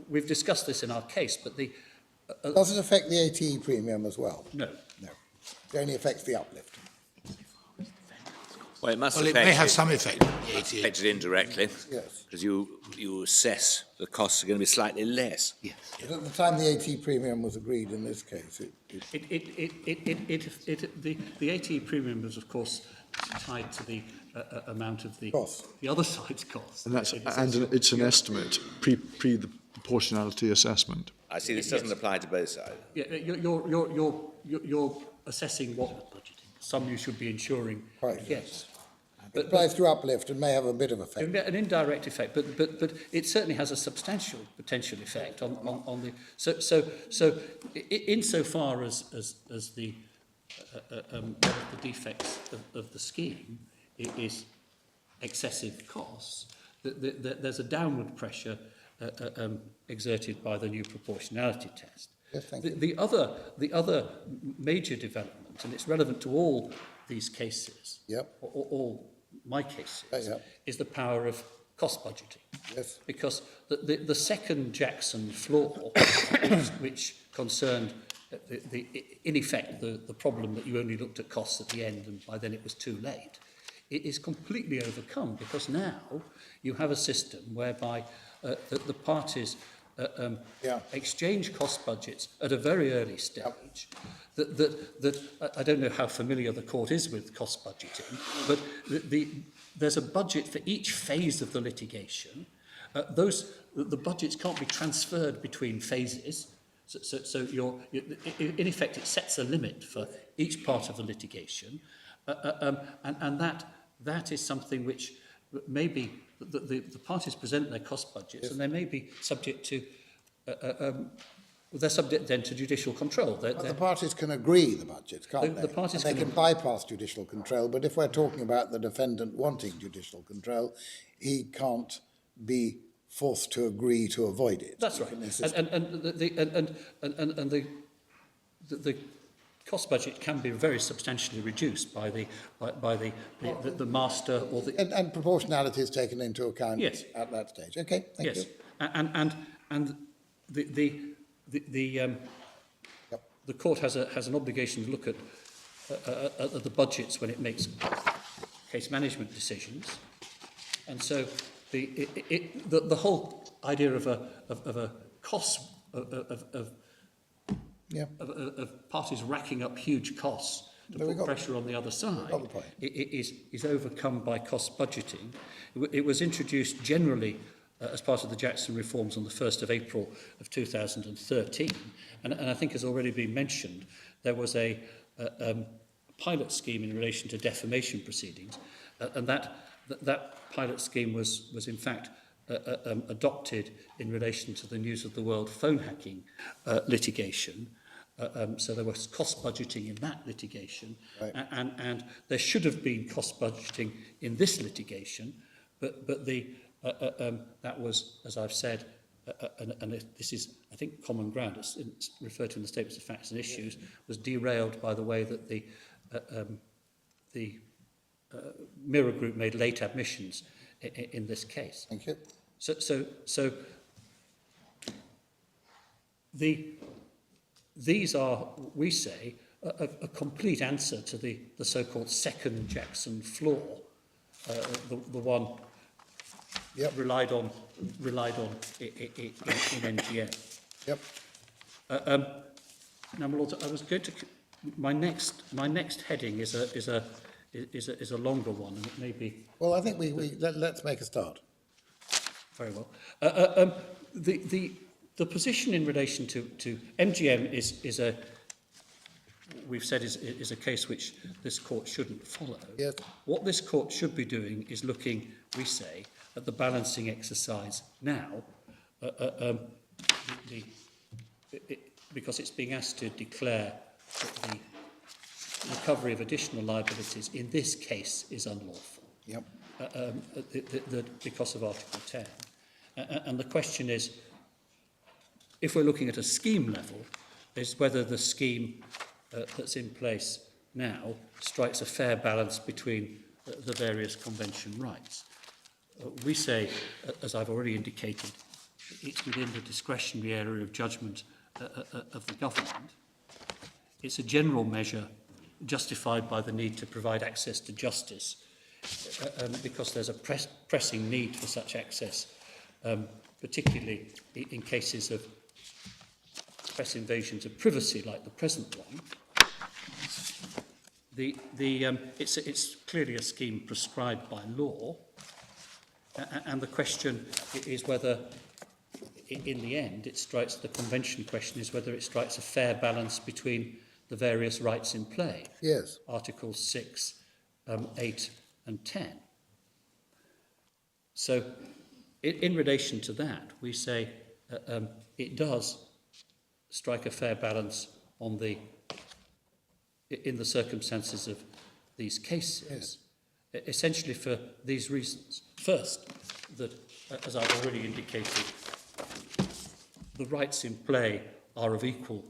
We've discussed this in our case, but the... Does it affect the ATE premium as well? No. No. It only affects the uplift. Well, it must Well, it affect may have it. some effect on the ATA. Affect it indirectly, Yes. because you assess the costs are going to be slightly less. Yes. But at the time the ATE premium was agreed in this case, The ATE premium was, of course, tied to the amount of the Cost. the other side's cost. And it's an estimate, pre the proportionality assessment. I see this doesn't apply to both sides. Yeah, you're assessing what sum you should be insuring. Right. Yes. it applies to uplift and may have a bit of effect. An indirect effect, but it certainly has a substantial potential effect on the. So insofar as the defects of the scheme is excessive costs, there's a downward pressure exerted by the new proportionality test. Yes, thank you. The other major development, and it's relevant to all these cases, or all my cases, is the power of cost budgeting. Yes. Because the second Jackson flaw, which concerned in effect the problem that you only looked at costs at the end and by then it was too late, it is completely overcome because now you have a system whereby the parties exchange cost budgets at a very early stage. That I don't know how familiar the court is with cost budgeting, but there's a budget for each phase of the litigation. The budgets can't be transferred between phases. So in effect, it sets a limit for each part of the litigation, and that is something which maybe the parties present their cost budgets, and they may be subject to. They're subject then to judicial control. But the parties can agree the budgets, can't they? The parties and they can bypass judicial control, but if we're talking about the defendant wanting judicial control, he can't be forced to agree to avoid it. That's right. And the cost budget can be very substantially reduced by the master or the and proportionality is taken into account at that stage. Okay, thank you. And the court has an obligation to look at the budgets when it makes case management decisions, and so the whole idea of a cost of parties racking up huge costs to put pressure on the other side is overcome by cost budgeting. It was introduced generally as part of the Jackson reforms on the 1st of April of 2013, and I think has already been mentioned, there was a pilot scheme in relation to defamation proceedings, and that pilot scheme was in fact adopted in relation to the News of the World phone hacking litigation. So there was cost budgeting in that litigation, and there should have been cost budgeting in this litigation, but that was, as I've said, and this is, I think, common ground, it's referred to in the statements of facts and issues, was derailed by the way that the Mirror Group made late admissions in this case. Thank you. So these are, we say, a complete answer to the so-called second Jackson flaw, the one relied on in MGN. Yep. Now, my lords, I was going to. My next heading is a longer one, and it may be. Well, I think let's make a start. Very well. The position in relation to MGM is a, we've said is a case which this court shouldn't follow. Yes. What this court should be doing is looking, we say, at the balancing exercise now, because it's being asked to declare that the recovery of additional liabilities in this case is unlawful. Yep. Because of Article 10. And the question is, if we're looking at a scheme level, is whether the scheme that's in place now strikes a fair balance between the various convention rights. We say, as I've already indicated, it's within the discretionary area of judgment of the government. It's a general measure justified by the need to provide access to justice because there's a pressing need for such access, particularly in cases of press invasions of privacy like the present one. It's clearly a scheme prescribed by law, and the question is whether, in the end, it strikes, the convention question is whether it strikes a fair balance between the various rights in play. Yes. Articles 6, 8 and 10. So, in relation to that, we say it does strike a fair balance on in the circumstances of these cases, essentially for these reasons. First, that, as I've already indicated, the rights in play are of equal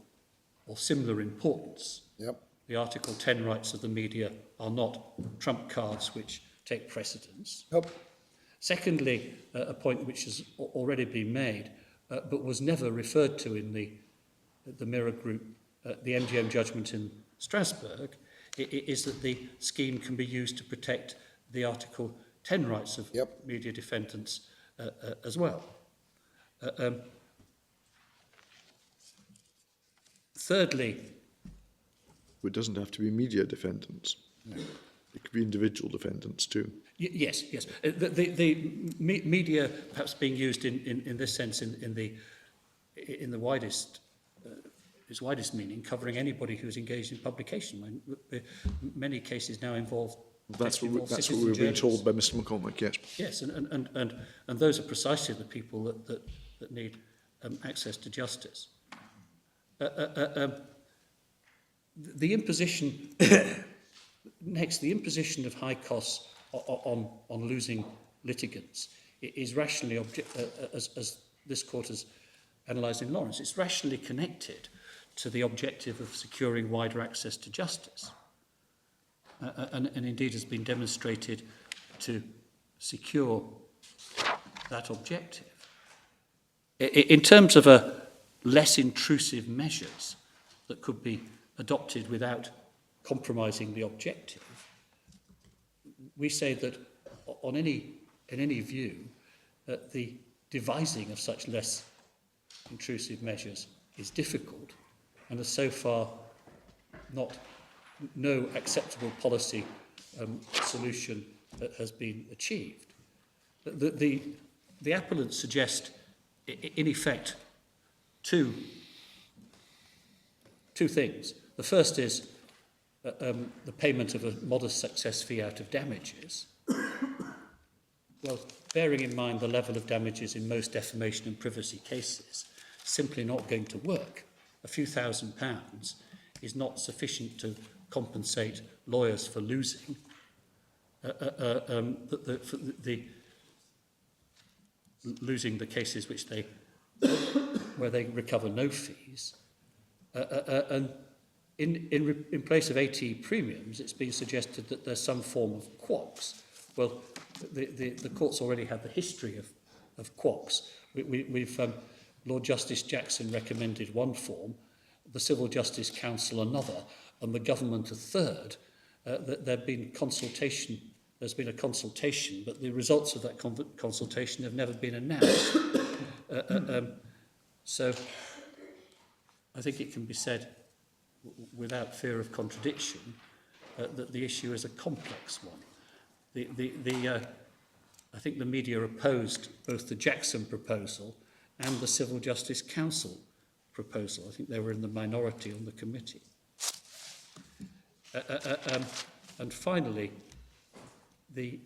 or similar importance. Yep. The Article 10 rights of the media are not trump cards which take precedence. Yep. Secondly, a point which has already been made, but was never referred to in the Mirror Group, the MGM judgment in Strasbourg, is that the scheme can be used to protect the Article 10 rights of media defendants as well. Thirdly, it doesn't have to be media defendants. No. It could be individual defendants too. Yes. The media perhaps being used in this sense in the widest its widest meaning, covering anybody who's engaged in publication. Many cases now involve. That's what we're being told by Mr. McCormick. Yes. Yes, and those are precisely the people that need access to justice. The imposition. Next, the imposition of high costs on losing litigants is rationally, as this court has analysed in Lawrence, it's rationally connected to the objective of securing wider access to justice, and indeed has been demonstrated to secure that objective. In terms of less intrusive measures that could be adopted without compromising the objective, we say that in any view, the devising of such less intrusive measures is difficult, and has so far no acceptable policy solution that has been achieved. The appellants suggest, in effect, two things. The first is the payment of a modest success fee out of damages. Well, bearing in mind the level of damages in most defamation and privacy cases, simply not going to work. A few £1,000s is not sufficient to compensate lawyers for losing. Losing the cases where they recover no fees. And in place of AT premiums, it's been suggested that there's some form of quox. Well, the court's already had the history of quox. We've Lord Justice Jackson recommended one form. the Civil Justice Council another, and the government a third, that there'd been consultation. There's been a consultation, but the results of that consultation have never been announced. So I think it can be said, without fear of contradiction, that the issue is a complex one. I think the media opposed both the Jackson proposal and the Civil Justice Council proposal. I think they were in the minority on the committee. And finally, there's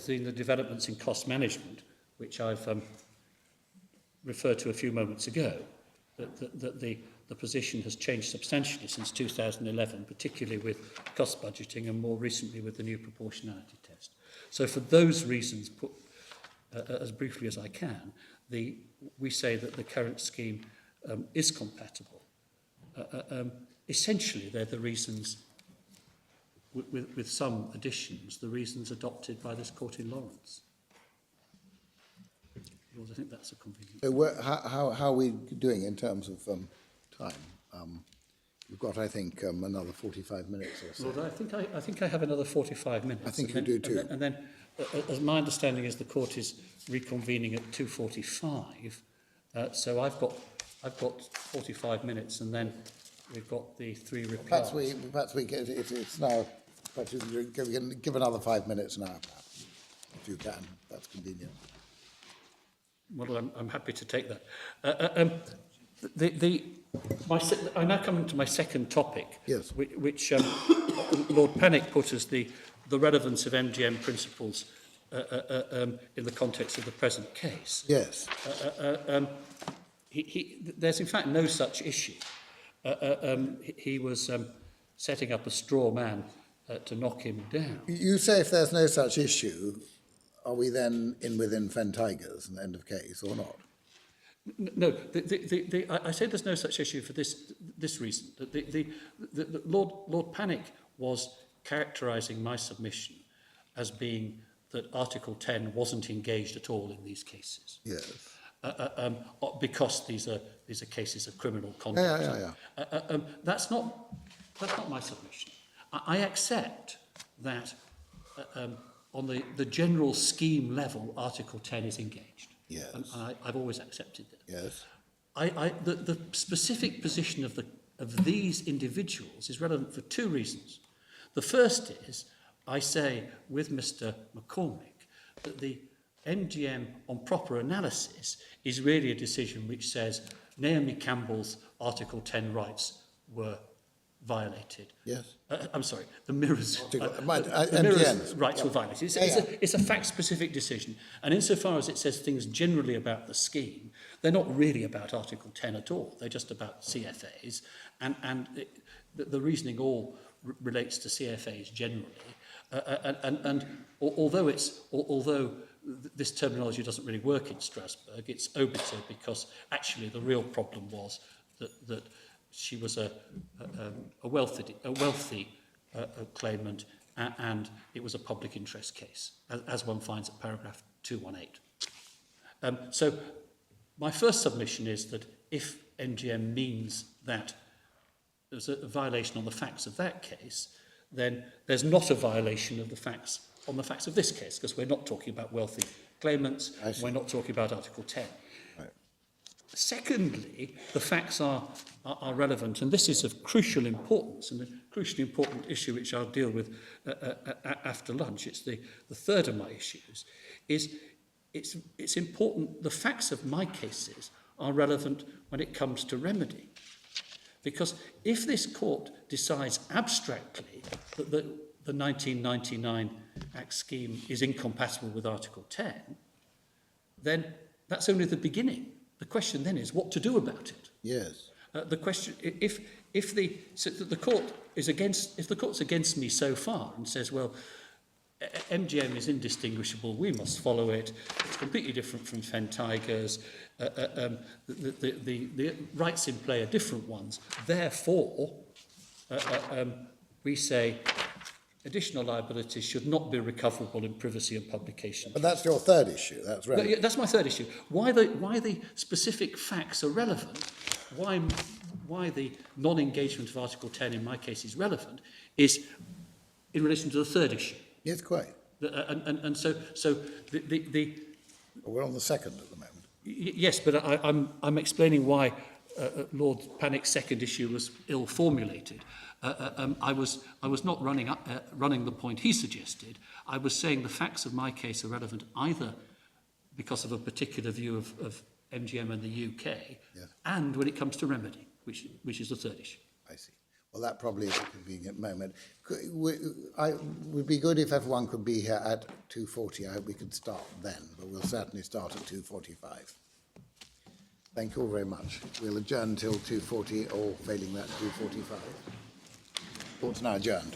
been the developments in cost management, which I've referred to a few moments ago, that the position has changed substantially since 2011, particularly with cost budgeting and more recently with the new proportionality test. So for those reasons, put as briefly as I can, we say that the current scheme is compatible. Essentially, they're the reasons, with some additions, the reasons adopted by this court in Lawrence. I think that's a convenient. So how are we doing in terms of time? We've got, I think, another 45 minutes or so. Lord, I think I have another 45 minutes. I think you do too. And then, as my understanding is, the court is reconvening at 2:45. So I've got 45 minutes, and then we've got the three replies. Perhaps we get it's now. Perhaps we can give another 5 minutes now, perhaps, if you can. That's convenient. Well, I'm happy to take that. I now come to my second topic, yes, which Lord Panic put as the relevance of MGN principles in the context of the present case. Yes. There's in fact no such issue. He was setting up a straw man to knock him down. You say if there's no such issue, are we then within Fen Tigers and end of case or not? No, I say there's no such issue for this reason. Lord Panic was characterising my submission as being that Article 10 wasn't engaged at all in these cases. Yes. Because these are cases of criminal conduct. Yeah. That's not my submission. I accept that on the general scheme level, Article 10 is engaged. Yes. And I've always accepted that. Yes. The specific position of these individuals is relevant for two reasons. The first is, I say with Mr. McCormick, that the MGM on proper analysis is really a decision which says Naomi Campbell's Article 10 rights were violated. Yes. I'm sorry, the Mirror's MGN's rights were violated. It's a fact-specific decision. And insofar as it says things generally about the scheme, they're not really about Article 10 at all. They're just about CFAs. And the reasoning all relates to CFAs generally. And although this terminology doesn't really work in Strasbourg, it's obiter because actually the real problem was that she was a wealthy claimant, and it was a public interest case, as one finds at paragraph 218. So my first submission is that if MGM means that there's a violation on the facts of that case, then there's not a violation of the facts on the facts of this case, because we're not talking about wealthy claimants, we're not talking about Article 10. Right. Secondly, the facts are relevant, and this is of crucial importance, and a crucially important issue which I'll deal with after lunch. It's the third of my issues. It's important, the facts of my cases are relevant when it comes to remedy. Because if this court decides abstractly that the 1999 Act scheme is incompatible with Article 10, then that's only the beginning. The question then is what to do about it. Yes. The question, if the court's against me so far and says, well, MGM is indistinguishable, we must follow it, it's completely different from Fen Tigers, the rights in play are different ones, therefore, we say additional liabilities should not be recoverable in privacy and publication. But that's your third issue, that's right. That's my third issue. Why the specific facts are relevant why the non-engagement of Article 10 in my case is relevant is in relation to the third issue. Yes, quite. And so the We're on the second at the moment. yes, but I'm explaining why Lord Panic's second issue was ill formulated. I was not running the point he suggested. I was saying the facts of my case are relevant either because of a particular view of MGM and the UK, Yes. and when it comes to remedy, which is the third issue. I see. Well, that probably is a convenient moment. Would be good if everyone could be here at 2:40. I hope we could start then, but we'll certainly start at 2:45. Thank you all very much. We'll adjourn till 2:40, or failing that, 2:45. Court's now adjourned.